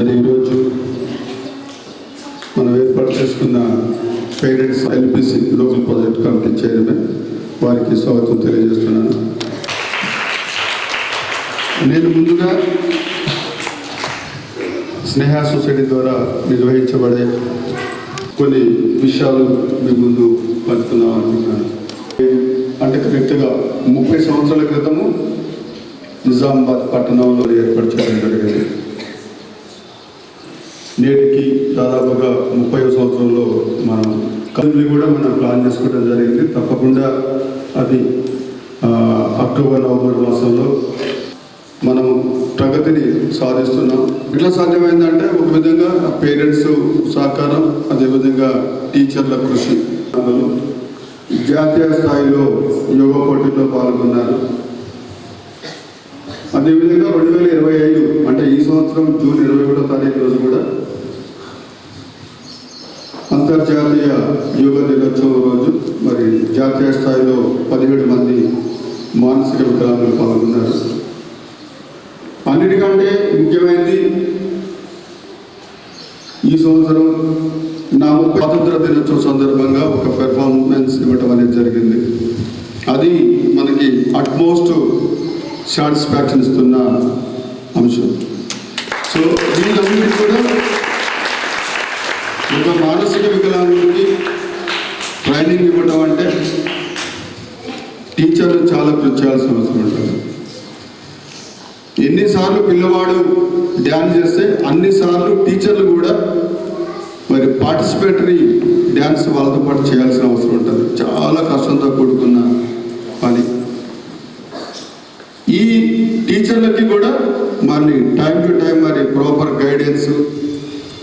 మరి ఈరోజు మనం ఏర్పాటు చేసుకున్న parents LPC local project committee chairman వారికి స్వాగతం తెలియజేస్తున్నాను. నేను ముందుగా స్నేహ సొసైటీ ద్వారా నిర్వహించబడే కొన్ని విషయాలు మీ ముందు పంచుకుందాం అనుకుంటున్నాను. అంటే కరెక్ట్గా 30 సంవత్సరాల క్రితము నిజామాబాద్ పట్టణంలో ఏర్పాటు చేయడం జరిగింది. నేటికి దాదాపుగా 30వ సంవత్సరంలో మనం కలిసి కూడా మనం ప్లాన్ చేసుకోవడం జరిగింది. తప్పకుండా అది అక్టోబర్ నవంబర్ మాసంలో మనం ప్రగతిని సాధిస్తున్నాం. ఇట్లా సాధ్యమైందంటే ఒక విధంగా పేరెంట్స్ సహకారం, అదేవిధంగా టీచర్ల కృషి. జాతీయ స్థాయిలో యోగా పోటీల్లో పాల్గొన్నారు. అదేవిధంగా 2025 అంటే ఈ సంవత్సరం జూన్ 21వ తారీఖు రోజు కూడా అంతర్జాతీయ యోగా దినోత్సవం రోజు మరి జాతీయ స్థాయిలో 17 మంది మానసిక వికలాంగులు పాల్గొన్నారు. అన్నిటికంటే ముఖ్యమైనది ఈ సంవత్సరం నా స్వాతంత్ర దినోత్సవం సందర్భంగా ఒక పెర్ఫార్మెన్స్ ఇవ్వటం అనేది జరిగింది. అది మనకి అట్మోస్ట్ సాటిస్ఫాక్షన్ ఇస్తున్న అంశం. సో వీళ్ళందరికీ కూడా ఒక మానసిక వికలాంగులకి ట్రైనింగ్ ఇవ్వడం అంటే టీచర్లు చాలా కృషి చేయాల్సిన అవసరం ఉంటుంది. ఎన్నిసార్లు పిల్లవాడు డ్యాన్స్ చేస్తే అన్నిసార్లు టీచర్లు కూడా మరి పార్టిసిపేటరీ డ్యాన్స్ వాళ్ళతో పాటు చేయాల్సిన అవసరం ఉంటుంది. చాలా కష్టంతో కూడుకున్న పని. ఈ టీచర్లకి కూడా మరి టైం టు టైం మరి ప్రాపర్ గైడెన్స్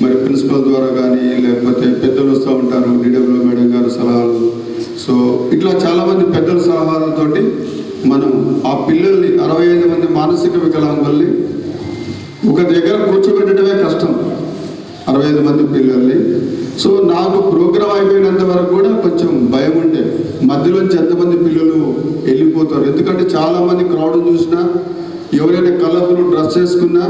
మరి ప్రిన్సిపల్ ద్వారా కానీ లేకపోతే పెద్దలు వస్తూ ఉంటారు, డిడబ్ల్యూ మేడం గారు సలహాలు. సో ఇట్లా చాలామంది పెద్దల సలహాలతోటి మనం ఆ పిల్లల్ని 65 మంది మానసిక వికలాంగుల్ని ఒక దగ్గర కూర్చోబెట్టడమే కష్టం, 65 మంది పిల్లల్ని. సో నాకు ప్రోగ్రాం అయిపోయినంత వరకు కూడా కొంచెం భయం ఉండే, మధ్యలోంచి ఎంతమంది పిల్లలు వెళ్ళిపోతారు. ఎందుకంటే చాలామంది క్రౌడ్ చూసినా, ఎవరైనా కలర్ఫుల్ డ్రెస్ వేసుకున్నా,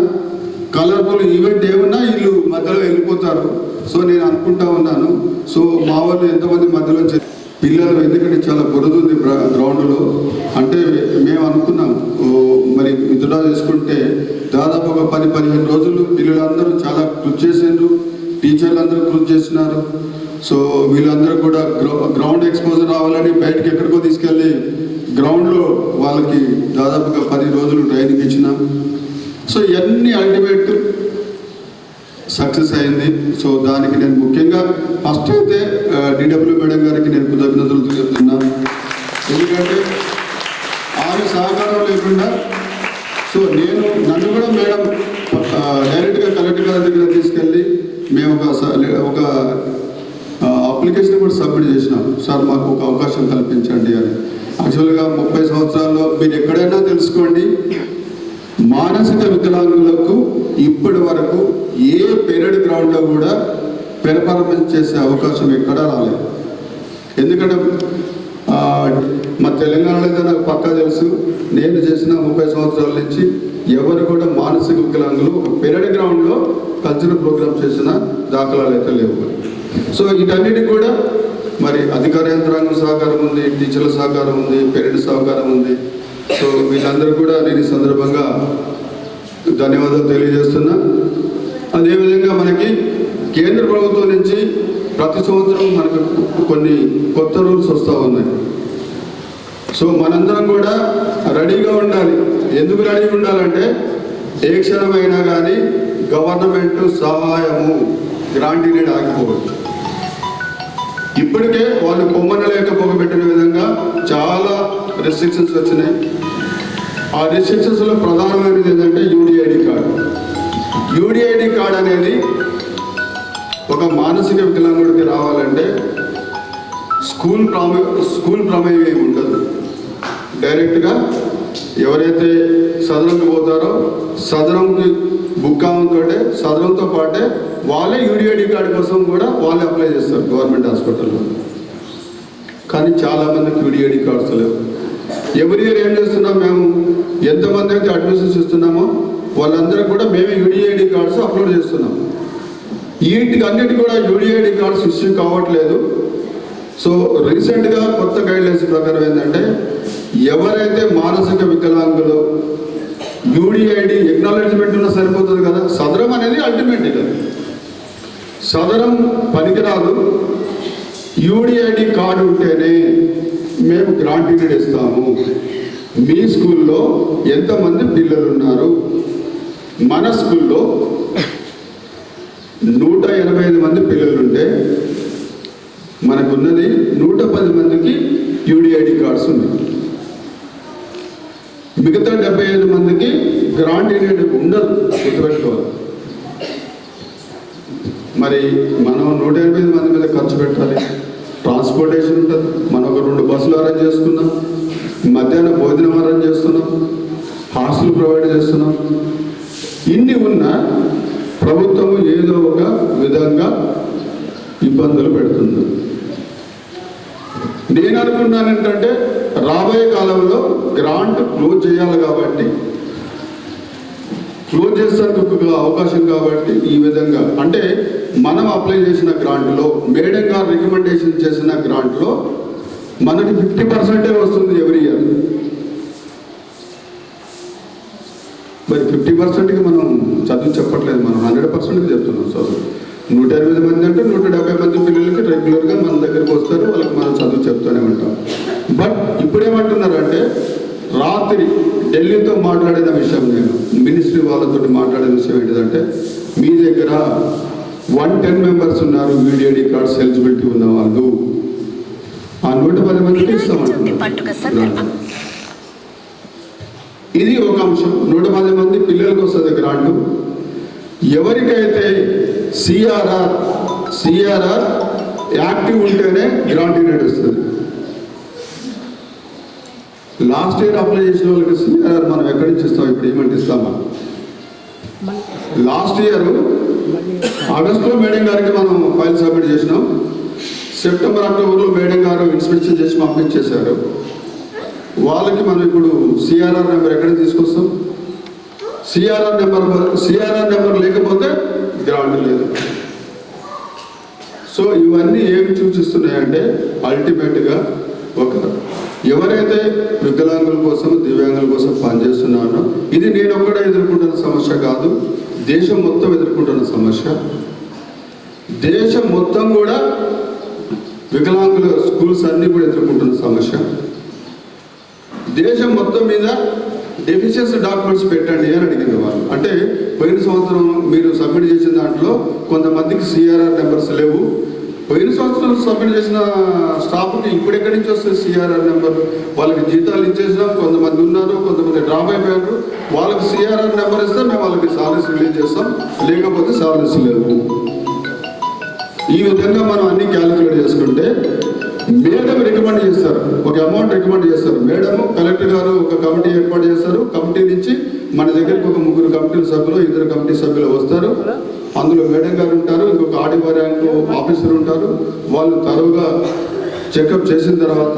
కలర్ఫుల్ ఈవెంట్ ఏమన్నా వీళ్ళు మధ్యలో వెళ్ళిపోతారు. సో నేను అనుకుంటా ఉన్నాను, సో మా వాళ్ళు ఎంతమంది మధ్యలోంచి పిల్లలు, ఎందుకంటే చాలా బురదుంది గ్రౌండ్లో. అంటే మేము అనుకున్నాం మరి విత్డ్రా చేసుకుంటే దాదాపు ఒక 10-15 రోజులు పిల్లలందరూ చాలా కృషి చేసారు, టీచర్లు అందరూ కృషి చేస్తున్నారు. సో వీళ్ళందరూ కూడా గ్రౌండ్ ఎక్స్పోజర్ రావాలని బయటకు ఎక్కడికో తీసుకెళ్ళి గ్రౌండ్లో వాళ్ళకి దాదాపుగా 10 రోజులు ట్రైనింగ్ ఇచ్చినాం. సో ఇవన్నీ అల్టిమేట్ సక్సెస్ అయింది. సో దానికి నేను ముఖ్యంగా ఫస్ట్ అయితే డిడబ్ల్యూ మేడం గారికి నేను కృతజ్ఞతలు చెప్తున్నాను. ఎందుకంటే ఆమె సహకారం లేకుండా సో నన్ను కూడా మేడం డైరెక్ట్గా కలెక్టర్ గారి దగ్గర తీసుకెళ్ళి మేము ఒక అప్లికేషన్ కూడా సబ్మిట్ చేసినాం. సార్ మాకు ఒక అవకాశం కల్పించండి అని. యాక్చువల్గా 30 సంవత్సరాల్లో మీరు ఎక్కడైనా తెలుసుకోండి, మానసిక వికలాంగులకు ఇప్పటి వరకు ఏ పెరేడ్ గ్రౌండ్లో కూడా పెర్ఫార్మెన్స్ చేసే అవకాశం ఎక్కడా రాలేదు. ఎందుకంటే మా తెలంగాణలో నాకు పక్కా తెలుసు, నేను చేసిన 30 సంవత్సరాల నుంచి ఎవరు కూడా మానసిక వికలాంగులు ఒక పెరేడ్ గ్రౌండ్లో కల్చరల్ ప్రోగ్రామ్ చేసిన దాఖలాలు అయితే లేవు. సో వీటన్నిటికి కూడా మరి అధికార యంత్రాంగం సహకారం ఉంది, టీచర్ల సహకారం ఉంది, పేరెంట్స్ సహకారం ఉంది. సో వీళ్ళందరూ కూడా నేను ఈ సందర్భంగా ధన్యవాదాలు తెలియజేస్తున్నా. అదేవిధంగా మనకి కేంద్ర ప్రభుత్వం నుంచి ప్రతి సంవత్సరం మనకు కొన్ని కొత్త రూల్స్ వస్తూ ఉన్నాయి. సో మనందరం కూడా రెడీగా ఉండాలి. ఎందుకు రెడీగా ఉండాలంటే ఏ క్షణమైనా కానీ గవర్నమెంట్ సహాయము గ్రాంటీని ఆగిపోవచ్చు. ఇప్పటికే వాళ్ళు పొమ్మనలేక పొగబెట్టిన విధంగా చాలా రెస్ట్రిక్షన్స్ వచ్చినాయి. ఆ రెస్ట్రిక్షన్స్లో ప్రధానమైనది ఏంటంటే యూడిఐడి కార్డు. యూడిఐడి కార్డు అనేది ఒక మానసిక వికలాంగుడికి రావాలంటే స్కూల్ ప్రమేయం ఏమి ఉండదు. డైరెక్ట్గా ఎవరైతే సదరంకి పోతారో సదరంకి బుక్ కావడంతో సదరంతో పాటే వాళ్ళే యూడిఐడి కార్డు కోసం కూడా వాళ్ళే అప్లై చేస్తారు గవర్నమెంట్ హాస్పిటల్లో. కానీ చాలామందికి యూడిఐడి కార్డ్స్ లేవు. ఎవ్రీ ఇయర్ ఏం చేస్తున్నాం మేము, ఎంతమంది అయితే అడ్మిషన్స్ ఇస్తున్నామో వాళ్ళందరూ కూడా మేమే యూడిఐడి కార్డ్స్ అప్లోడ్ చేస్తున్నాం. వీటికి అన్నిటి కూడా యూడిఐడి కార్డ్స్ ఇష్యూ కావట్లేదు. సో రీసెంట్గా కొత్త గైడ్లైన్స్ ప్రకారం ఏంటంటే ఎవరైతే మానసిక వికలాంగులు యూడిఐడి ఎక్నాలెడ్జ్మెంట్ ఉన్నా సరిపోతుంది కదా. సదరం అనేది అల్టిమేట్. ఇక సదరం పనికిరాదు, యూడిఐడి కార్డు ఉంటేనే మేము గ్రాంటెడ్ ఇస్తాము. మీ స్కూల్లో ఎంతమంది పిల్లలు ఉన్నారు? మన స్కూల్లో 185 మంది పిల్లలుంటే మనకున్నది 110 మందికి యూడిఐడి కార్డ్స్ ఉన్నాయి. మిగతా 75 మందికి గ్రాంటెడ్ ఉండదు, గుర్తుపెట్టుకోవాలి. మరి మనం 185 మంది మీద ఖర్చు పెట్టాలి. ట్రాన్స్పోర్టేషన్ ఉంటుంది. మనం ఒక 2 బస్సులు అరేంజ్ చేసుకున్నాం, మధ్యాహ్నం భోజనం అరేంజ్ చేస్తున్నాం, హాస్టల్ ప్రొవైడ్ చేస్తున్నాం. ఇన్ని ఉన్నా ప్రభుత్వం ఏదో ఒక విధంగా ఇబ్బందులు పెడుతుంది. నేను అనుకున్నాను ఏంటంటే రాబోయే కాలంలో గ్రాంట్ క్లోజ్ చేయాలి కాబట్టి, క్లోజ్ చేసేందుకు అవకాశం కాబట్టి ఈ విధంగా అంటే మనం అప్లై చేసిన గ్రాంట్లో, మేడం గారు రికమెండేషన్ చేసిన గ్రాంట్లో మనకి 50% వస్తుంది ఎవ్రీ ఇయర్. మరి 50%కి మనం చదువు చెప్పట్లేదు, మనం 100%కి చెప్తున్నాం చదువు. 180 మంది అంటే 170 మంది పిల్లలకి రెగ్యులర్గా మన దగ్గరికి వస్తారు, వాళ్ళకి మనం చదువు చెప్తూనే ఉంటాం. బట్ ఇప్పుడేమంటున్నారంటే రాత్రి ఢిల్లీతో మాట్లాడిన విషయం, నేను మినిస్ట్రీ వాళ్ళతో మాట్లాడిన విషయం ఏంటిదంటే మీ దగ్గర 110 మెంబర్స్ ఉన్నారు యూడిఐడి కార్డ్స్ ఎలిజిబిలిటీ ఉన్న వాళ్ళు, ఆ 110 మందికి ఇస్తామంటున్నారు. ఇది ఒక అంశం. 110 మంది పిల్లలకు వస్తుంది గ్రాంటు. ఎవరికైతే సిఆర్ఆర్ యాక్టివ్ ఉంటేనే గ్రాంటెడ్ వస్తుంది. లాస్ట్ ఇయర్ అప్లై చేసిన వాళ్ళకి సిఆర్ఆర్ మనం ఎక్కడి నుంచి ఇస్తాం, ఇప్పుడు ఏమంటే ఇస్తామా? లాస్ట్ ఇయర్ ఆగస్టులో మేడం గారికి మనం ఫైల్ సబ్మిట్ చేసినాం. సెప్టెంబర్ అక్టోబర్లో మేడం గారు ఇన్స్పెక్షన్ చేసి పంపించేశారు. వాళ్ళకి మనం ఇప్పుడు సిఆర్ఆర్ నెంబర్ ఎక్కడ తీసుకొస్తాం? సిఆర్ఆర్ నెంబర్ లేకపోతే గ్రాంట్ లేదు. సో ఇవన్నీ ఏమి సూచిస్తున్నాయంటే అల్టిమేట్గా ఒక ఎవరైతే వికలాంగుల కోసం, దివ్యాంగుల కోసం పనిచేస్తున్నారో, ఇది నేను ఒక్కడే ఎదుర్కొంటున్న సమస్య కాదు, దేశం మొత్తం ఎదుర్కొంటున్న సమస్య. దేశం మొత్తం కూడా వికలాంగుల స్కూల్స్ అన్నీ కూడా ఎదుర్కొంటున్న సమస్య. దేశం మొత్తం మీద డెఫిషియన్సీ డాక్యుమెంట్స్ పెట్టండి అని అడిగింది వాళ్ళు. అంటే పోయిన సంవత్సరం మీరు సబ్మిట్ చేసిన దాంట్లో కొంతమందికి సిఆర్ఆర్ నెంబర్స్ లేవు. పోయిన సంవత్సరం సబ్మిట్ చేసిన స్టాఫ్కి ఇప్పుడు ఎక్కడి నుంచి వస్తుంది సిఆర్ఆర్ నెంబర్? వాళ్ళకి జీతాలు ఇచ్చేసినాం, కొంతమంది ఉన్నారు, కొంతమంది డ్రాప్ అయిపోయారు. వాళ్ళకి సిఆర్ఆర్ నెంబర్ ఇస్తే మేము వాళ్ళకి సాలరీస్ రిలీజ్ చేస్తాం, లేకపోతే సాలరీస్ లేవు. ఈ విధంగా మనం అన్ని క్యాలిక్యులేట్ చేసుకుంటే మేడం రికమెండ్ చేస్తారు, ఒక అమౌంట్ రికమెండ్ చేస్తారు. మేడం కలెక్టర్ గారు ఒక కమిటీ ఏర్పాటు చేస్తారు. కమిటీ నుంచి మన దగ్గరికి ఒక 3 కమిటీ సభ్యులు, 2 కమిటీ సభ్యులు వస్తారు. అందులో మేడం గారు ఉంటారు, ఇంకొక ఆర్డీఓ ర్యాంక్ ఆఫీసర్ ఉంటారు. వాళ్ళు తరువుగా చెకప్ చేసిన తర్వాత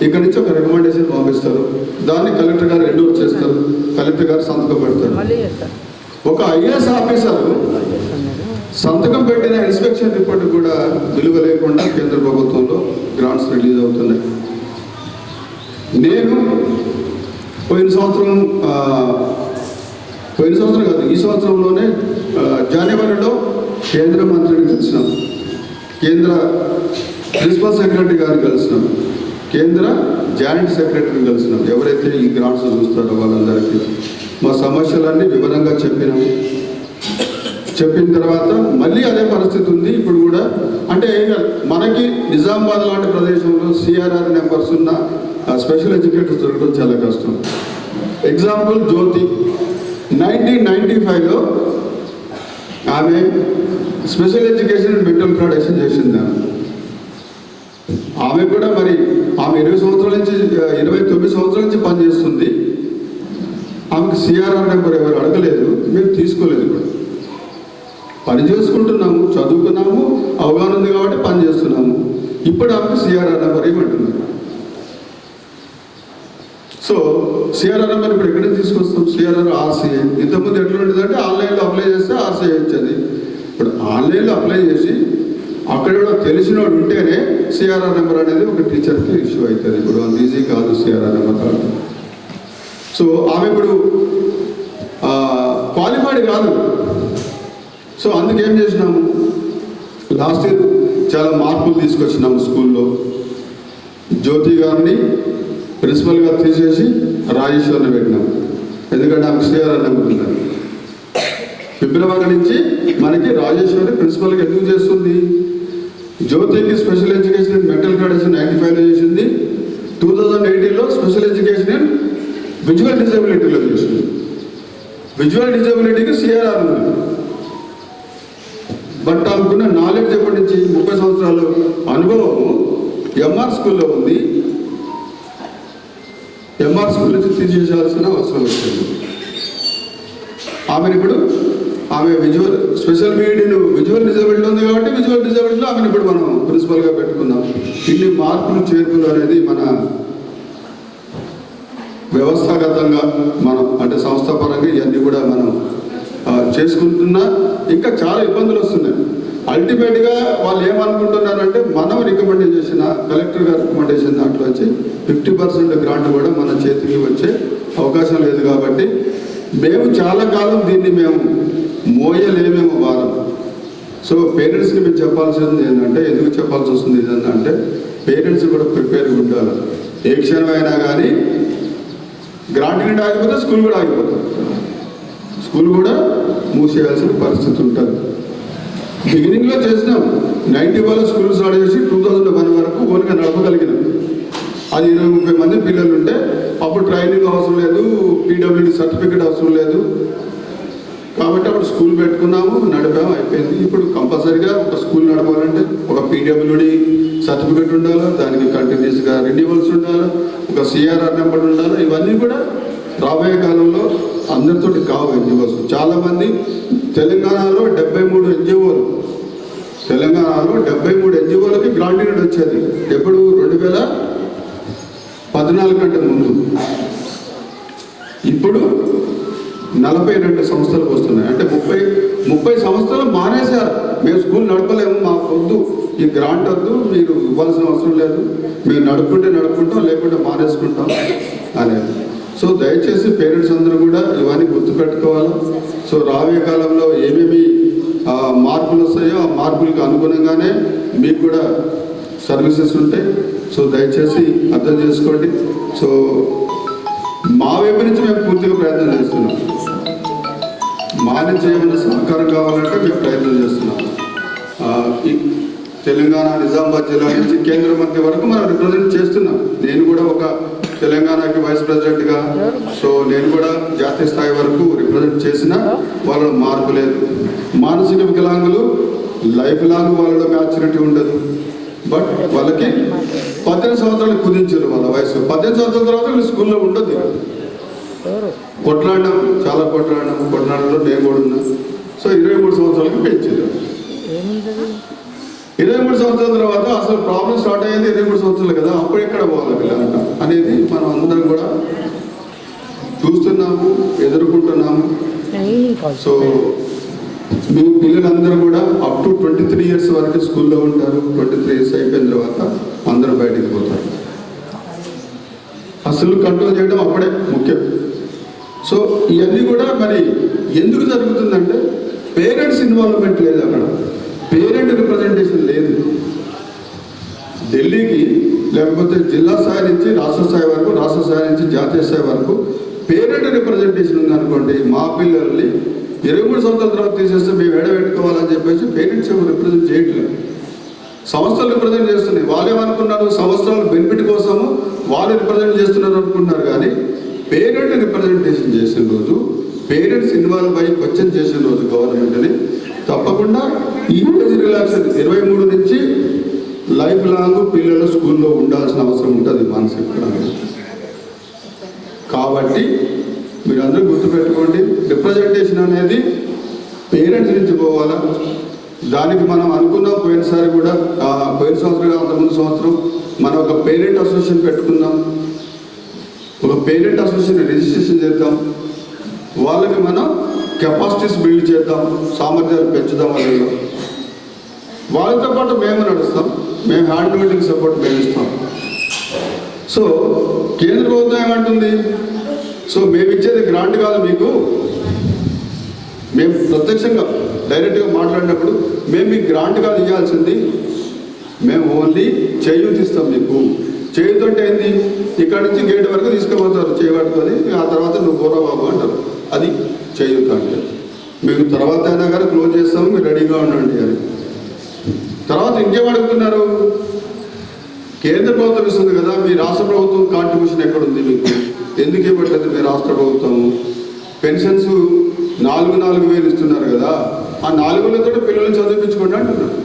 ఇక్కడి నుంచి ఒక రికమెండేషన్ పంపిస్తారు. దాన్ని కలెక్టర్ గారు ఎండోర్స్ చేస్తారు, కలెక్టర్ గారు సంతకం పెడతారు. ఒక ఐఏఎస్ ఆఫీసర్ సంతకం పెట్టిన ఇన్స్పెక్షన్ రిపోర్ట్ కూడా విలువ లేకుండా కేంద్ర ప్రభుత్వంలో గ్రాంట్స్ రిలీజ్ అవుతున్నాయి. నేను పోయిన సంవత్సరం కాదు, ఈ సంవత్సరంలోనే జనవరిలో కేంద్ర మంత్రిని కలిసినాం, కేంద్ర ప్రిన్సిపల్ సెక్రటరీ గారిని కలిసినాం, కేంద్ర జాయింట్ సెక్రటరీని కలిసినాం. ఎవరైతే ఈ గ్రాంట్స్ చూస్తారో వాళ్ళందరికీ మా సమస్యలన్నీ వివరంగా చెప్పిన తర్వాత మళ్ళీ అదే పరిస్థితి ఉంది ఇప్పుడు కూడా. అంటే మనకి నిజామాబాద్ లాంటి ప్రదేశంలో సిఆర్ఆర్ నెంబర్స్ ఉన్న స్పెషల్ ఎడ్యుకేటర్స్ దొరకడం చాలా కష్టం. ఎగ్జాంపుల్ జ్యోతి 1995లో ఆమె స్పెషల్ ఎడ్యుకేషన్ మెంటల్ రిటార్డేషన్ చేసింది. ఆమె కూడా మరి ఆమె 29 సంవత్సరాల నుంచి పనిచేస్తుంది. ఆమెకు సిఆర్ఆర్ నెంబర్ ఎవరు అడగలేదు, మేము తీసుకోలేదు కూడా. పని చేసుకుంటున్నాము, చదువుకున్నాము, అవగాహన ఉంది కాబట్టి పని చేస్తున్నాము. ఇప్పుడు ఆమెకు సిఆర్ఆర్ నెంబర్ ఏమంటున్నారు? సో సిఆర్ఆర్ నెంబర్ ఇప్పుడు ఎక్కడ తీసుకొస్తాం? CRR RCI. ఇంతకుముందు ఎట్లా ఉండేదంటే ఆన్లైన్లో అప్లై చేస్తే ఆర్సీఐ వచ్చేది. ఇప్పుడు ఆన్లైన్లో అప్లై చేసి అక్కడ కూడా తెలిసినోడు ఉంటేనే సిఆర్ఆర్ నెంబర్ అనేది ఒక టీచర్కి ఇష్యూ అవుతుంది. ఇప్పుడు అంత ఈజీ కాదు సిఆర్ఆర్ నెంబర్ కాదు. సో ఆమె ఇప్పుడు క్వాలిఫైడ్ కాదు. సో అందుకేం చేసినాము, లాస్ట్ ఇయర్ చాలా మార్పులు తీసుకొచ్చినాము స్కూల్లో. జ్యోతి గారిని ప్రిన్సిపల్గా తీసేసి రాజేశ్వర్ని పెట్టినాము. ఎందుకంటే ఆమె సిఆర్ఆర్ నెంబర్ ఉంది. ఫిబ్రవరి నుంచి మనకి రాజేశ్వరి ప్రిన్సిపల్గా ఎందుకు చేస్తుంది? జ్యోతికి special education in mental condition 95లో చేసింది. 2018లో స్పెషల్ ఎడ్యుకేషన్ ఇన్ విజువల్ డిజబిలిటీలో చేసింది. విజువల్ డిజబిలిటీకి సిఆర్ఆర్ ఉంది. బట్ ఆమెకున్న నాలెడ్జ్ ఎప్పటి నుంచి 30 సంవత్సరాలు అనుభవము ఎంఆర్ స్కూల్లో ఉంది. ఎంఆర్ స్కూల్ నుంచి తీసేయాల్సిన అవసరం వచ్చింది. ఆమెను ఇప్పుడు ఆమె విజువల్ స్పెషల్ నీడ్ను విజువల్ డిజబిలిటీ ఉంది కాబట్టి విజువల్ డిజబిలిటీలో ఆమెను ఇప్పుడు మనం ప్రిన్సిపల్గా పెట్టుకున్నాం. ఇన్ని మార్పులు చేర్పులు అనేది మన వ్యవస్థాగతంగా మనం అంటే సంస్థాపరంగా ఇవన్నీ కూడా మనం చేసుకుంటున్నా. ఇంకా చాలా ఇబ్బందులు వస్తున్నాయి. అల్టిమేట్గా వాళ్ళు ఏమనుకుంటున్నారంటే మనం రికమెండ్ చేసిన కలెక్టర్ గారు రికమెండేషన్ దాంట్లో వచ్చి 50% గ్రాంట్ కూడా మన చేతికి వచ్చే అవకాశం లేదు. కాబట్టి మేము చాలా కాలం దీన్ని మేము మోయలేమేమో భారం. సో పేరెంట్స్కి మేము చెప్పాల్సింది ఏంటంటే, ఎందుకు చెప్పాల్సి వస్తుంది ఏంటంటే పేరెంట్స్ కూడా ప్రిపేర్గా ఉండాలి. ఏ క్షణం అయినా కానీ గ్రాంట్ నుండి ఆగిపోతే స్కూల్ కూడా ఆగిపోతుంది. స్కూల్ కూడా మూసేయాల్సిన పరిస్థితి ఉంటుంది. బిగినింగ్లో చేసినాం. 90 వాళ్ళ స్కూల్ స్టార్ట్ చేసి 2001 వరకు ఓన్గా నడపగలిగినాం. అది 20-30 మంది పిల్లలు ఉంటే అప్పుడు ట్రైనింగ్ అవసరం లేదు, పీడబ్ల్యూడి సర్టిఫికేట్ అవసరం లేదు. కాబట్టి అప్పుడు స్కూల్ పెట్టుకున్నాము, నడిపాము, అయిపోయింది. ఇప్పుడు కంపల్సరీగా ఒక స్కూల్ నడపాలంటే ఒక పీడబ్ల్యూడి సర్టిఫికేట్ ఉండాలి, దానికి కంటిన్యూస్గా రెన్యువల్స్ ఉండాలి, ఒక సిఆర్ఆర్ నెంబర్ ఉండాలి. ఇవన్నీ కూడా రాబోయే కాలంలో అందరితోటి కావు ఎన్జిఓస్. చాలామంది తెలంగాణలో 73 ఎన్జిఓలు, తెలంగాణలో 73 ఎన్జిఓలకి గ్రాంట్ వచ్చేది. ఎప్పుడు 2014 కంటే ముందు. ఇప్పుడు 42 సంస్థలకు వస్తున్నాయి. అంటే 30 సంస్థలు మానేశారు. మేము స్కూల్ నడపలేము, మాకు వద్దు, ఈ గ్రాంట్ వద్దు, మీరు ఇవ్వాల్సిన అవసరం లేదు, మేము నడుపుకుంటాం, లేకుంటే మానేసుకుంటాం అనేది. సో దయచేసి పేరెంట్స్ అందరూ కూడా ఇవన్నీ గుర్తుపెట్టుకోవాలి. సో రాబోయే కాలంలో ఏమేమి మార్పులు వస్తాయో ఆ మార్పులకు అనుగుణంగానే మీకు కూడా సర్వీసెస్ ఉంటాయి. సో దయచేసి అర్థం చేసుకోండి. సో మా వైపు నుంచి మేము పూర్తిగా ప్రయత్నం చేస్తున్నాం. మా నుంచి ఏమైనా సహకారం కావాలంటే మేము ప్రయత్నం చేస్తున్నాం. ఈ తెలంగాణ నిజామాబాద్ జిల్లా నుంచి కేంద్ర మంత్రి వరకు మనం రిప్రజెంట్ చేస్తున్నాం. నేను కూడా ఒక తెలంగాణకి వైస్ ప్రెసిడెంట్గా, సో నేను కూడా జాతీయ స్థాయి వరకు రిప్రజెంట్ చేసినా వాళ్ళలో మార్పు లేదు. మానసిక వికలాంగులు లైఫ్ లాంగ్ వాళ్ళలో మ్యాచ్యూరిటీ ఉండదు. బట్ వాళ్ళకి 18 సంవత్సరాలు కుదించారు వాళ్ళ వయసు. 18 సంవత్సరాల తర్వాత వీళ్ళు స్కూల్లో ఉండదు. కొట్లాడడం, చాలా కొట్లాడడంలో నేను కూడా ఉన్నా. సో 23 సంవత్సరాలకి పెంచారు. 23 సంవత్సరాల తర్వాత అసలు ప్రాబ్లం స్టార్ట్ అయ్యేది 23 సంవత్సరాలు కదా, అప్పుడు ఎక్కడ పోవాలి పిల్లలంట అనేది మనం అందరం కూడా చూస్తున్నాము, ఎదుర్కొంటున్నాము. సో మీ పిల్లలందరూ కూడా అప్ టు 23 ఇయర్స్ వరకు స్కూల్లో ఉంటారు. 23 ఇయర్స్ అయిపోయిన తర్వాత అందరూ బయటికి పోతారు. అసలు కంట్రోల్ చేయడం అప్పుడే ముఖ్యం. సో ఇవన్నీ కూడా మరి ఎందుకు జరుగుతుందంటే పేరెంట్స్ ఇన్వాల్వ్మెంట్ లేదు. అక్కడ పేరెంట్ రిప్రజెంటేషన్ లేదు. ఢిల్లీకి లేకపోతే జిల్లా స్థాయి నుంచి రాష్ట్ర స్థాయి వరకు, రాష్ట్ర స్థాయి నుంచి జాతీయ స్థాయి వరకు పేరెంట్ రిప్రజెంటేషన్ ఉందనుకోండి, మా పిల్లల్ని 23 సంవత్సరాల తర్వాత తీసేస్తే మేము ఎడబెట్టుకోవాలని చెప్పేసి పేరెంట్స్ ఏమో రిప్రజెంట్ చేయట్లేదు. సంస్థలు రిప్రజెంట్ చేస్తున్నాయి. వాళ్ళు ఏమనుకున్నారు, సంవత్సరాల బెనిఫిట్ కోసము వాళ్ళు రిప్రజెంట్ చేస్తున్నారు అనుకున్నారు. కానీ పేరెంట్ రిప్రజెంటేషన్ చేసిన రోజు, పేరెంట్స్ ఇన్వాల్వ్ అయ్యి క్వశ్చన్ చేసిన రోజు గవర్నమెంట్ని తప్పకుండా ఈ ఏజ్ రిలాక్సేషన్ 23 నుంచి లైఫ్ లాంగ్ పిల్లలు స్కూల్లో ఉండాల్సిన అవసరం ఉంటుంది మానసిక. కాబట్టి మీరందరూ గుర్తుపెట్టుకోండి, రిప్రజెంటేషన్ అనేది పేరెంట్స్ నుంచి పోవాలా. దానికి మనం అనుకున్నాం పోయినసారి కూడా, పోయిన సంవత్సరం అంతకుముందు సంవత్సరం మనం ఒక పేరెంట్ అసోసియేషన్ పెట్టుకున్నాం. ఒక పేరెంట్ అసోసియేషన్ రిజిస్ట్రేషన్ చేద్దాం, వాళ్ళకి మనం కెపాసిటీస్ బిల్డ్ చేద్దాం, సామర్థ్యాలు పెంచుదాం. వాళ్ళతో పాటు మేము నడుస్తాం, మేము హ్యాండ్ హోల్డింగ్ సపోర్ట్ మేము ఇస్తాం. సో కేంద్ర ప్రభుత్వం ఏమంటుంది, సో మేము ఇచ్చేది గ్రాంట్ కాదు మీకు, మేము ప్రత్యక్షంగా డైరెక్ట్గా మాట్లాడినప్పుడు మేము మీకు గ్రాంట్ కాదు ఇవ్వాల్సింది, మేము ఓన్లీ చేయూత ఇస్తాం మీకు. చేయూత అంటే ఏంది, ఇక్కడ నుంచి గేట్ వరకు తీసుకుపోతారు చేయబడుతుంది, ఆ తర్వాత నువ్వు పోరా బాబు అంటారు. అది చేయూత అంటే. మేము తర్వాత అయినా కానీ క్లోజ్ చేస్తాము, మీరు రెడీగా ఉండండి అని. తర్వాత ఇంకేమడుగుతున్నారు, కేంద్ర ప్రభుత్వం ఇస్తుంది కదా, మీ రాష్ట్ర ప్రభుత్వం కాంట్రిబ్యూషన్ ఎక్కడుంది మీకు, ఎందుకు ఇవ్వట్లేదు మీ రాష్ట్ర ప్రభుత్వము? పెన్షన్స్ 4,000 ఇస్తున్నారు కదా, ఆ 4,000తో పిల్లల్ని చదివించుకోండి అంటున్నారు.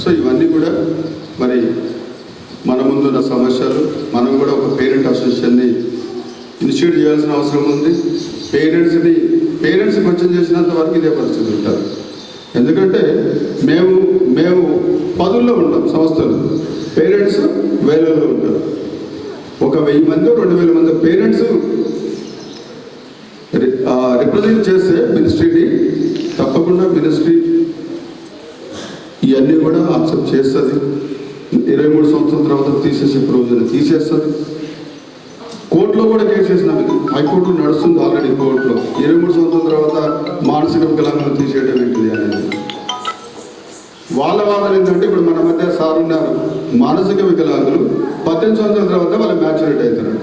సో ఇవన్నీ కూడా మరి మన ముందున్న సమస్యలు. మనం కూడా ఒక పేరెంట్ అసోసియేషన్ని ఇనిషియేట్ చేయాల్సిన అవసరం ఉంది. పేరెంట్స్కి క్వశ్చన్ చేసినంత వరకు ఇదే పరిస్థితి ఉంటారు. ఎందుకంటే మేము 10లో ఉంటాం సంస్థలు, పేరెంట్స్ వేలలో ఉంటారు. ఒక 1000 మంది 2,000 మంది పేరెంట్స్ రిప్రజెంట్ చేస్తే మినిస్ట్రీని తప్పకుండా మినిస్ట్రీ ఇవన్నీ కూడా యాక్సెప్ట్ చేస్తుంది. 23 సంవత్సరాల తర్వాత తీసేసే ప్రొవిజన్ తీసేస్తుంది. కోర్టులో కూడా కేసు వేసినాం, హైకోర్టులో నడుస్తుంది ఆల్రెడీ. కోర్టులో 23 సంవత్సరాల తర్వాత మానసిక వికలాంగులను తీసేయడం ఏంటిది అనేది వాళ్ళ వాదన ఏంటంటే, ఇప్పుడు మన మధ్య సార్ ఉన్నారు, మానసిక వికలాంగులు 18 సంవత్సరాల తర్వాత వాళ్ళు మ్యాచ్యూరిటీ అవుతారు.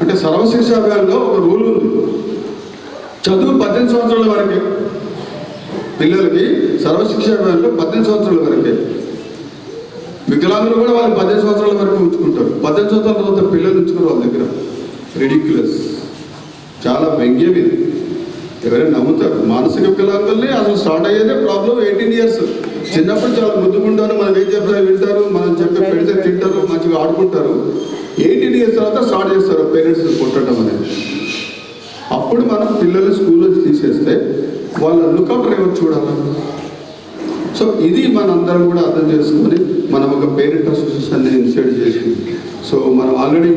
అంటే సర్వశిక్ష అభియాన్లో ఒక రూల్ ఉంది, చదువు 18 సంవత్సరాల వరకే పిల్లలకి. సర్వశిక్ష అభియాన్లో 18 సంవత్సరాల వరకే. వికలాంగులు కూడా వాళ్ళు 18 సంవత్సరాల వరకు ఉంచుకుంటారు. 18 సంవత్సరాల తర్వాత పిల్లలు ఉంచుకున్నారు వాళ్ళ దగ్గర. రిడిక్యులస్, చాలా వ్యంగ్యం ఇది. ఎవరైనా నమ్ముతారు? మానసిక వికలాంగుల్ని అసలు స్టార్ట్ అయ్యేదే ప్రాబ్లం 18 ఇయర్స్. చిన్నప్పుడు చాలా ముద్దుకుంటారు, మనం ఏం చెప్తా వింటారు, మనం చెప్పి పెడితే తింటారు, మంచిగా ఆడుకుంటారు. 18 ఇయర్స్ తర్వాత స్టార్ట్ చేస్తారు పేరెంట్స్ కొట్టడం అనేది. అప్పుడు మనం పిల్లల్ని స్కూల్లో తీసేస్తే వాళ్ళ లుకౌట్ ఎవరు చూడాలి? సో ఇది మనందరం కూడా అర్థం చేసుకొని మనం ఒక పేరెంట్ అసోసియేషన్ని ఇనిషియేట్ చేసి, సో మనం ఆల్రెడీ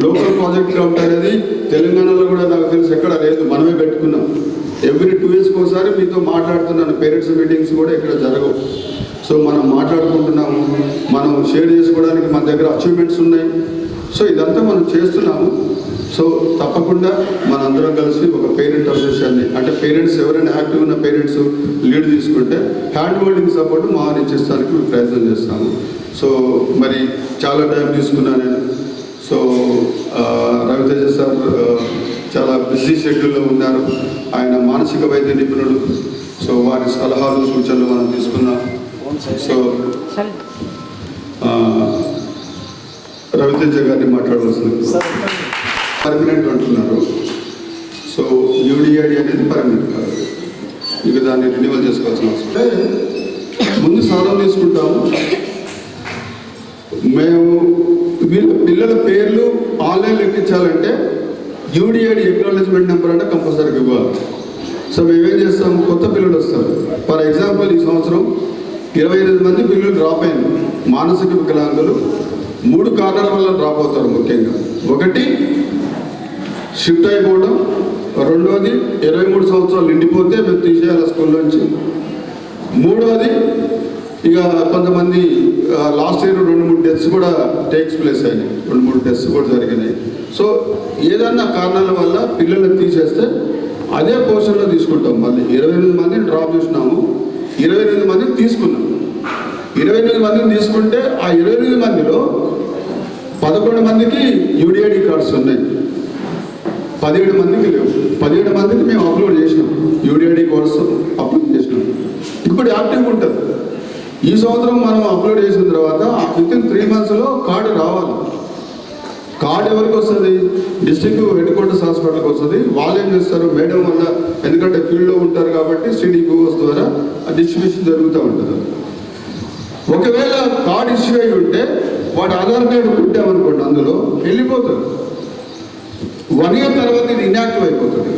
లోకల్ ప్రాజెక్ట్గా ఉంటుంది. తెలంగాణలో కూడా నాకు తెలిసి ఎక్కడ లేదు, మనమే పెట్టుకున్నాం. ఎవ్రీ 2 ఇయర్స్కి ఒకసారి మీతో మాట్లాడుతున్నాను. పేరెంట్స్ మీటింగ్స్ కూడా ఇక్కడ జరగవు. సో మనం మాట్లాడుకుంటున్నాము, మనం షేర్ చేసుకోవడానికి మన దగ్గర అచీవ్మెంట్స్ ఉన్నాయి. సో ఇదంతా మనం చేస్తున్నాము. సో తప్పకుండా మనందరం కలిసి ఒక పేరెంట్ అసోసియేషన్ని, అంటే పేరెంట్స్ ఎవరైనా యాక్టివ్ ఉన్న పేరెంట్స్ లీడ్ తీసుకుంటే హ్యాండ్ హోల్డింగ్ సపోర్ట్ మా ఇచ్చేస్తానికి ప్రయత్నం చేస్తాము. సో మరి చాలా టైం తీసుకున్నాను నేను. సో రవితేజ సార్ చాలా బిజీ షెడ్యూల్లో ఉన్నారు, ఆయన మానసిక వైద్య నిపుణుడు. సో వారి సలహాలు సూచనలు మనం తీసుకున్నాం. సో రవితేజ గారిని మాట్లాడవలసింది. పర్మనెంట్ అంటున్నారు. సో యూడిఐడి అనేది పర్మనెంట్ కాదు, ఇక దాన్ని రెన్యువల్ చేసుకోవాల్సిన అవసరం. ముందు సాధన తీసుకుంటాము. మేము వీళ్ళ పిల్లల పేర్లు ఆన్లైన్లో ఎక్కించాలంటే యూడిఐడి ఎక్నాలజ్మెంట్ నెంబర్ అంటే కంపల్సరీగా ఇవ్వాలి. సో మేమేం చేస్తాము, కొత్త పిల్లలు వస్తారు. ఫర్ ఎగ్జాంపుల్ ఈ సంవత్సరం 28 మంది పిల్లలు డ్రాప్ అయ్యారు. మానసిక వికలాంగులు 3 కారణాల వల్ల డ్రాప్ అవుతారు. ముఖ్యంగా ఒకటి షిఫ్ట్ అయిపోవడం, రెండవది 23 సంవత్సరాలు నిండిపోతే మేము తీసేయాలి స్కూల్లోంచి, మూడవది ఇక కొంతమంది లాస్ట్ ఇయర్ 2-3 డెత్స్ కూడా టేక్స్ ప్లేస్ అయినాయి, 2-3 డెత్స్ కూడా జరిగినాయి. సో ఏదన్నా కారణాల వల్ల పిల్లల్ని తీసేస్తే అదే పోర్షన్లో తీసుకుంటాం. మళ్ళీ 28 మందిని డ్రాప్ చేసినాము, 28 మందిని తీసుకున్నాం. 28 మందిని తీసుకుంటే ఆ 28 మందిలో 11 మందికి యూడిఐడి కార్డ్స్ ఉన్నాయి, 17 మందికి లేవు. 17 మందికి మేము అప్లోడ్ చేసినాం, యూడిఐడి కార్డ్స్ అప్లోడ్ చేసినాం. ఇప్పుడు యాక్టివ్గా ఉంటుంది. ఈ సంవత్సరం మనం అప్లోడ్ చేసిన తర్వాత వితిన్ 3 మంత్స్లో కార్డు రావాలి. కార్డు ఎవరికి వస్తుంది? డిస్ట్రిక్ట్ హెడ్ క్వార్టర్స్ హాస్పిటల్కి వస్తుంది. వాళ్ళు ఏం చేస్తారు, మేడం వల్ల, ఎందుకంటే ఫీల్డ్లో ఉంటారు కాబట్టి సిడిపిఓస్ ద్వారా ఆ డిస్ట్రిబ్యూషన్ జరుగుతూ ఉంటుంది. ఒకవేళ కార్డు ఇష్యూ అయి ఉంటే వాడు ఆధార్ కార్డు పుట్టామనుకోండి, అందులో వెళ్ళిపోతుంది. 1 ఇయర్ తర్వాత ఇది ఇన్యాక్టివ్ అయిపోతుంది.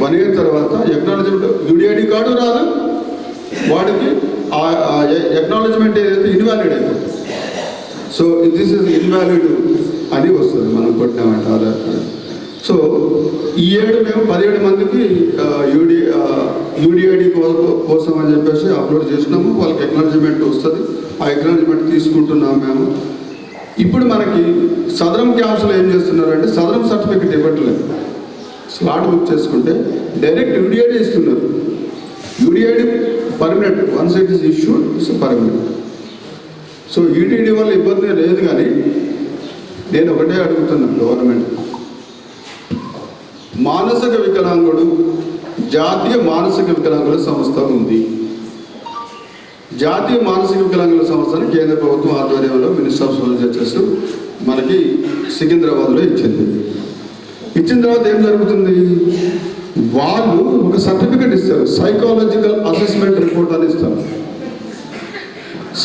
1 ఇయర్ తర్వాత ఎక్నాలజ్మెంట్ యూడిఐడి కార్డు రాదు, వాడికి ఎక్నాలజ్మెంట్ ఏదైతే ఇన్వాలిడ్ అయిపోతుంది. సో దిస్ ఇస్ ఇన్వాలిడ్ అని వస్తుంది మనం కొట్టినామంటే ఆధార్ కార్డు. సో ఈ ఏడు మేము 17 మందికి యూడిఐడి కోసం అని చెప్పేసి అప్లోడ్ చేసినాము. వాళ్ళకి ఎక్నాలజ్మెంట్ వస్తుంది, ఆ ఎక్నాలజ్మెంట్ తీసుకుంటున్నాము మేము. ఇప్పుడు మనకి సదరం క్యాంప్స్లో ఏం చేస్తున్నారంటే సదరం సర్టిఫికెట్ ఇవ్వట్లేదు. స్లాట్ బుక్ చేసుకుంటే డైరెక్ట్ యూడిఐడి ఇస్తున్నారు. UDID permanent, once it is issued it's permanent. So ETD వల్ల ఇబ్బంది లేదు. కానీ నేను ఒకటే అడుగుతున్నాను గవర్నమెంట్, మానసిక వికలాంగుడు జాతీయ మానసిక వికలాంగుల సంస్థ ఉంది. జాతీయ మానసిక వికలాంగుల సంస్థను కేంద్ర ప్రభుత్వం ఆధ్వర్యంలో మినిస్టర్ ఆఫ్ సోషల్ జస్టిస్ మనకి సికింద్రాబాద్లో ఇచ్చింది. ఇచ్చిన తర్వాత ఏం జరుగుతుంది, వాళ్ళు ఒక సర్టిఫికెట్ ఇస్తారు, సైకాలజికల్ అసెస్మెంట్ రిపోర్ట్ అని ఇస్తారు.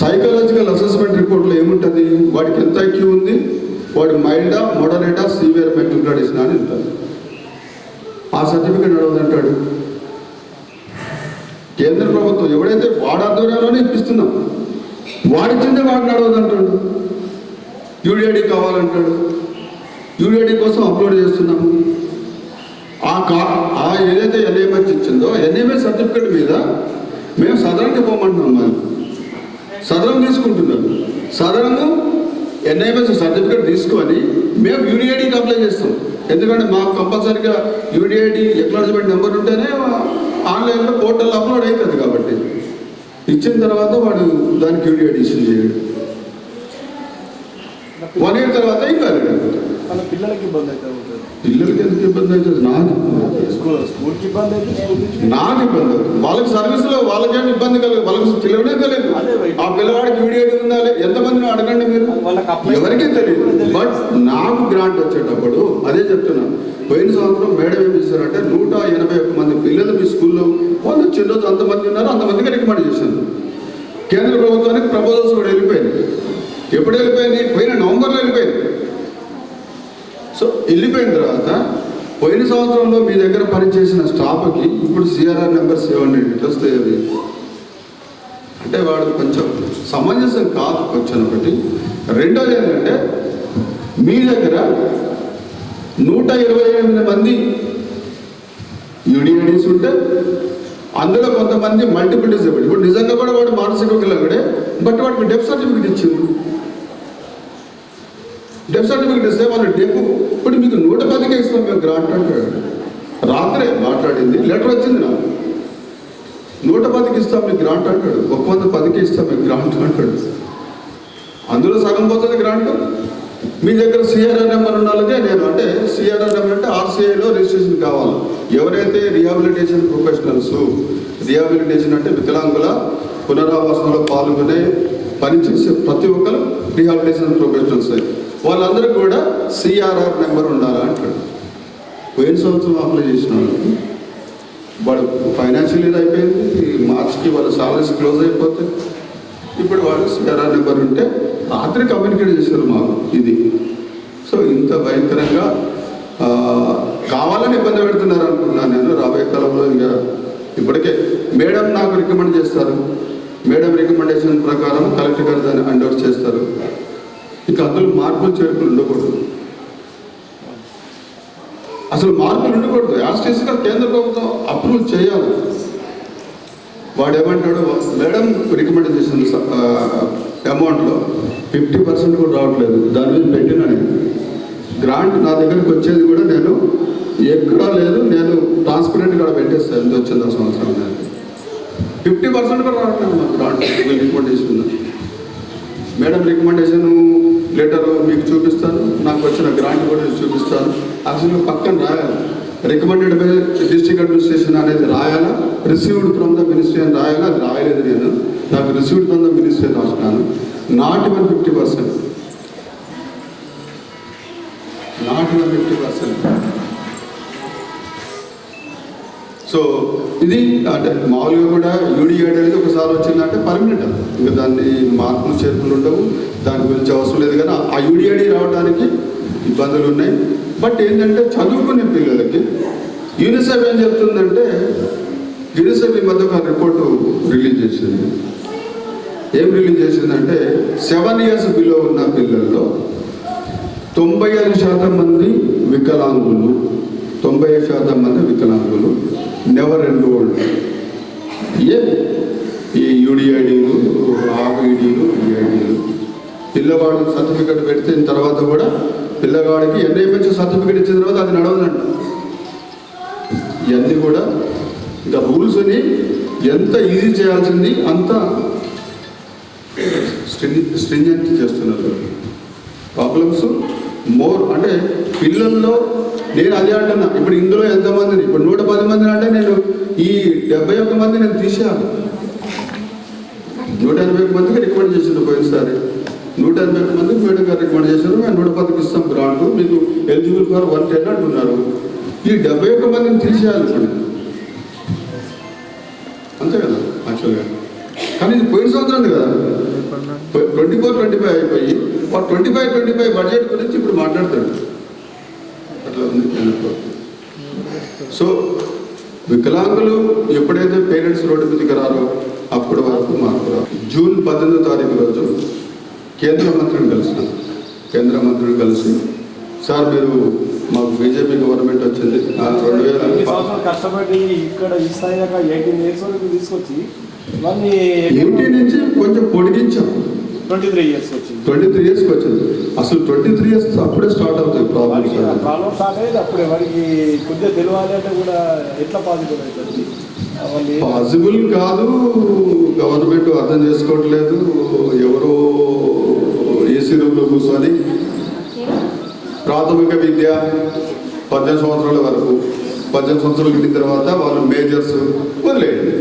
సైకాలజికల్ అసెస్మెంట్ రిపోర్ట్లో ఏముంటుంది, వాడికి ఎంత ఐక్యూ ఉంది, వాడు మైల్డా మోడరేటా సివియర్ మెంటల్ కండిషన్ అని ఉంటుంది. ఆ సర్టిఫికెట్ అడవదంటాడు కేంద్ర ప్రభుత్వం. ఎవడైతే వాడి ఆధ్వర్యంలోనే ఇప్పిస్తున్నాం, వాడిచ్చిందే వాడిని అడవదంటాడు. యూడిఐడి కావాలంటాడు, యూడిఐడి కోసం అప్లోడ్ చేస్తున్నాము. ఆ ఏదైతే ఎన్ఏఎంఎస్ ఇచ్చిందో ఎన్ఏఎంఎస్ సర్టిఫికెట్ మీద మేము సదరంకి పోమంటున్నాం. మరి సదరం తీసుకుంటున్నాం, సదరము ఎన్ఐఎంఎస్ సర్టిఫికేట్ తీసుకొని మేము యూడిఐడికి అప్లై చేస్తాం. ఎందుకంటే మాకు కంపల్సరీగా యూడిఐడి ఎక్నాలజ్మెంట్ నెంబర్ ఉంటేనే ఆన్లైన్లో పోర్టల్లో అప్లోడ్ అవుతుంది. కాబట్టి ఇచ్చిన తర్వాత వాడు దానికి యూడిఐడి ఇష్యూ చేయడు. 1 year తర్వాత ఇంకా పిల్లలకి ఇబ్బంది అవుతుంది. పిల్లలకి ఎందుకు ఇబ్బంది అవుతుంది, నాకు స్కూల్కి ఇబ్బంది అవుతుంది, నాకు ఇబ్బంది అవుతుంది. వాళ్ళకి సర్వీస్లో వాళ్ళకేమి ఇబ్బంది కలదు, వాళ్ళకి తెలియనే తెలియదు. ఆ పిల్లవాడికి యూడిఐడి ఉండాలి, ఎంతమందిని అడగండి మీరు, ఎవరికీ తెలియదు. బట్ నాకు గ్రాంట్ వచ్చేటప్పుడు అదే చెప్తున్నాను. పోయిన సంవత్సరం మేడం ఏం చేశారంటే 181 మంది పిల్లలు మీ స్కూల్లో వాళ్ళు వచ్చిన రోజు అంతమంది ఉన్నారు, అంతమందికి రికమెండ్ చేశాను. కేంద్ర ప్రభుత్వానికి ప్రపోజల్స్ కూడా వెళ్ళిపోయింది. ఎప్పుడు వెళ్ళిపోయింది, పోయిన నవంబర్లో వెళ్ళిపోయింది. సో వెళ్ళిపోయిన తర్వాత పోయిన సంవత్సరంలో మీ దగ్గర పనిచేసిన స్టాఫ్కి ఇప్పుడు సిఆర్ఆర్ నెంబర్ 700 ఇట్లా వస్తాయి. అంటే వాడు కొంచెం సమంజసం కాదు క్వశ్చన్ ఒకటి. రెండోది ఏంటంటే మీ దగ్గర 128 మంది యూడిఐడీస్ ఉంటే అందులో కొంతమంది మల్టిపుల్ డిసేబుల్. ఇప్పుడు నిజంగా కూడా వాడు మానసిక వికలాంగుడే, బట్ వాడికి డెత్ సర్టిఫికేట్ ఇచ్చింది. డెత్ సర్టిఫికేట్ ఇస్తే వాళ్ళు డెప్ ఇప్పుడు మీకు 110కే ఇస్తాం మేము గ్రాంట్ అంటాడు. రాత్రే మాట్లాడింది, లెటర్ వచ్చింది నాకు, 110కి ఇస్తాం మీకు గ్రాంట్ అంటాడు. 110కి ఇస్తాం మీకు గ్రాంట్ అంటాడు. అందులో సగం పోతుంది గ్రాంట్. మీ దగ్గర సిఆర్ఆర్ నెంబర్ ఉన్నదే నేను అంటే సిఆర్ఆర్ నెంబర్ అంటే ఆర్సీఐలో రిజిస్ట్రేషన్ కావాలి. ఎవరైతే రిహాబిలిటేషన్ ప్రొఫెషనల్స్, రిహాబిలిటేషన్ అంటే వికలాంగుల పునరావాసంలో పాల్గొనే పనిచేసే ప్రతి ఒక్కరు రిహాబిలిటేషన్ ప్రొఫెషనల్స్, వాళ్ళందరూ కూడా సిఆర్ఆర్ నెంబర్ ఉండాలి అంటాడు. పోయిన సంవత్సరం అప్లై చేసిన వాడు ఫైనాన్షియల్ ఇయర్ అయిపోయింది, మార్చికి వాళ్ళ సాలరీస్ క్లోజ్ అయిపోతాయి. ఇప్పుడు వాళ్ళు సిఆర్ఆర్ నెంబర్ ఉంటే రాత్రి కమ్యూనికేట్ చేశారు మాకు ఇది. సో ఇంత భయంకరంగా కావాలని ఇబ్బంది పెడుతున్నారు అనుకున్నాను నేను. రాబోయే కాలంలో ఇంకా ఇప్పటికే మేడం నాకు రికమెండ్ చేస్తారు, మేడం రికమెండేషన్ ప్రకారం కలెక్టర్ గారు దాన్ని అండోర్ చేస్తారు. ఇక అందులో మార్పులు చేర్పులు ఉండకూడదు, అసలు మార్పులు ఉండకూడదు. యాస్టిస్గా కేంద్ర ప్రభుత్వం అప్రూవ్ చేయాలి. వాడు ఏమంటాడు, మేడం రికమెండ్ చేసిన అమౌంట్లో 50% కూడా రావట్లేదు, దాని మీద పెట్టినా నేను గ్రాంట్ నా దగ్గరికి వచ్చేది కూడా నేను ఎక్కడా లేదు, నేను ట్రాన్స్పరెంట్ కూడా పెట్టేస్తాను ఎంత వచ్చింది ఆ సంవత్సరం. నేను 50% కూడా రావట్లేదు నాకు grant recommendation. Madam recommendation letter మీకు చూపిస్తాను, నాకు వచ్చిన గ్రాంట్ కూడా చూపిస్తాను. అసలు పక్కన రాయాలి, రికమెండెడ్ బై డిస్ట్రిక్ట్ అడ్మినిస్ట్రేషన్ అనేది రాయాలా, రిసీవ్డ్ ఫ్రమ్ ద మినిస్ట్రీ అని రాయాలా. అది రాయలేదు నేను, నాకు రిసీవ్డ్ ఫ్రమ్ ద మినిస్ట్రీ రాసినాను. Not even 50%, not even 50%. So ఇది అంటే మామూలుగా కూడా యూడిఐడి అనేది ఒకసారి వచ్చిందంటే పర్మనెంట్, ఇంకా దాన్ని మార్పులు చేర్పులు ఉండవు, దాని గురించి అవసరం లేదు. కానీ ఆ యూడిఐడి రావడానికి ఇబ్బందులు ఉన్నాయి. బట్ ఏంటంటే చదువుకునే పిల్లలకి యూనిసెఫ్ ఏం చెప్తుందంటే, యూనిసెఫ్ ఈ మధ్య ఒక రిపోర్టు రిలీజ్ చేసింది. ఏం రిలీజ్ చేసిందంటే 7 years బిలో ఉన్న పిల్లల్లో 95% మంది వికలాంగులు, 95% మంది వికలాంగులు నెవర్ ఎన్రోల్డ్. ఈ యూడిఐడీలు, ఆర్ఈడీలు, ఈఐడీలు పిల్లవాడికి సర్టిఫికెట్ పెట్టిన తర్వాత కూడా పిల్లవాడికి ఎన్ఐఎంహెచ్ సర్టిఫికెట్ ఇచ్చిన తర్వాత అది నడవదంట. ఇవన్నీ కూడా ఇంకా రూల్స్ని ఎంత ఈజీ చేయాల్సింది అంత స్ట్రింజెంట్ చేస్తున్నారు. ప్రాబ్లమ్స్ మోర్ అంటే పిల్లల్లో నేను అదే అంటున్నా. ఇప్పుడు ఇందులో ఎంతమందిని, ఇప్పుడు 110 మందిని అంటే నేను ఈ 71 మంది నేను తీసాను. 181 మందికి రికమెండ్ చేసిండు పోయినసారి. 181 మందికి మేడం గారు రికమెండ్ చేశారు. మేము 110కి ఇస్తాం గ్రాంట్, మీకు ఎలిజిబుల్ ఫర్ 110 అంటున్నారు. ఈ 71 మందిని తీసేయాలి ఇప్పుడు, అంతే కదా యాక్చువల్గా. కానీ ఇది పోయిన సంవత్సరం కదా, 24-25 అయిపోయి 25 బడ్జెట్ గురించి ఇప్పుడు మాట్లాడతాడు. అట్లా ఉంది. సో వికలాంగులు ఎప్పుడైతే పేరెంట్స్ రోడ్డు మీదకి రారో అప్పటి వరకు మార్పు రాదు. జూన్ 18వ తారీఖు రోజు కేంద్ర మంత్రిని కలిసి సార్ మీరు మాకు బీజేపీ గవర్నమెంట్ వచ్చింది 2000 కష్టపడి ఇక్కడ ఈ స్థాయి దాకా 18 years వరకు తీసుకొచ్చి 18 నుంచి కొంచెం పొడిగించాం. 23 years వచ్చింది. 23 yearsకి వచ్చింది. అసలు 23 years అప్పుడే స్టార్ట్ అవుతాయి ప్రాబ్లమ్ స్టార్ట్ అయ్యేది అప్పుడే. వారికి కొద్దిగా తెలియాలి అంటే కూడా ఎట్లా పాసిబుల్ అవుతుంది? పాసిబుల్ కాదు. గవర్నమెంట్ అర్థం చేసుకోవట్లేదు. ఎవరో ఏసీ రూమ్లో కూర్చొని ప్రాథమిక విద్య 18 సంవత్సరాల వరకు, 18 సంవత్సరాలు వెళ్ళిన తర్వాత వాళ్ళు మేజర్స్ వదిలేయండి.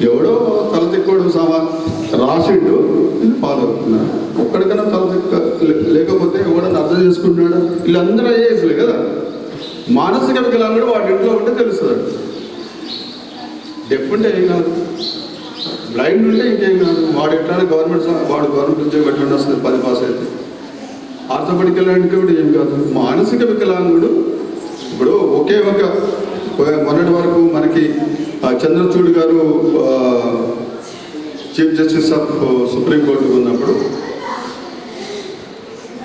ఎవడో తలతిక్కోడు రాసిండు, ఇది ఫాలో అవుతున్నారు. ఒక్కడికైనా తలతిక్క లేకపోతే ఎవడన్నా అర్థం చేసుకుంటున్నాడు. వీళ్ళందరూ అయ్యేసలే కదా. మానసిక వికలాంగుడు వాడి ఇంట్లో ఉంటే తెలుస్తుంది. డెఫ్ ఉంటే ఏం కాదు, బ్లైండ్ ఉంటే ఇంకేం కాదు. వాడు ఎట్లా గవర్నమెంట్ ఉద్యోగం ఎట్లా వస్తుంది 10 పాస్ అయితే. ఆర్థోపెడికల్ అంటే కూడా ఏం కాదు. మానసిక వికలాంగుడు ఇప్పుడు ఒకే ఒక మొన్నటి వరకు మనకి చంద్రచూడ్ గారు చీఫ్ జస్టిస్ ఆఫ్ సుప్రీంకోర్టు ఉన్నప్పుడు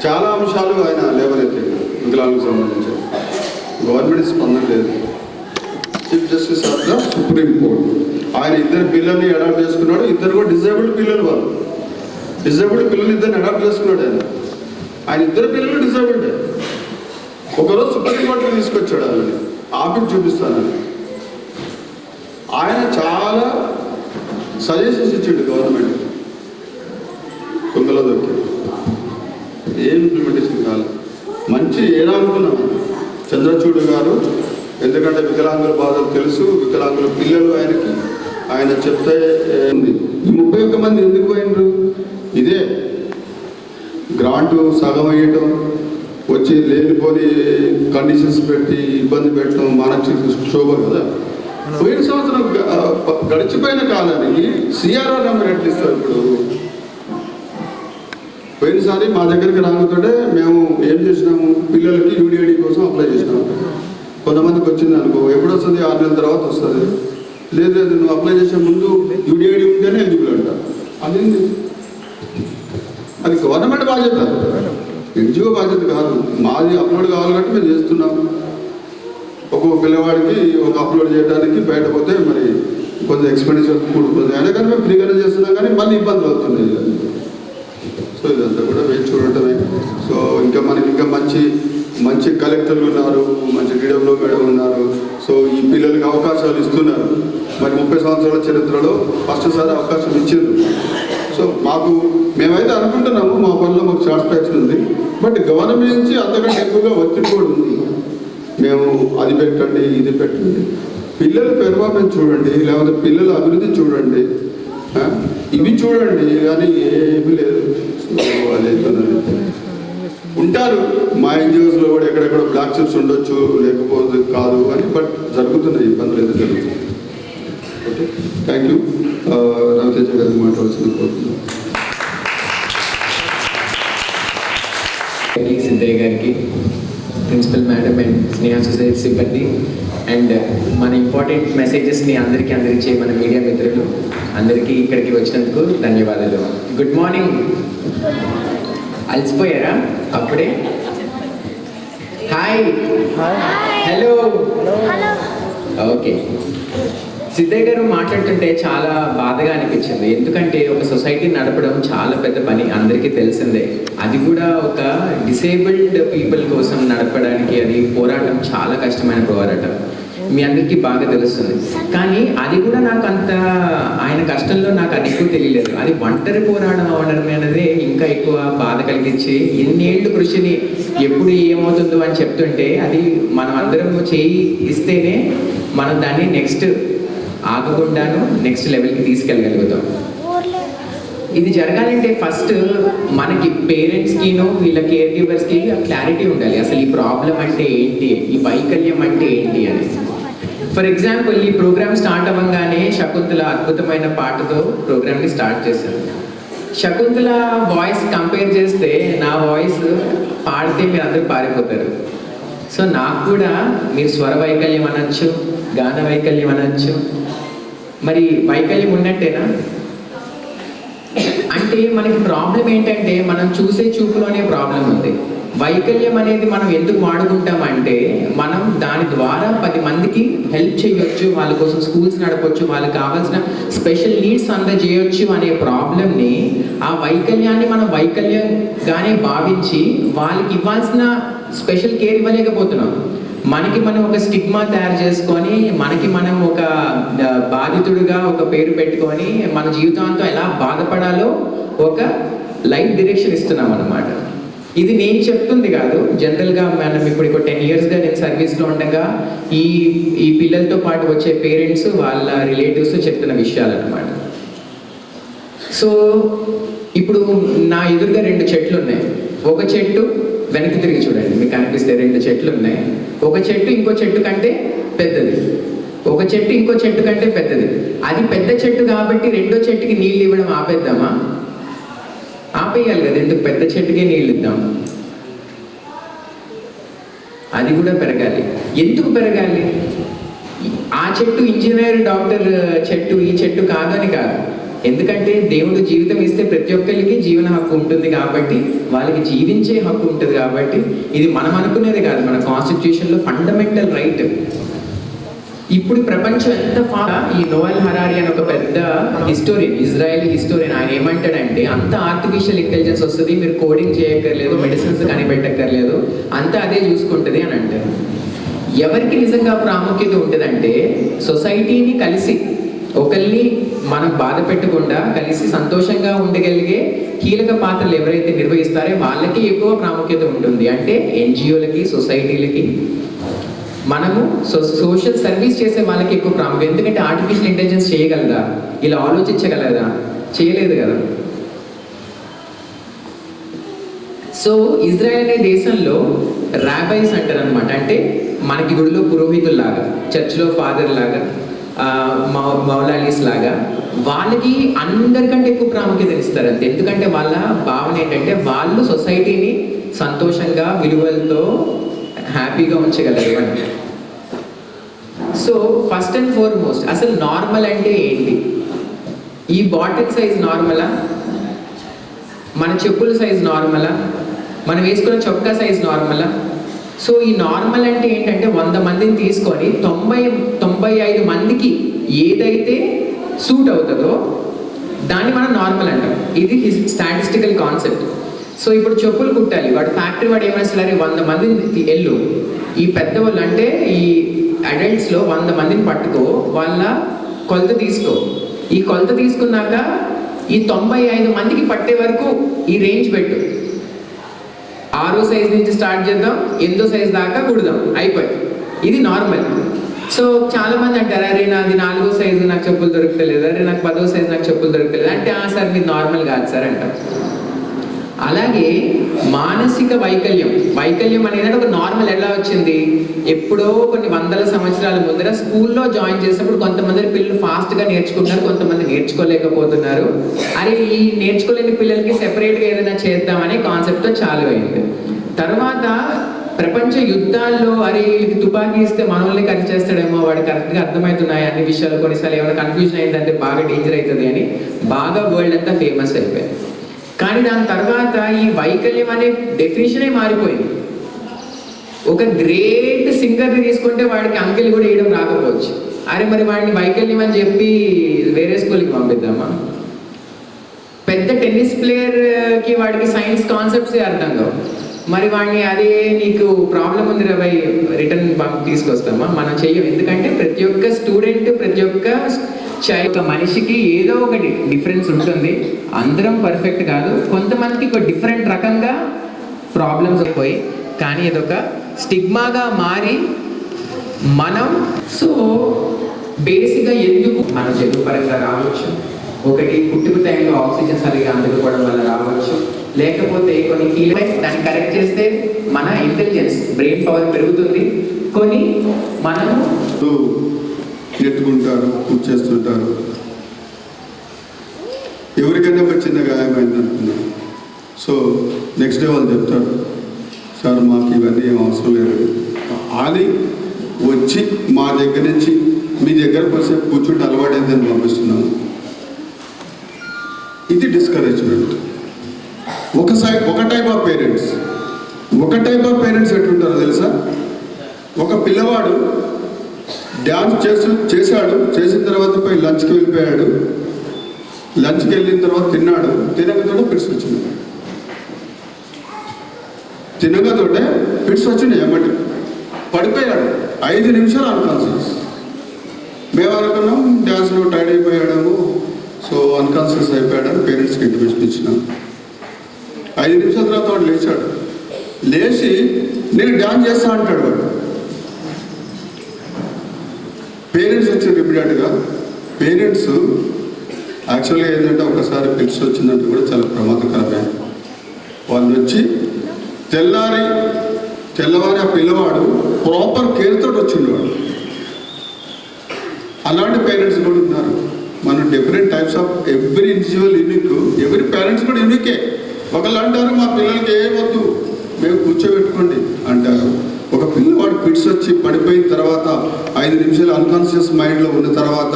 చాలా అంశాలు ఆయన లేవనెత్తాడు వికలాంగులకు సంబంధించి. గవర్నమెంట్ స్పందన లేదు. Chief justice of the supreme court ఆయన 2 పిల్లల్ని అడాప్ట్ చేసుకున్నాడు. 2 కూడా డిజేబుల్డ్ పిల్లలు. వాళ్ళు డిజేబుల్డ్ పిల్లలు 2 అడాప్ట్ చేసుకున్నాడు. ఆయన 2 పిల్లలు డిజేబుల్డ్. ఒకరోజు సుప్రీంకోర్టుకి తీసుకొచ్చాడు. వాళ్ళని ఆఫీస్ చూపిస్తానని. ఆయన చాలా సజెషన్స్ ఇచ్చాడు గవర్నమెంట్. కొంగలో దొరికి ఏం ఇంప్లిమెంటేషన్ కాదు. మంచి ఏడా అనుకున్నాం చంద్రచూడ్ గారు. ఎందుకంటే వికలాంగుల బాధలు తెలుసు, వికలాంగుల పిల్లలు ఆయన చెప్తే ఉంది. ఈ 31 మంది ఎందుకు పోయినరు? ఇదే గ్రాంటు సగం అయ్యటం, వచ్చి లేనిపోని కండిషన్స్ పెట్టి ఇబ్బంది పెట్టడం మానసిక క్షోభ కదా. పోయిన సంవత్సరం గడిచిపోయిన కాలానికి సిఆర్ఆర్ నెంబర్ ఎట్లా ఇస్తారు? ఇప్పుడు పోయినసారి మా దగ్గరికి రాకపోతే మేము ఏం చేసినాము, పిల్లలకి యూడిఐడి కోసం అప్లై చేసినాము. కొంతమందికి వచ్చింది అనుకో, ఎప్పుడు వస్తుంది? 6 నెలల తర్వాత వస్తుంది. లేదు నువ్వు అప్లై చేసే ముందు యూడిఐడి ఉంటేనే ఎలిజిబుల్ అంట. అది గవర్నమెంట్ బాధ్యత, ఎన్జిఓ బాధ్యత కాదు. మాది అప్లోడ్ కావాలి కాబట్టి మేము చేస్తున్నాము. ఒక్కొక్క పిల్లవాడికి ఒక అప్లోడ్ చేయడానికి బయట పోతే మరి కొంచెం ఎక్స్పెండిచర్ కూడుతుంది. అయినా కానీ మేము ఫ్రీగానే చేస్తున్నాం, కానీ మళ్ళీ ఇబ్బందులు అవుతున్నాయి. సో ఇదంతా కూడా వేచి చూడటమే. సో ఇంకా మనకి ఇంకా మంచి కలెక్టర్లు ఉన్నారు, మంచి డిడబ్ల్యూ మేడం ఉన్నారు. సో ఈ పిల్లలకి అవకాశాలు ఇస్తున్నారు. మరి 30 సంవత్సరాల చరిత్రలో ఫస్ట్ సారి అవకాశం ఇచ్చింది. సో మేమైతే అనుకుంటున్నాము మా పనిలో మాకు సాటిస్ఫాక్షన్ ఉంది. బట్ గవర్నమెంట్ నుంచి అంతకంటే ఎక్కువగా ఒత్తిడి కూడా ఉంది. మేము అది పెట్టండి, ఇది పెట్టండి. పిల్లల పెర్ఫార్మెన్స్ చూడండి, లేకపోతే పిల్లల అభివృద్ధి చూడండి, ఇవి చూడండి, కానీ ఏమీ లేదు. అదే ఉంటారు మా ఎన్జిఓస్లో కూడా ఎక్కడెక్కడ బ్లాక్ చిప్స్ ఉండొచ్చు, లేకపోతే కాదు అని. బట్ జరుగుతున్నాయి, ఇబ్బందులు అయితే జరుగుతున్నాయి. Okay, thank you. రవితేజ గారికి మాట్లాడాల్సింది కోరుతున్నాను. సిద్ధయ్య గారికి, principal madam and Sneha society సిబ్బంది, అండ్ మన ఇంపార్టెంట్ మెసేజెస్ని అందరికీ అందించే మన మీడియా మిత్రులు అందరికీ ఇక్కడికి వచ్చినందుకు ధన్యవాదాలు. Good morning. అలసిపోయారా అప్పుడే? Hi, hello. ఓకే, సిద్ధయ్య గారు మాట్లాడుతుంటే చాలా బాధగా అనిపించింది. ఎందుకంటే ఒక సొసైటీ నడపడం చాలా పెద్ద పని, అందరికీ తెలిసిందే. అది కూడా ఒక డిసేబుల్డ్ పీపుల్ కోసం నడపడానికి అది పోరాటం చాలా కష్టమైన పోరాటం, మీ అందరికీ బాగా తెలుస్తుంది. కానీ అది కూడా నాకు అంత, ఆయన కష్టంలో నాకు అది ఎక్కువ తెలియలేదు. అది ఒంటరి పోరాటం అవ్వడం అనేది ఇంకా ఎక్కువ బాధ కలిగించి, ఎన్నేళ్ళు కృషిని ఎప్పుడు ఏమవుతుందో అని చెప్తుంటే అది మనం అందరం చేయి ఇస్తేనే మనం దాన్ని నెక్స్ట్ ఆగకుండాను నెక్స్ట్ లెవెల్కి తీసుకెళ్ళగలుగుతాం. ఇది జరగాలంటే ఫస్ట్ మనకి పేరెంట్స్కిను వీళ్ళ కేర్ గివర్స్కి క్లారిటీ ఉండాలి. అసలు ఈ ప్రాబ్లం అంటే ఏంటి, ఈ వైకల్యం అంటే ఏంటి అని. ఫర్ ఎగ్జాంపుల్, ఈ ప్రోగ్రామ్ స్టార్ట్ అవ్వగానే శకుంతల అద్భుతమైన పాటతో ప్రోగ్రామ్ని స్టార్ట్ చేశారు. శకుంతల వాయిస్ కంపేర్ చేస్తే నా వాయిస్ పాడితే మీరు అందరూ పారిపోతారు. సో నాకు కూడా మీరు స్వర వైకల్యం అనొచ్చు, గాన వైకల్యం అనొచ్చు. మరి వైకల్యం ఉన్నట్టేనా? అంటే మనకి ప్రాబ్లం ఏంటంటే మనం చూసే చూపులోనే ప్రాబ్లం ఉంది. వైకల్యం అనేది మనం ఎందుకు వాడుకుంటామంటే మనం దాని ద్వారా 10 మందికి హెల్ప్ చేయొచ్చు, వాళ్ళ కోసం స్కూల్స్ నడపొచ్చు, వాళ్ళకి కావాల్సిన స్పెషల్ నీడ్స్ అందజేయొచ్చు అనే ప్రాబ్లమ్ని, ఆ వైకల్యాన్ని మనం వైకల్యంగానే భావించి వాళ్ళకి ఇవ్వాల్సిన స్పెషల్ కేర్ ఇవ్వలేకపోతున్నాం. మనకి మనం ఒక స్టిగ్మా తయారు చేసుకొని, మనకి మనం ఒక బాధితుడిగా ఒక పేరు పెట్టుకొని మన జీవితాంతం ఎలా బాధపడాలో ఒక లైఫ్ డైరెక్షన్ ఇస్తున్నాం అన్నమాట. ఇది నేను చెప్తుంది కాదు, జనరల్గా మనం ఇప్పుడు 10 yearsగా నేను సర్వీస్లో ఉండగా ఈ పిల్లలతో పాటు వచ్చే పేరెంట్స్ వాళ్ళ రిలేటివ్స్ చెప్తున్న విషయాలు అన్నమాట. సో ఇప్పుడు నా ఎదురుగా 2 చెట్లు ఉన్నాయి. ఒక చెట్టు వెనక్కి తిరిగి చూడండి, మీకు కనిపిస్తే 2 చెట్లు ఉన్నాయి. ఒక చెట్టు ఇంకో చెట్టు కంటే పెద్దది, ఒక చెట్టు ఇంకో చెట్టు కంటే పెద్దది. అది పెద్ద చెట్టు కాబట్టి రెండో చెట్టుకి నీళ్ళు ఇవ్వడం ఆపేద్దామా? ఆపేయాలి కదా, ఎందుకు పెద్ద చెట్టుకే నీళ్ళు ఇద్దాం. అది కూడా పెరగాలి. ఎందుకు పెరగాలి? ఆ చెట్టు ఇంజనీర్ డాక్టర్ చెట్టు ఈ చెట్టు కాదని కాదు. ఎందుకంటే దేవుడు జీవితం ఇస్తే ప్రతి ఒక్కరికి జీవన హక్కు ఉంటుంది కాబట్టి, వాళ్ళకి జీవించే హక్కు ఉంటుంది కాబట్టి, ఇది మనం అనుకునేది కాదు, మన కాన్స్టిట్యూషన్లో ఫండమెంటల్ రైట్. ఇప్పుడు ప్రపంచం ఎంత ఈ నోయల్ హరారీ అని ఒక పెద్ద హిస్టోరియన్, ఇజ్రాయెల్ హిస్టోరియన్, ఆయన ఏమంటాడంటే అంత ఆర్టిఫిషియల్ ఇంటెలిజెన్స్ వస్తుంది, మీరు కోడింగ్ చేయక్కర్లేదు, మెడిసిన్స్ కనిపెట్టక్కర్లేదు, అంతా అదే చూసుకుంటుంది అని అంటారు. ఎవరికి నిజంగా ప్రాముఖ్యత ఉంటుందంటే సొసైటీని కలిసి ఒకరిని మనం బాధ పెట్టకుండా కలిసి సంతోషంగా ఉండగలిగే కీలక పాత్రలు ఎవరైతే నిర్వహిస్తారో వాళ్ళకి ఎక్కువ ప్రాముఖ్యత ఉంటుంది. అంటే ఎన్జిఓలకి, సొసైటీలకి, మనము సోషల్ సర్వీస్ చేసే వాళ్ళకి ఎక్కువ ప్రాముఖ్యత. ఎందుకంటే ఆర్టిఫిషియల్ ఇంటెలిజెన్స్ చేయగలదా, ఇలా ఆలోచించగలదా? చేయలేదు కదా. సో ఇజ్రాయెల్ అనే దేశంలో రాబైస్ అంటారు అనమాట. అంటే మనకి గుడిలో పురోహితుల్లాగా, చర్చ్లో ఫాదర్ లాగా, మౌలాలీస్ లాగా, వాళ్ళకి అందరికంటే ఎక్కువ ప్రాముఖ్యత ఇస్తారు అంతే. ఎందుకంటే వాళ్ళ భావన ఏంటంటే వాళ్ళు సొసైటీని సంతోషంగా విలువలతో హ్యాపీగా ఉంచగలరు అని. సో ఫస్ట్ అండ్ ఫార్మోస్ట్ అసలు నార్మల్ అంటే ఏంటి? ఈ బాటిల్ సైజ్ నార్మలా? మన చెప్పుల సైజ్ నార్మలా? మనం వేసుకున్న చొక్కా సైజ్ నార్మలా? సో ఈ నార్మల్ అంటే ఏంటంటే 100 మందిని తీసుకొని 90-95 మందికి ఏదైతే సూట్ అవుతుందో దాన్ని మనం నార్మల్ అంటాం. ఇది స్టాటిస్టికల్ కాన్సెప్ట్. సో ఇప్పుడు చెప్పులు కుట్టాలి, వాడు ఫ్యాక్టరీ వాడు ఏమేస్తారని 100 మందిని ఎల్లు, ఈ పెద్దవాళ్ళు అంటే ఈ అడల్ట్స్లో 100 మందిని పట్టుకో, వాళ్ళ కొలత తీసుకో. ఈ కొలత తీసుకున్నాక ఈ 95 మందికి పట్టే వరకు ఈ రేంజ్ పెట్టు. 6వ సైజ్ నుంచి స్టార్ట్ చేద్దాం, 8వ సైజ్ దాకా కుడదాం, అయిపోయి. ఇది నార్మల్. సో చాలా మంది అంటారు, అరే నాది 4వ సైజు నాకు చెప్పులు దొరకలేదు, అరే నాకు 10వ సైజు నాకు చెప్పులు దొరకలేదు అంటే, సార్ మీరు నార్మల్ కాదు సార్ అంటారు. అలాగే మానసిక వైకల్యం అనేది ఒక నార్మల్ ఎలా వచ్చింది? ఎప్పుడో కొన్ని 100 సంవత్సరాల ముందర స్కూల్లో జాయిన్ చేసినప్పుడు కొంతమంది పిల్లలు ఫాస్ట్గా నేర్చుకుంటున్నారు, కొంతమంది నేర్చుకోలేకపోతున్నారు. అరే ఈ నేర్చుకోలేని పిల్లలకి సెపరేట్గా ఏదైనా చేద్దామనే కాన్సెప్ట్తో చాలు అయింది. తర్వాత ప్రపంచ యుద్ధాల్లో అరే వీళ్ళకి తుపాకీ ఇస్తే మనల్ని కరెక్ట్ చేస్తాడేమో, వాడు కరెక్ట్గా అర్థమవుతున్నాయి అన్ని విషయాలు, కొన్నిసార్లు ఏమైనా కన్ఫ్యూజన్ అయిందంటే బాగా డేంజర్ అవుతుంది అని బాగా వరల్డ్ అంతా ఫేమస్ అయిపోయింది. కానీ దాని తర్వాత ఈ వైకల్యం అనే డెఫినేషనే మారిపోయింది. ఒక గ్రేట్ సింగర్ని తీసుకుంటే వాడికి అంకెలు కూడా వేయడం రాకపోవచ్చు, అరే మరి వాడిని వైకల్యం అని చెప్పి వేరే స్కూల్కి పంపిద్దామా? పెద్ద టెన్నిస్ ప్లేయర్కి వాడికి సైన్స్ కాన్సెప్ట్సే అర్థం కావు, మరి వాడిని అదే నీకు ప్రాబ్లం ఉంది రా బై రిటర్న్ తీసుకొస్తామా? మనం చెయ్యం. ఎందుకంటే ప్రతి ఒక్క స్టూడెంట్, ప్రతి ఒక్క ఒక మనిషికి ఏదో ఒక డిఫరెన్స్ ఉంటుంది. అందరం పర్ఫెక్ట్ కాదు, కొంతమందికి ఒక డిఫరెంట్ రకంగా ప్రాబ్లమ్స్ పోయి, కానీ ఇదొక స్టిగ్మాగా మారి మనం సో బేసిక్గా ఎందుకు మన జలుబు పరంగా రావచ్చు, ఒకటి పుట్టుక టైంలో ఆక్సిజన్ సరిగా అందుకోవడం వల్ల రావచ్చు, లేకపోతే కొన్ని కీలక దాన్ని కరెక్ట్ చేస్తే మన ఇంటెలిజెన్స్ బ్రెయిన్ పవర్ పెరుగుతుంది. కొన్ని మనము నెట్టుకుంటారు, కూర్చేస్తుంటారు. ఎవరికైనా చిన్న గాయమైంది అనుకున్నాను. సో నెక్స్ట్ డే వాళ్ళు చెప్తారు, సార్ మాకు ఇవన్నీ ఏం అవసరం లేదు అని వచ్చి మా దగ్గర నుంచి మీ దగ్గర కొంచెం కూర్చుంటే అలవాటైందని పంపిస్తున్నాము. ఇది డిస్కరేజ్మెంట్. ఒక టైప్ ఆఫ్ పేరెంట్స్ ఎట్లుంటారో తెలుసా? ఒక పిల్లవాడు డ్యాన్స్ చేశాడు, చేసిన తర్వాత పోయి లంచ్కి వెళ్ళిపోయాడు, లంచ్కి వెళ్ళిన తర్వాత తిన్నాడు, తినకతోటే ఫిట్స్ వచ్చినాయి, ఏమంటే పడిపోయాడు, 5 నిమిషాలు అన్కాన్షియస్. మేము అనుకున్నాం డ్యాన్స్లో టైర్డ్ అయిపోయాడేమో, సో అన్కాన్షియస్ అయిపోయాడని పేరెంట్స్కి ఇంటిమేషన్ ఇచ్చినాం. 5 నిమిషాల తర్వాత వాడు లేచాడు, లేచి నేను డ్యాన్స్ చేస్తా అంటాడు. వాడు పేరెంట్స్ వచ్చారు ఇమ్మీడియట్గా. పేరెంట్స్ యాక్చువల్గా ఏంటంటే ఒకసారి ఫిట్స్ వచ్చిందంటే కూడా చాలా ప్రమాదకరమే. వాళ్ళు వచ్చి తెల్లవారి ఆ పిల్లవాడు ప్రాపర్ కేర్తో వచ్చిండేవాడు. అలాంటి పేరెంట్స్ కూడా ఉన్నారు. మనం different types of every individual unique, ఎవరి పేరెంట్స్ కూడా యూనికే. ఒకళ్ళు అంటారు మా పిల్లలకి ఏమొద్దు మేము కూర్చోబెట్టుకోండి అంటారు. ఒక పిల్లవాడు ఫిట్స్ వచ్చి పడిపోయిన తర్వాత 5 నిమిషాలు అన్కాన్షియస్ మైండ్లో ఉన్న తర్వాత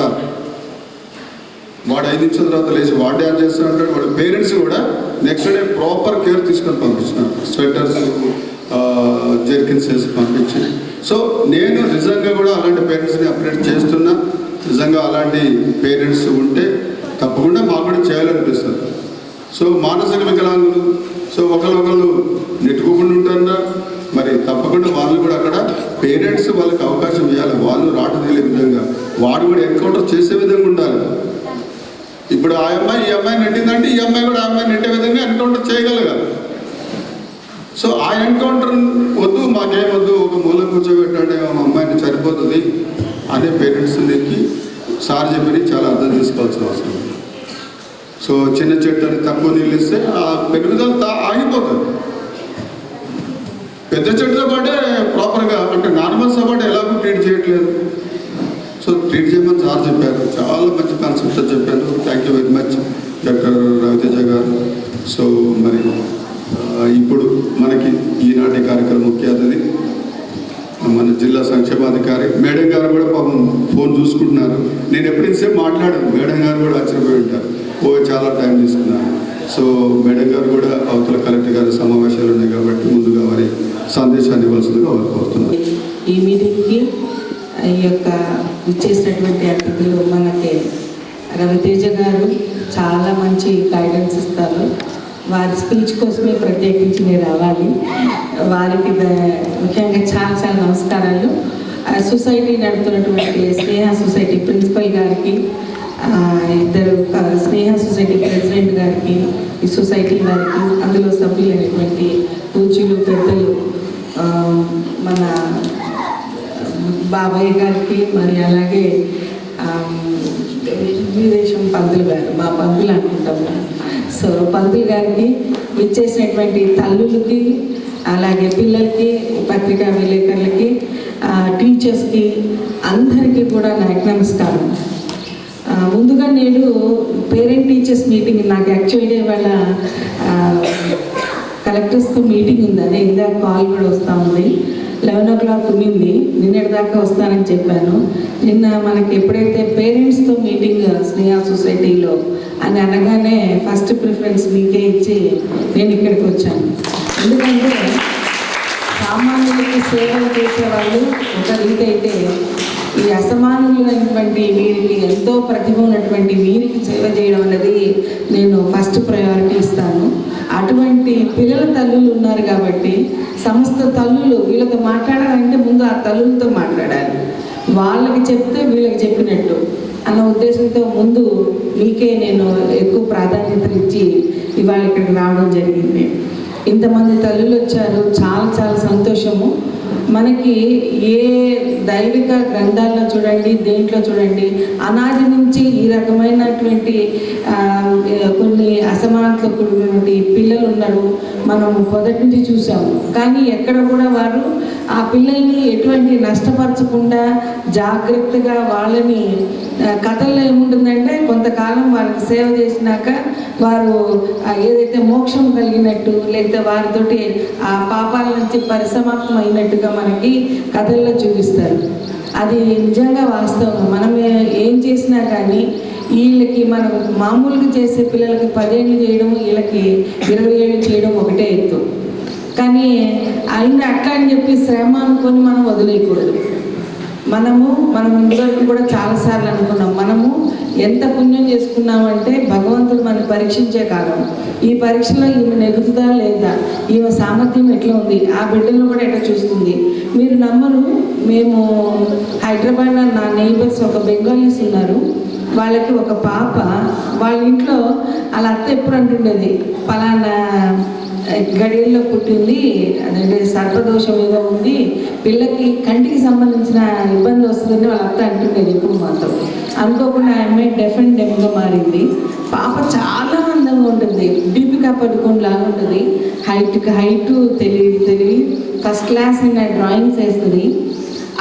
వాడు 5 నిమిషాల తర్వాత లేచి వాడు డ్యాన్స్ చేస్తూ ఉంటాడు. వాడు పేరెంట్స్ కూడా నెక్స్ట్ డే ప్రాపర్ కేర్ తీసుకొని పంపించినారు, స్వెటర్స్ జెర్కిన్స్ వేసి పంపించి. సో నేను నిజంగా కూడా అలాంటి పేరెంట్స్ని అప్డేట్ చేస్తున్నా. నిజంగా అలాంటి పేరెంట్స్ ఉంటే తప్పకుండా మాకు కూడా చేయాలనిపిస్తుంది. సో మానసిక వికలాంగులు సో ఒకళ్ళు నెట్టుకోకుండా ఉంటారా, మరి తప్పకుండా వాళ్ళు కూడా అక్కడ పేరెంట్స్ వాళ్ళకి అవకాశం ఇవ్వాలి. వాళ్ళు రాటు తేలే విధంగా వాడు కూడా ఎన్కౌంటర్ చేసే విధంగా ఉండాలి. ఇప్పుడు ఆ అమ్మాయి ఈ అమ్మాయి నెట్టిందంటే ఈ అమ్మాయి కూడా ఆ అమ్మాయి నెట్టే విధంగా ఎన్కౌంటర్ చేయగలగాలి. సో ఆ ఎన్కౌంటర్ వద్దు, మాకేమొద్దు, ఒక మూల కూర్చోబెట్టండి మా అమ్మాయిని సరిపోతుంది అనే పేరెంట్స్ నెక్కి సార్ చెప్పి చాలా అర్థం చేసుకోవాల్సిన అవసరం. సో చిన్న చెట్టుని తక్కువ నీళ్ళు ఇస్తే ఆ పెరుగుదల ఆగిపోతుంది. పెద్ద చెట్టుతో పాటే ప్రాపర్గా అంటే నార్మల్స్తో పాటు ఎలాగో ట్రీట్ చేయట్లేదు. సో ట్రీట్ చేయమని సార్ చెప్పారు. చాలా మంచి కాన్సెప్ట్తో చెప్పారు. Thank you very much doctor Raviteja గారు. సో మరి ఇప్పుడు మనకి ఈనాటి కార్యక్రమం ముఖ్య అతిథి మన జిల్లా సంక్షేమాధికారి మేడం గారు కూడా పాపం ఫోన్ చూసుకుంటున్నారు. నేను ఎప్పుడైనా మాట్లాడాను, మేడం గారు కూడా ఆశ్చర్యపోయి ఉంటారు, చాలా టైం తీసుకున్నాను. సో మేడం గారు కూడా అవతల కలెక్టర్ గారి సమావేశాలు ఉన్నాయి కాబట్టి ముందుగా వారి సందేశాన్ని ఇవ్వాల్సిందిగా వారు కోరుతున్నారు. ఈ మీటింగ్కి ఈ యొక్క ఇచ్చేసినటువంటి అతిథులు మనకి రవితేజ గారు చాలా మంచి గైడెన్స్ ఇస్తారు. వారి స్పీచ్ కోసమే ప్రత్యేకించి నేను రావాలి. వారికి ముఖ్యంగా చాలా చాలా నమస్కారాలు. సొసైటీ నడుపుతున్నటువంటి స్నేహ సొసైటీ ప్రిన్సిపల్ గారికి, ఇద్దరు స్నేహ సొసైటీ ప్రెసిడెంట్ గారికి, ఈ సొసైటీ వారికి, అందులో సభ్యులైనటువంటి పూజలు పెద్దలు మన బాబాయ్ గారికి, మరి అలాగే వీరేశం పంతులు గారు, మా పంతులు అనుకుంటాము. సో పంతులు గారికి, విచ్చేసినటువంటి తల్లులకి, అలాగే పిల్లలకి, పత్రికా విలేకరులకి, టీచర్స్కి, అందరికీ కూడా నాకు నమస్కారం. ముందుగా నేను పేరెంట్ టీచర్స్ మీటింగ్ నాకు యాక్చువల్గా ఇవాళ కలెక్టర్స్తో మీటింగ్ ఉంది, అదే ఇందాక కాల్ కూడా వస్తూ ఉంది. 11 o'clock ఉన్నింది, నిన్నటి దాకా వస్తానని చెప్పాను. నిన్న మనకి ఎప్పుడైతే పేరెంట్స్తో మీటింగ్ స్నేహ సొసైటీలో అని అనగానే ఫస్ట్ ప్రిఫరెన్స్ మీకే ఇచ్చి నేను ఇక్కడికి వచ్చాను. ఎందుకంటే సామాన్యులకి సేవలు చేసేవాళ్ళు ఒక రీతి అయితే, ఈ అసమానులైనటువంటి వీరికి ఎంతో ప్రతిభ ఉన్నటువంటి వీరికి సేవ చేయడం అనేది నేను ఫస్ట్ ప్రయారిటీ ఇస్తాను. అటువంటి పిల్లల తల్లులు ఉన్నారు కాబట్టి సమస్త తల్లులు వీళ్ళతో మాట్లాడాలంటే ముందు ఆ తల్లులతో మాట్లాడాలి, వాళ్ళకి చెప్తే వీళ్ళకి చెప్పినట్టు అన్న ఉద్దేశంతో ముందు మీకే నేను ఎక్కువ ప్రాధాన్యత ఇచ్చి ఇవాళ ఇక్కడికి రావడం జరిగింది. ఇంతమంది తల్లులు వచ్చారు, చాలా చాలా సంతోషము. మనకి ఏ దైవిక గ్రంథాల్లో చూడండి, దేంట్లో చూడండి, అనాది నుంచి ఈ రకమైనటువంటి కొన్ని అసమానతలు కూడినటువంటి పిల్లలు ఉన్నారు. మనం మొదటి నుంచి చూసాము, కానీ ఎక్కడ కూడా వారు ఆ పిల్లల్ని ఎటువంటి నష్టపరచకుండా జాగ్రత్తగా వాళ్ళని, కథల్లో ఏముంటుందంటే కొంతకాలం వాళ్ళకి సేవ చేసినాక వారు ఏదైతే మోక్షం కలిగినట్టు లేకపోతే వారితోటి ఆ పాపాల నుంచి పరిసమాప్తం అయినట్టుగా మనకి కథల్లో చూపిస్తారు. అది నిజంగా వాస్తవం. మనం ఏం చేసినా కానీ వీళ్ళకి మనం మామూలుగా చేసే పిల్లలకి 10 ఏళ్ళు చేయడం, వీళ్ళకి 20 ఏళ్ళు చేయడం ఒకటే ఎత్తు. కానీ అయినా అట్లా అని చెప్పి శ్రమ అనుకొని మనం వదిలేయకూడదు. మనం ఇంతవరకు కూడా చాలాసార్లు అనుకున్నాం, మనము ఎంత పుణ్యం చేసుకున్నామంటే భగవంతుడు మనం పరీక్షించే కాలం. ఈ పరీక్షలో ఈమె నెగుతుందా లేదా, ఈమె సామర్థ్యం ఎట్లా ఉంది, ఆ బిడ్డలను కూడా ఎట్లా చూస్తుంది. మీరు నమ్మరు, మేము హైదరాబాద్లో నా నైబర్స్ ఒక బెంగాలీస్ ఉన్నారు. వాళ్ళకి ఒక పాప, వాళ్ళ ఇంట్లో వాళ్ళ అత్త ఎప్పుడు అంటుండేది, పలానా గడియల్లో పుట్టింది, అదంటే సర్పదోషం ఏదో ఉంది, పిల్లకి కంటికి సంబంధించిన ఇబ్బంది వస్తుందని వాళ్ళ అత్త అంటుండేది ఎప్పుడు మాత్రం. అనుకోకుండా ఆ అమ్మాయి డెఫ్ అండ్ డెమ్గా మారింది. పాప చాలా అందంగా ఉంటుంది, దీపికా పడుకోన్ లాగా ఉంటుంది. హైటు తెలివి ఫస్ట్ క్లాస్ నిన్న డ్రాయింగ్స్ వేస్తుంది.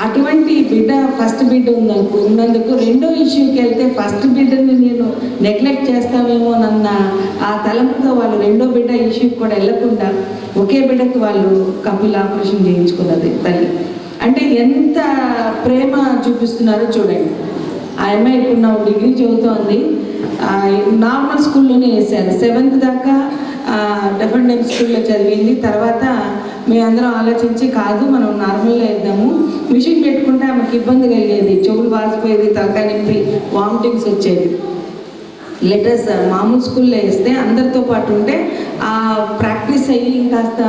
అటువంటి బిడ్డ ఫస్ట్ బిడ్డ ఉన్నందుకు రెండో ఇష్యూకి వెళ్తే ఫస్ట్ బిడ్డని నేను నెగ్లెక్ట్ చేస్తామేమోనన్న ఆ తలంపుతో వాళ్ళు రెండో బిడ్డ ఇష్యూకి కూడా వెళ్లకుండా ఒకే బిడ్డకి వాళ్ళు కపిల్ ఆపరేషన్ చేయించుకున్నది తల్లి. అంటే ఎంత ప్రేమ చూపిస్తున్నారో చూడండి. ఆ అమ్మాయి ఇప్పుడు నా డిగ్రీ చదువుతోంది. నార్మల్ స్కూల్లోనే వేశారు, 7th దాకా డెఫ్ అండ్ డెమ్ స్కూల్లో చదివింది. తర్వాత మేమందరం ఆలోచించి కాదు మనం నార్మల్గా వేద్దాము, మిషన్ పెట్టుకుంటే ఆమెకి ఇబ్బంది కలిగేది, చెవులు వాసిపోయేది, తలకాయ నొప్పి, వామిటింగ్స్ వచ్చేది. లెటర్స్ మామూలు స్కూల్లో వేస్తే అందరితో పాటు ఉంటే ఆ ప్రాక్టీస్ అయ్యి ఇంకాస్త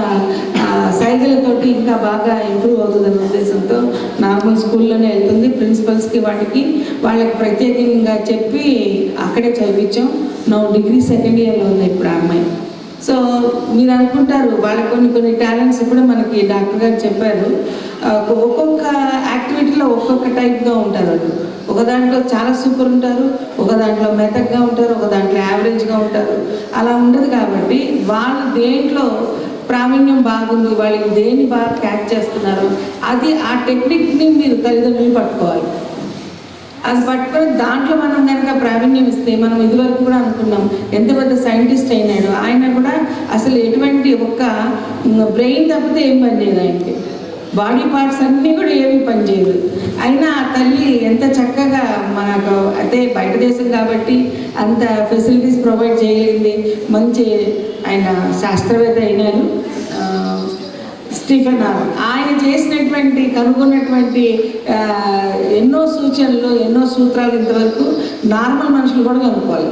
సైకిళ్ళతోటి ఇంకా బాగా ఇంప్రూవ్ అవుతుందనే ఉద్దేశంతో నార్మల్ స్కూల్లోనే వెళ్తుంది. ప్రిన్సిపల్స్కి వాళ్ళకి ప్రత్యేకంగా చెప్పి అక్కడే చదివించాం. నా డిగ్రీ 2nd yearలో ఉంది ఇప్పుడు ఆ అమ్మాయి. సో మీరు అనుకుంటారు వాళ్ళ కొన్ని టాలెంట్స్ కూడా మనకి డాక్టర్ గారు చెప్పారు. ఒక్కొక్క యాక్టివిటీలో ఒక్కొక్క టైప్గా ఉంటారు. వాళ్ళు ఒక దాంట్లో చాలా సూపర్ ఉంటారు, ఒక దాంట్లో మెతక్గా ఉంటారు, ఒక దాంట్లో యావరేజ్గా ఉంటారు. అలా ఉండదు కాబట్టి వాళ్ళు దేంట్లో ప్రావీణ్యం బాగుంది, వాళ్ళకి దేన్ని బాగా క్యాచ్ చేస్తున్నారు, అది ఆ టెక్నిక్ని మీరు తల్లిదండ్రులు పట్టుకోవాలి. అది పట్టుకొని దాంట్లో మనం కనుక ప్రావీణ్యం ఇస్తే, మనం ఇదివరకు కూడా అనుకున్నాం ఎంత పెద్ద సైంటిస్ట్ అయినాడు ఆయన కూడా, అసలు ఎటువంటి ఒక్క బ్రెయిన్ తప్పితే ఏం పనిచేయదు ఆయనకి, బాడీ పార్ట్స్ అన్నీ కూడా ఏమీ పనిచేయదు. అయినా ఆ తల్లి ఎంత చక్కగా మనకు, అయితే బయట దేశం కాబట్టి అంత ఫెసిలిటీస్ ప్రొవైడ్ చేయగలిగింది. మంచి ఆయన శాస్త్రవేత్త అయినారు స్టీఫెన్ హాకింగ్. ఆయన చేసినటువంటి కనుగొన్నటువంటి ఎన్నో సూచనలు, ఎన్నో సూత్రాలు ఇంతవరకు నార్మల్ మనుషులు కూడా కనుక్కోవాలి.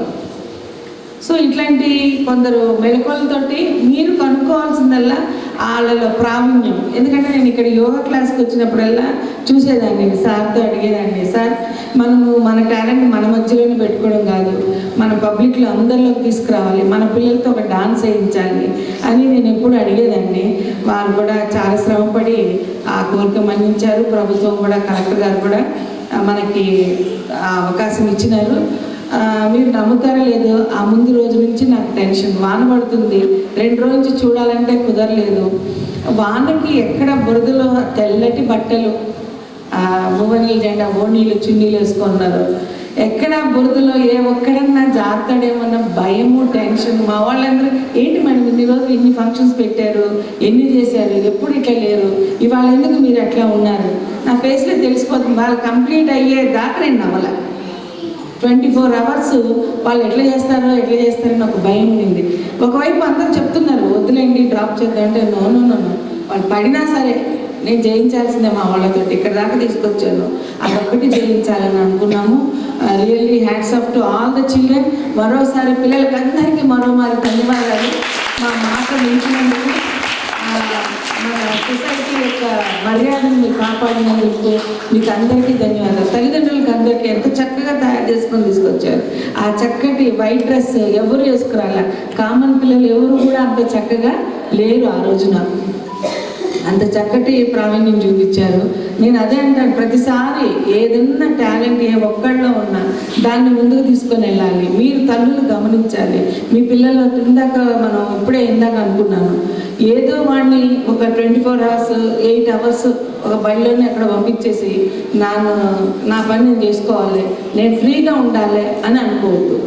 సో ఇట్లాంటి కొందరు మెళకువలతోటి మీరు కనుక్కోవాల్సిందల్లా వాళ్ళలో ప్రావీణ్యం. ఎందుకంటే నేను ఇక్కడ యోగా క్లాస్కి వచ్చినప్పుడల్లా చూసేదాన్ని, సార్తో అడిగేదాన్ని, సార్ మనము మన టాలెంట్ మన మధ్యలోనే పెట్టుకోవడం కాదు, మన పబ్లిక్లో అందరిలోకి తీసుకురావాలి, మన పిల్లలతో ఒక డాన్స్ వేయించాలి అని నేను ఎప్పుడు అడిగేదాన్ని. వాళ్ళు కూడా చాలా శ్రమపడి ఆ కోరిక మన్నించారు. ప్రభుత్వం కూడా, కలెక్టర్ గారు కూడా మనకి అవకాశం ఇచ్చినారు. మీరు నమ్ముతారో లేదో, ఆ ముందు రోజు నుంచి నాకు టెన్షన్, వాన పడుతుంది, 2 రోజుల నుంచి చూడాలంటే కుదరలేదు. వానకి ఎక్కడ బురదలో తెల్లటి బట్టలు, భువనీల జెండా ఓణీలు చున్నీలు వేసుకున్నారు. ఎక్కడ బురదలో ఏ ఒక్కడన్నా జాతాడేమన్నా భయము, టెన్షన్. మా వాళ్ళందరూ ఏంటి మేడం ఇన్ని రోజులు ఇన్ని ఫంక్షన్స్ పెట్టారు, ఎన్ని చేశారు, ఎప్పుడు ఇట్లా లేరు, ఇవాళ ఎందుకు మీరు అట్లా ఉన్నారు, నా ఫేస్లో తెలిసిపోతుంది. వాళ్ళు కంప్లీట్ అయ్యేదాకా నేను నవ్వలే. 24 hours వాళ్ళు ఎట్లా చేస్తారని ఒక భయం ఉంది. ఒకవైపు అందరూ చెప్తున్నారు వద్దులేండి డ్రాప్ చేద్దాం అంటే నో, వాళ్ళు పడినా సరే నేను జయించాల్సిందే, మా వాళ్ళతో ఇక్కడ దాకా తీసుకొచ్చాను, అదొక్కటి జయించాలని అనుకున్నాము. Really hats off to all the children. మరోసారి పిల్లలకి అందరికీ మరోమారి ధన్యవాదాలు మా మాట మించినందుకు. మన సొసైటీ యొక్క మర్యాదను మీరు కాపాడినందుకు మీకు అందరికీ ధన్యవాదాలు. తల్లిదండ్రులకు అందరికీ ఎంత చక్కగా తయారు చేసుకొని తీసుకొచ్చారు. ఆ చక్కటి వైట్ డ్రెస్ ఎవరు వేసుకురాల, కామన్ పిల్లలు ఎవరు కూడా అంత చక్కగా లేరు ఆ రోజున, అంత చక్కటి ప్రావీణ్యం చూపించారు. నేను అదే అంటాను, ప్రతిసారి ఏదన్నా టాలెంట్ ఏ ఒక్కళ్ళలో ఉన్నా దాన్ని ముందుకు తీసుకొని వెళ్ళాలి. మీరు తల్లులు గమనించాలి. మీ పిల్లలు మనం ఇందాక అనుకున్నాను, ఏదో వాడిని ఒక 24 hours 8 hours ఒక బడిలోనే అక్కడ పంపించేసి నా పని నేను చేసుకోవాలి, నేను ఫ్రీగా ఉండాలి అని అనుకోవద్దు.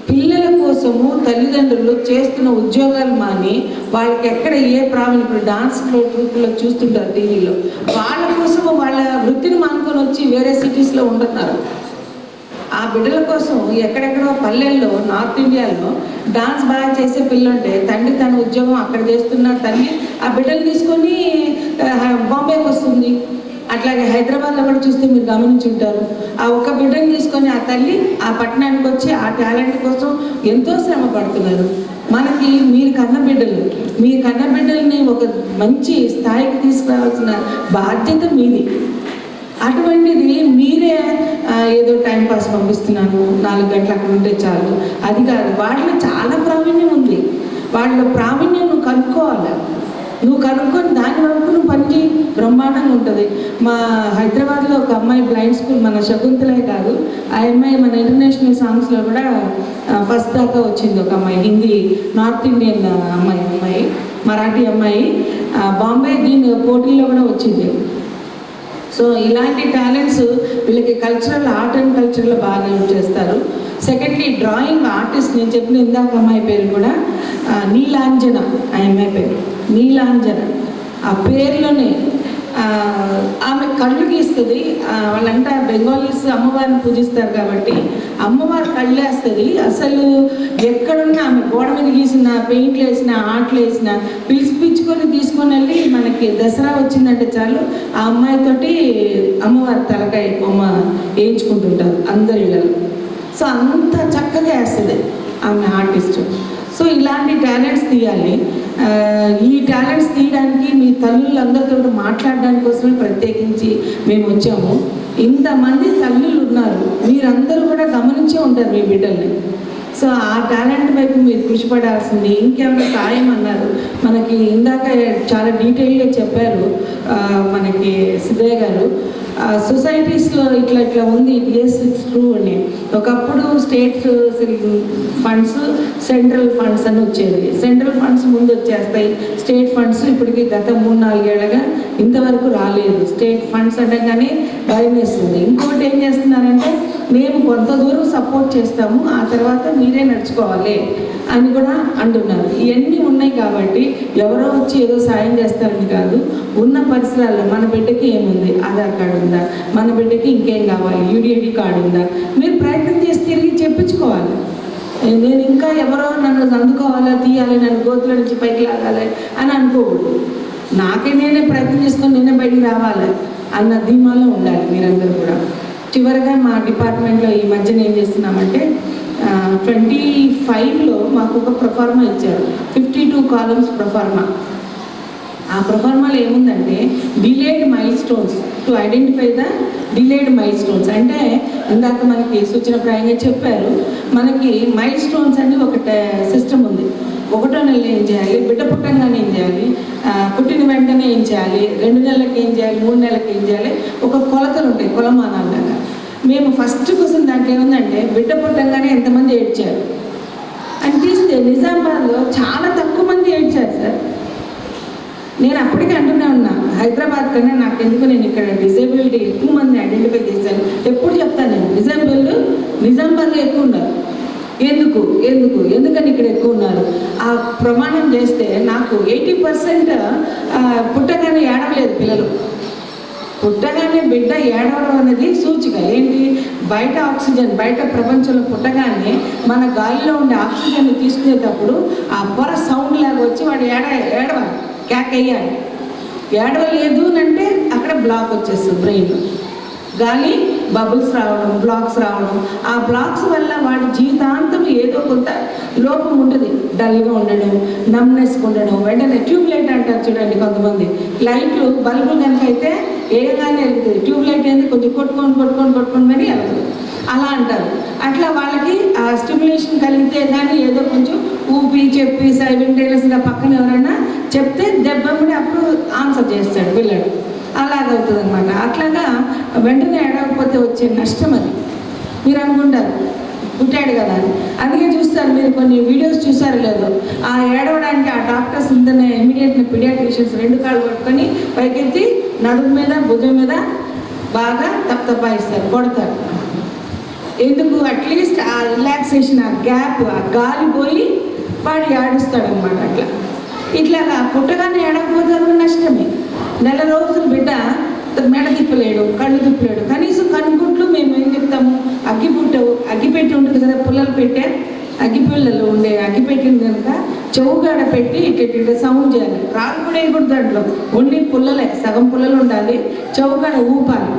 పిల్లల కోసము తల్లిదండ్రులు చేస్తున్న ఉద్యోగాలు మాని వాళ్ళకి ఎక్కడ ఏ ప్రాబ్లం, ఇప్పుడు డాన్స్లో ట్రూప్లో చూస్తుంటారు టీవీలో, వాళ్ళ కోసము వాళ్ళ వృత్తిని మానుకొని వచ్చి వేరే సిటీస్లో ఉంటున్నారు. ఆ బిడ్డల కోసం ఎక్కడెక్కడో పల్లెల్లో నార్త్ ఇండియాలో డాన్స్ బాగా చేసే పిల్లుంటే తండ్రి తన ఉద్యోగం అక్కడ చేస్తున్న తల్లి ఆ బిడ్డలు తీసుకొని బాంబేకి వస్తుంది. అట్లాగే హైదరాబాద్లో కూడా చూస్తే మీరు గమనించుంటారు, ఆ ఒక్క బిడ్డని తీసుకొని ఆ తల్లి ఆ పట్టణానికి వచ్చి ఆ టాలెంట్ కోసం ఎంతో శ్రమ పడుతున్నారు. మనకి మీరు కన్న బిడ్డల్ని ఒక మంచి స్థాయికి తీసుకురావాల్సిన బాధ్యత మీది. అటువంటిది మీరే ఏదో టైంపాస్ పంపిస్తున్నాను 4 గంటలు అక్కడ ఉంటే చాలు, అది కాదు. వాటిలో చాలా ప్రావీణ్యం ఉంది. వాళ్ళ ప్రావీణ్యం నువ్వు కనుక్కోవాలి. నువ్వు కనుక్కొని దాని వరకు నువ్వు పనిచేయి, బ్రహ్మాండంగా ఉంటుంది. మా హైదరాబాద్లో ఒక అమ్మాయి బ్లైండ్ స్కూల్, మన శకుంతలే కాదు, ఆ అమ్మాయి మన ఇంటర్నేషనల్ సాంగ్స్లో కూడా ఫస్ట్ దాకా వచ్చింది. ఒక అమ్మాయి హిందీ నార్త్ ఇండియన్ అమ్మాయి మరాఠీ అమ్మాయి బాంబే దీని పోటీల్లో కూడా వచ్చింది. సో ఇలాంటి టాలెంట్స్ వీళ్ళకి కల్చరల్ ఆర్ట్ అండ్ కల్చర్లో బాగా యూజ్ చేస్తారు. సెకండ్లీ డ్రాయింగ్ ఆర్టిస్ట్, నేను చెప్పిన ఇందాక అమ్మాయి పేరు కూడా నీలాంజన, ఆ అమ్మాయి పేరు నీలాంజన. ఆ పేరులోనే ఆమె కళ్ళు గీస్తుంది. వాళ్ళంటే బెంగాలీస్ అమ్మవారిని పూజిస్తారు కాబట్టి అమ్మవారు కళ్ళేస్తుంది. అసలు ఎక్కడున్నా ఆమె గోడ మీద గీసిన, పెయింట్లు వేసిన, ఆర్ట్లు వేసిన పిలుచుకొని తీసుకొని వెళ్ళి మనకి దసరా వచ్చిందంటే చాలు ఆ అమ్మాయితోటి అమ్మవారి తలకాయ బొమ్మ వేయించుకుంటుంటారు అందరి ఇళ్ళలో. సో అంత చక్కగా వేస్తుంది ఆమె ఆర్టిస్ట్. సో ఇలాంటి టాలెంట్స్ తీయాలి. ఈ టాలెంట్స్ తీయడానికి మీ తల్లులందరితో మాట్లాడడానికి కోసమే ప్రత్యేకించి మేము వచ్చాము. ఇంతమంది తల్లులు ఉన్నారు, మీరందరూ కూడా గమనించే ఉంటారు మీ బిడ్డల్ని. సో ఆ టాలెంట్ వైపు మీరు కృషి పడాల్సింది. ఇంకేమైనా సాయం అన్నారు, మనకి ఇందాక చాలా డీటెయిల్గా చెప్పారు మనకి సిద్ధయ్య గారు. సొసైటీస్లో ఇట్లా ఉంది, ఇట్స్ ట్రూ అని. ఒకప్పుడు స్టేట్ ఫండ్స్, సెంట్రల్ ఫండ్స్ అని వచ్చేది. సెంట్రల్ ఫండ్స్ ముందు వచ్చేస్తాయి, స్టేట్ ఫండ్స్ ఇప్పటికి గత 3-4 ఏళ్ళగా ఇంతవరకు రాలేదు. స్టేట్ ఫండ్స్ అనగానే భయం వేస్తుంది. ఇంకోటి ఏం చేస్తున్నారంటే మేము కొంత దూరం సపోర్ట్ చేస్తాము, ఆ తర్వాత మీరే నడుచుకోవాలి అని కూడా అంటున్నారు. ఇవన్నీ ఉన్నాయి కాబట్టి ఎవరో వచ్చి ఏదో సాయం చేస్తారని కాదు, ఉన్న పరిసరాల్లో మన బిడ్డకి ఏముంది, ఆధార్ కార్డు ఉందా, మన బిడ్డకి ఇంకేం కావాలి, యూడిఐడి కార్డు ఉందా, మీరు ప్రయత్నం చేసి తిరిగి చెప్పించుకోవాలి. నేను ఇంకా ఎవరో నన్ను అందుకోవాలా, తీయాలి, నన్ను గోతుల నుంచి పైకి లాగాలి అని అనుకోకూడదు. నేనే ప్రయత్నం చేసుకొని నేనే బయటికి రావాలి అన్న ధీమాలో ఉండాలి మీరందరూ కూడా. చివరిగా మా డిపార్ట్మెంట్లో ఈ మధ్యన ఏం చేస్తున్నామంటే 25లో మాకు ఒక ప్రొఫార్మా ఇచ్చారు, 52 columns ప్రొఫార్మా. ఆ ప్రొఫార్మాలో ఏముందంటే delayed mile stones, to identify the delayed mile stones. అంటే ఇందాక మనకి సూచనప్రాయంగా చెప్పారు, మనకి మైల్ స్టోన్స్ అని ఒక సిస్టమ్ ఉంది. 1వ నెల ఏం చేయాలి, బిడ్డ పుట్టంగానే ఏం చేయాలి, పుట్టిన వెంటనే ఏం చేయాలి, 2 నెలలకు ఏం చేయాలి, 3 నెలలకు ఏం చేయాలి, ఒక కొలతలు ఉంటాయి, కొలమానాలాగా. మేము ఫస్ట్ క్వశ్చన్ దాంట్లో ఏముందంటే బిడ్డ పుట్టంగానే ఎంతమంది ఏడ్చారు అని తీస్తే నిజామాబాద్లో చాలా తక్కువ మంది ఏడ్చారు సార్. నేను అప్పటికే అంటూనే ఉన్నా, హైదరాబాద్ కన్నా నాకెందుకు, నేను ఇక్కడ డిసేబిలిటీ ఎక్కువ మంది ఐడెంటిఫై చేశాను. ఎప్పుడు చెప్తాను నేను, డిసేబుల్ నిజామాబాద్లో ఎక్కువ ఉన్నారు. ఎందుకని ఇక్కడ ఎక్కువ ఉన్నారు? ఆ ప్రమాణం చేస్తే నాకు 80% పుట్టగానే ఏడవలేదు పిల్లలు. పుట్టగానే బిడ్డ ఏడవడం అనేది సూచిక ఏంటి? బయట ఆక్సిజన్, బయట ప్రపంచంలో పుట్టగానే మన గాలిలో ఉండే ఆక్సిజన్ తీసుకునేటప్పుడు ఆ పొర సౌండ్ లాగా వచ్చి వాడు ఏడవాలి, క్యాక్ అయ్యాలి. ఏడవలేదు అంటే అక్కడ బ్లాక్ వచ్చేస్తుంది బ్రెయిన్లో. గాలి బబుల్స్ రావడం, బ్లాక్స్ రావడం, ఆ బ్లాక్స్ వల్ల వాడి జీవితాంతం ఏదో కొంత లోపం ఉంటుంది. డల్గా ఉండడం, నమ్నెస్గా ఉండడం, వెంటనే ట్యూబ్లైట్ అంటారు చూడండి కొంతమంది. లైట్లు బల్బులు కనుక అయితే ఏగానే వెళ్తుంది, ట్యూబ్లైట్ అనేది కొంచెం కొట్టుకొని మరి వెళ్తుంది, అలా అంటారు. అట్లా వాళ్ళకి ఆ స్టిమ్యులేషన్ కలిగితే కానీ ఏదో కొంచెం ఊపి చెప్పి సైలెంట్గా పక్కన ఎవరైనా చెప్తే దెబ్బడి అప్పుడు ఆన్సర్ చేస్తాడు పిల్లడు. అలాగవుతుంది అనమాట. అట్లాగా వెంటనే ఏడవకపోతే వచ్చే నష్టం అది. మీరు అనుకుంటారు పుట్టాడు కదా అని. అందుకే చూస్తారు మీరు కొన్ని వీడియోస్ చూసారో లేదో, ఆ ఏడవడానికి ఆ డాక్టర్స్ ఇంతనే ఇమీడియట్గా పీడియాట్రిషియన్స్ 2 కాళ్ళు పట్టుకొని పైకెత్తి నడుము మీద భుజం మీద బాగా తప్పతపాయిస్తారు, కొడతారు. ఎందుకు? అట్లీస్ట్ ఆ రిలాక్సేషన్, ఆ గ్యాప్, ఆ గాలి పోయి వాడు ఏడుస్తాడనమాట. ఇట్లాగా పుట్టగానే ఏడకపోతే అది నష్టమే. నెల రోజులు బిడ్డ మెడ తిప్పలేడు, కళ్ళు తిప్పలేడు. కనీసం కనుగుడ్లు మేము ఏం చెప్తాము, అగ్గిపెట్టి ఉంటుంది కదా, పుల్లలు పెట్టే అగ్గిపిల్లలు ఉండే అగ్గిపెట్టింది కనుక చెవుగాడ పెట్టి ఇట్లా సౌండ్ చేయాలి. రాళ్ళు కూడా వేయకూడదు దాంట్లో, ఓన్లీ పుల్లలే, సగం పుల్లలు ఉండాలి, చెవుగాడ ఊపాలి.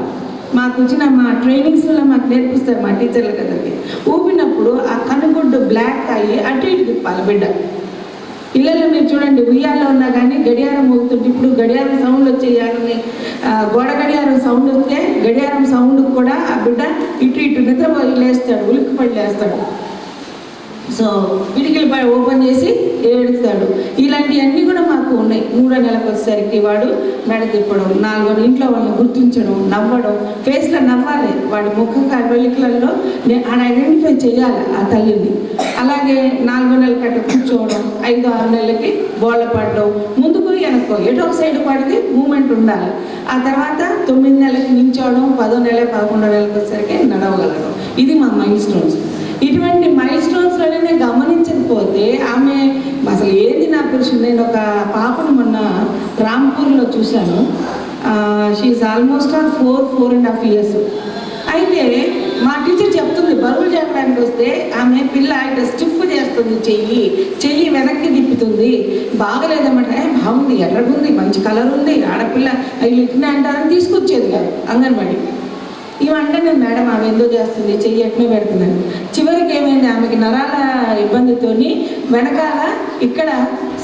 మాకు వచ్చిన మా ట్రైనింగ్స్లో మాకు నేర్పిస్తారు మా టీచర్లు కదండి. ఊపినప్పుడు ఆ కనుగుడ్డు బ్లాక్ అయ్యి అటు ఇటు తిప్పాలి బిడ్డ. పిల్లలు మీరు చూడండి, ఉయ్యాల్లో ఉన్నా కానీ గడియారం ఊగుతుంటే, ఇప్పుడు గడియారం సౌండ్ వచ్చేయాలని గోడ గడియారం సౌండ్ వస్తే గడియారం సౌండ్ కూడా ఆ బిడ్డ ఇటు నిద్రపోయి లేస్తాడు, ఉలిక్కిపడి లేస్తాడు. సో పిడికిలు ఓపెన్ చేసి ఏడుస్తాడు. ఇలాంటివన్నీ కూడా మాకు ఉన్నాయి. 3వ నెలకు వచ్చేసరికి వాడు మెడ తిప్పడం, 4వ ఇంట్లో వాళ్ళని గుర్తించడం, నవ్వడం, ఫేస్లో నవ్వాలి, వాడి ముఖ వెలికలలో ఐడెంటిఫై చేయాలి ఆ తల్లిని. అలాగే 4వ నెల కట్ట కూర్చోవడం, 5-6 నెలలకి బోళ్ళ పడడం, ముందుకు వెనక్కు ఎటో ఒక సైడ్ వాడికి మూమెంట్ ఉండాలి. ఆ తర్వాత 9 నెలలకి నిల్చోవడం, 10వ నెల 11వ నెలకు వచ్చేసరికి నడవగలగడం. ఇది మా మైల్ స్టోన్స్. ఇటువంటి మైల్ స్టోన్స్లోనే గమనించకపోతే ఆమె అసలు ఏది నా పురుషుడు. నేను ఒక పాపను మొన్న రాంపూర్లో చూశాను. She is almost 4.5 years. అయితే మా టీచర్ చెప్తుంది, బరువులు చేయడానికి వస్తే ఆమె పిల్ల ఇట్లా స్టిఫ్ చేస్తుంది, చెయ్యి వెనక్కి తిప్పుతుంది, బాగలేదన్నమాట. బాగుంది, ఎర్రగుంది, మంచి కలర్ ఉంది, ఆడపిల్ల వీళ్ళు ఇట్లా అంటారని తీసుకొచ్చేది కాదు అంగన్వాడి. ఇవంటే నేను మేడం ఆమె ఎందో చేస్తుంది, చెయ్యి ఎట్నే పెడుతున్నాను. చివరికి ఏమైంది, ఆమెకి నరాల ఇబ్బందితోని వెనకాల ఇక్కడ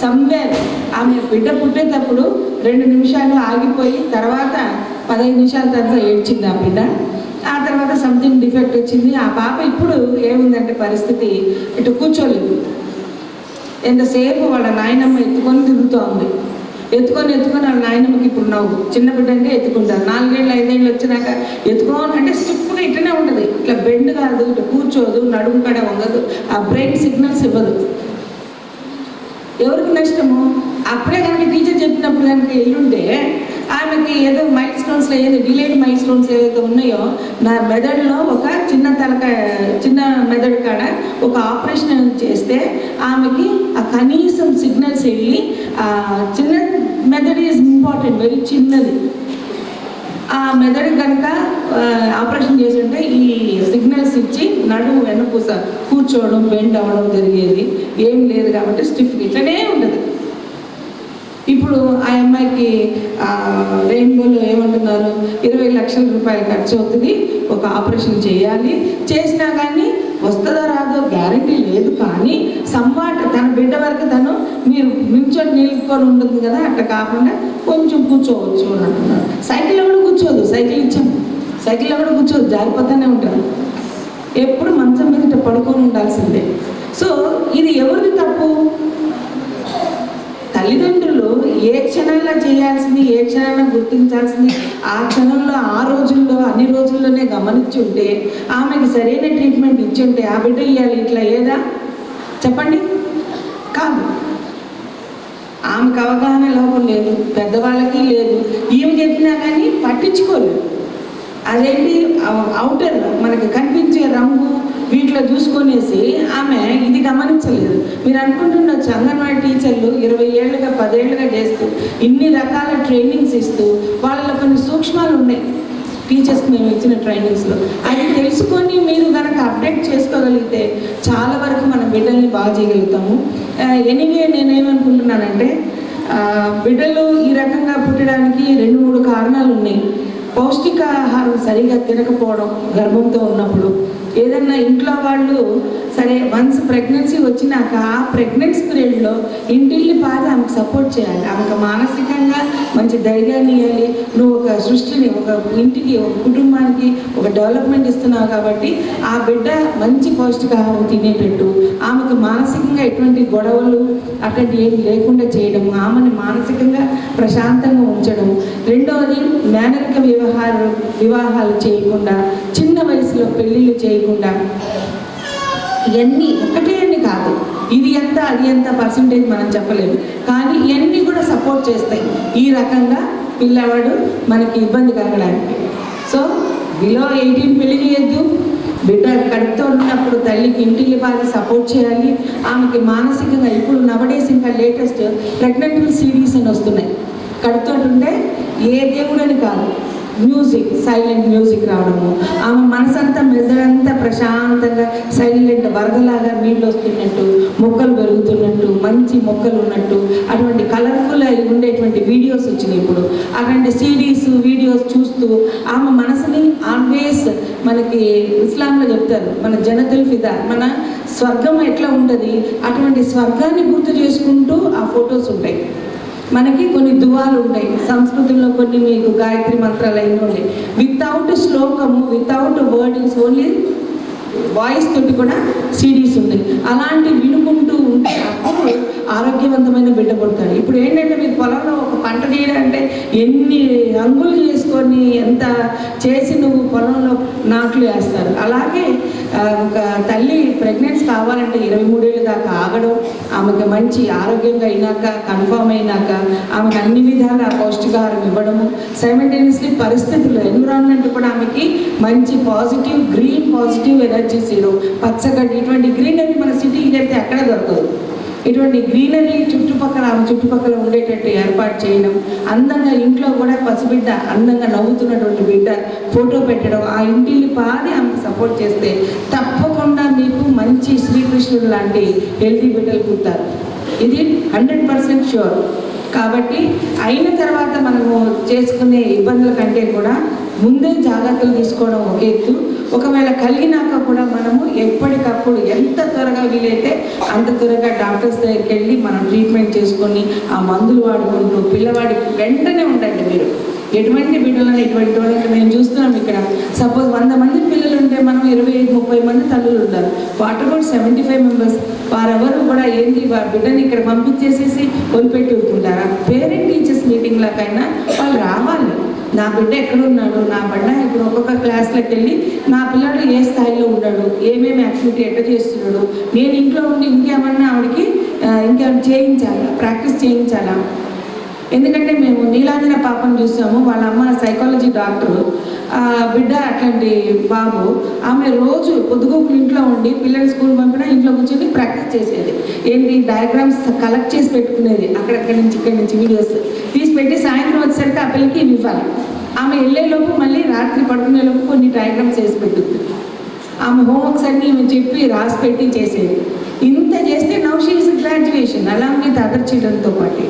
సంవేర్ ఆమె బిడ్డ పుట్టేటప్పుడు 2 నిమిషాలు ఆగిపోయి తర్వాత 15 నిమిషాల తర్వాత ఏడ్చింది ఆ బిడ్డ. ఆ తర్వాత సంథింగ్ డిఫెక్ట్ వచ్చింది. ఆ పాప ఇప్పుడు ఏముందంటే పరిస్థితి, ఇటు కూర్చోలేదు. ఎంతసేపు వాళ్ళ నాయనమ్మ ఎత్తుకొని తిరుగుతూ ఉంది. ఎత్తుకొని వాళ్ళ నాయనమ్మకి ఇప్పుడు నవ్వు. చిన్న బిడ్డ అంటే ఎత్తుకుంటారు. 4 ఏళ్ళు 5 ఏళ్ళు వచ్చినాక ఎత్తుకోని అంటే స్టిఫ్గా ఇట్లనే ఉంటుంది. ఇట్లా బెండ్ కాదు, ఇట్లా కూర్చోదు, నడుము కడ వంగదు, ఆ బ్రెయిన్ సిగ్నల్స్ ఇవ్వదు. ఎవరికి నష్టము? అప్పుడే కనుక టీచర్ చెప్పినప్పుడు కనుక ఎల్లుంటే ఆమెకి ఏదో మైల్ స్టోన్స్లో ఏదో డిలేడ్ మైల్ స్టోన్స్ ఏదైతే ఉన్నాయో నా మెదడులో ఒక చిన్న మెదడు కాడ ఒక ఆపరేషన్ చేస్తే ఆమెకి ఆ కనీసం సిగ్నల్స్ వెళ్ళి చిన్న మెదడు ఈజ్ ఇంపార్టెంట్, వెరీ చిన్నది. ఆ మెదడు కనుక ఆపరేషన్ చేసి ఉంటే ఈ సిగ్నల్స్ ఇచ్చి నడుము వెనపూస కూర్చోవడం, బెండ్ అవ్వడం జరిగేది ఏం లేదు. కాబట్టి స్టిఫ్ ఇట్లనే ఉంటుంది. ఇప్పుడు ఆ అమ్మాయికి రెయిన్బోలో ఏమంటున్నారు, 20 లక్షల రూపాయలు ఖర్చు అవుతుంది, ఒక ఆపరేషన్ చేయాలి. చేసినా కానీ వస్తుందో రాదో గ్యారంటీ లేదు. కానీ సంవాట తన బిడ్డ వరకు తను మీరు నిల్చొని నిలుపుకొని ఉంటుంది కదా, అట్లా కాకుండా కొంచెం కూర్చోవచ్చు అని అంటున్నారు. సైకిల్లో కూడా కూర్చోదు, సైకిల్ ఇచ్చాము, సైకిల్లో కూడా కూర్చోదు, జారిపోతూనే ఉంటారు. ఎప్పుడు మంచం మీద పడుకొని ఉండాల్సిందే. సో ఇది ఎవరిది తప్పు? తల్లిదండ్రులు ఏ క్షణంలో చేయాల్సింది, ఏ క్షణంలో గుర్తించాల్సింది ఆ క్షణంలో, ఆ రోజుల్లో, అన్ని రోజుల్లోనే గమనించి ఉంటే, ఆమెకి సరైన ట్రీట్మెంట్ ఇచ్చి ఉంటే ఆ బిడ్డ ఇవ్వాలి. ఇట్లా ఏదా చెప్పండి? కాదు. ఆమెకు అవగాహన లోపం లేదు, పెద్దవాళ్ళకి లేదు. ఈమె చెప్పినా కానీ పట్టించుకోలేదు. అదేంటి అవుటర్ మనకి కనిపించే రంగు వీటిలో చూసుకొనేసి ఆమె ఇది గమనించలేదు. మీరు అనుకుంటుండొచ్చు అంగన్వాడీ టీచర్లు 20 ఏళ్ళుగా 10 ఏళ్ళుగా చేస్తూ ఇన్ని రకాల ట్రైనింగ్స్ ఇస్తూ వాళ్ళలో కొన్ని సూక్ష్మాలు ఉన్నాయి టీచర్స్కి మేము ఇచ్చిన ట్రైనింగ్స్లో. అది తెలుసుకొని మీరు కనుక అప్డేట్ చేసుకోగలిగితే చాలా వరకు మన బిడ్డల్ని బాగా చేయగలుగుతాము. ఎనివే నేనేమనుకుంటున్నానంటే బిడ్డలు ఈ రకంగా పుట్టడానికి 2-3 కారణాలు ఉన్నాయి. పౌష్టికాహారం సరిగా తినకపోవడం గర్భంతో ఉన్నప్పుడు, ఏదన్నా ఇంట్లో వాళ్ళు సరే వన్స్ ప్రెగ్నెన్సీ వచ్చినాక ఆ ప్రెగ్నెన్సీ పీరియడ్లో ఇంటిల్లి పాది ఆమెకు సపోర్ట్ చేయాలి. ఆమెకు మానసికంగా మంచి ధైర్యాన్ని ఇవ్వాలి. నువ్వు ఒక సృష్టిని, ఒక ఇంటికి, ఒక కుటుంబానికి ఒక డెవలప్మెంట్ ఇస్తున్నావు కాబట్టి ఆ బిడ్డ మంచి పౌష్టికాహారం తినేటట్టు, ఆమెకు మానసికంగా ఎటువంటి గొడవలు అట్లాంటి ఏమి లేకుండా చేయడం, ఆమెను మానసికంగా ప్రశాంతంగా ఉంచడం. రెండవది మేనరిక వివాహాలు చేయకుండా, చిన్న వయసులో పెళ్ళిళ్ళు చేయకుండా, ఇవన్నీ ఒకటే అని కాదు, ఇది ఎంత అది ఎంత పర్సంటేజ్ మనం చెప్పలేము, కానీ ఇవన్నీ కూడా సపోర్ట్ చేస్తాయి ఈ రకంగా పిల్లవాడు మనకి ఇబ్బంది కలగడానికి. సో బిలో 18 పెళ్లి చేయొద్దు. బిడ్డ కడుపుతో ఉన్నప్పుడు తల్లికి ఇంటిల్లి పాది సపోర్ట్ చేయాలి. ఆమెకి మానసికంగా ఇప్పుడు నవడేస్ ఇంకా లేటెస్ట్ ప్రెగ్నెంట్ సిరీస్ అని వస్తున్నాయి. కడుపుతో ఉంటే ఏ దేవుడని కాదు, మ్యూజిక్, సైలెంట్ మ్యూజిక్ రావడము, ఆమె మనసంతా మెదడంతా ప్రశాంతంగా సైలెంట్ వరదలాగా నీళ్ళు వస్తున్నట్టు, మొక్కలు పెరుగుతున్నట్టు, మంచి మొక్కలు ఉన్నట్టు, అటువంటి కలర్ఫుల్ అయి ఉండేటువంటి వీడియోస్ వచ్చినాయి ఇప్పుడు. అటువంటి సిడీస్ వీడియోస్ చూస్తూ ఆమె మనసుని ఆల్వేస్, మనకి ఇస్లాంలో చెప్తారు మన జనతుల్ ఫిదా, మన స్వర్గం ఎట్లా ఉంటుంది అటువంటి స్వర్గాన్ని గుర్తు చేసుకుంటూ ఆ ఫొటోస్ ఉంటాయి. మనకి కొన్ని దువాలు ఉంటాయి సంస్కృతంలో, కొన్ని మీకు గాయత్రి మంత్రాలు అయిన ఉన్నాయి. వితౌట్ శ్లోకము, వితౌట్ వర్డింగ్స్, ఓన్లీ వాయిస్ తోటి కూడా సిడీస్ ఉన్నాయి. అలాంటివి వినుకుంటూ ఉంటే అప్పుడు ఆరోగ్యవంతమైన బిడ్డ పుడతాడు. ఇప్పుడు ఏంటంటే మీరు పొలంలో ఒక పంట చేయాలంటే ఎన్ని రంగులు చేసుకొని ఎంత చేసి నువ్వు పొలంలో నాట్లు వేస్తారు. అలాగే ఒక తల్లి ప్రెగ్నెన్సీ కావాలంటే 23 ఏళ్ళ దాకా ఆగడం, ఆమెకు మంచి ఆరోగ్యంగా అయినాక, కన్ఫర్మ్ అయినాక ఆమెకు అన్ని విధాల పౌష్టికాహారం ఇవ్వడము, సైమల్టేనియస్లీ పరిస్థితులు, ఎన్విరాన్మెంట్ కూడా ఆమెకి మంచి పాజిటివ్ గ్రీన్ పాజిటివ్ ఎనర్జీస్ ఇవ్వడం, పచ్చగడ్డి, ఇటువంటి గ్రీనరీ మన సిటీకి వెళ్తే ఎక్కడ దొరకదు. ఇటువంటి గ్రీనరీ చుట్టుపక్కల ఉండేటట్టు ఏర్పాటు చేయడం, అందంగా ఇంట్లో కూడా పసిబిడ్డ అందంగా నవ్వుతున్నటువంటి బిడ్డ ఫోటో పెట్టడం, ఆ ఇంటిని పాది ఆమెకు సపోర్ట్ చేస్తే తప్పకుండా మీకు మంచి శ్రీకృష్ణుడు లాంటి హెల్తీ బిడ్డలు పుడతారు. ఇది 100% ష్యూర్. కాబట్టి అయిన తర్వాత మనము చేసుకునే ఇబ్బందుల కంటే కూడా ముందే జాగ్రత్తలు తీసుకోవడం ఒక ఎత్తు. ఒకవేళ కలిగినాక కూడా మనము ఎప్పటికప్పుడు ఎంత త్వరగా వీలైతే అంత త్వరగా డాక్టర్స్ దగ్గరికి వెళ్ళి మనం ట్రీట్మెంట్ చేసుకొని ఆ మందులు వాడుకుంటూ పిల్లవాడికి వెంటనే ఉండండి. మీరు ఎటువంటి బిడ్డలను ఎటువంటి వాళ్ళకి మేము చూస్తున్నాం ఇక్కడ. సపోజ్ 100 మంది పిల్లలు ఉంటే మనం 25-30 మంది తల్లులు ఉంటారు. వాటర్ కూడా 75 మెంబర్స్. వారెవరు కూడా ఏంటి బిడ్డని ఇక్కడ పంపించేసేసి వదిలిపెట్టి ఊరుకుంటారా? పేరెంట్ టీచర్స్ మీటింగ్లకైనా వాళ్ళు రావాలి. నా బిడ్డ ఎక్కడున్నాడు, నా బిడ్డ ఇప్పుడు ఒక్కొక్క క్లాస్లోకి వెళ్ళి నా పిల్లడు ఏ స్థాయిలో ఉన్నాడు, ఏమేమి యాక్టివిటీ ఎట్లా చేస్తున్నాడు, నేను ఇంట్లో ఉండి ఇంకేమన్నా ఆవిడకి ఇంకేమైనా చేయించాలా, ప్రాక్టీస్ చేయించాలా. ఎందుకంటే మేము నీలాంజన పాపను చూసాము, వాళ్ళ అమ్మ సైకాలజీ డాక్టరు, బిడ్డ అట్లాంటి బాబు. ఆమె రోజు పొద్దుగోకులు ఇంట్లో ఉండి పిల్లలు స్కూల్ పంపినా ఇంట్లో కూర్చొని ప్రాక్టీస్ చేసేది. ఏంటి డయాగ్రామ్స్ కలెక్ట్ చేసి పెట్టుకునేది, అక్కడక్కడి నుంచి ఇక్కడి నుంచి వీడియోస్ తీసి పెట్టి సాయంత్రం వచ్చేసరికి ఆ పిల్లకి ఇవి ఇవ్వాలి. ఆమె వెళ్ళేలోపు మళ్ళీ రాత్రి పడుకునేలోపు కొన్ని డయాగ్రామ్స్ వేసి పెట్టుద్ది. ఆమె హోంవర్క్స్ అన్నీ చెప్పి రాసి పెట్టి చేసేది. ఇంత చేస్తే now she is graduation along with other చిల్డ్రన్తో పాటు.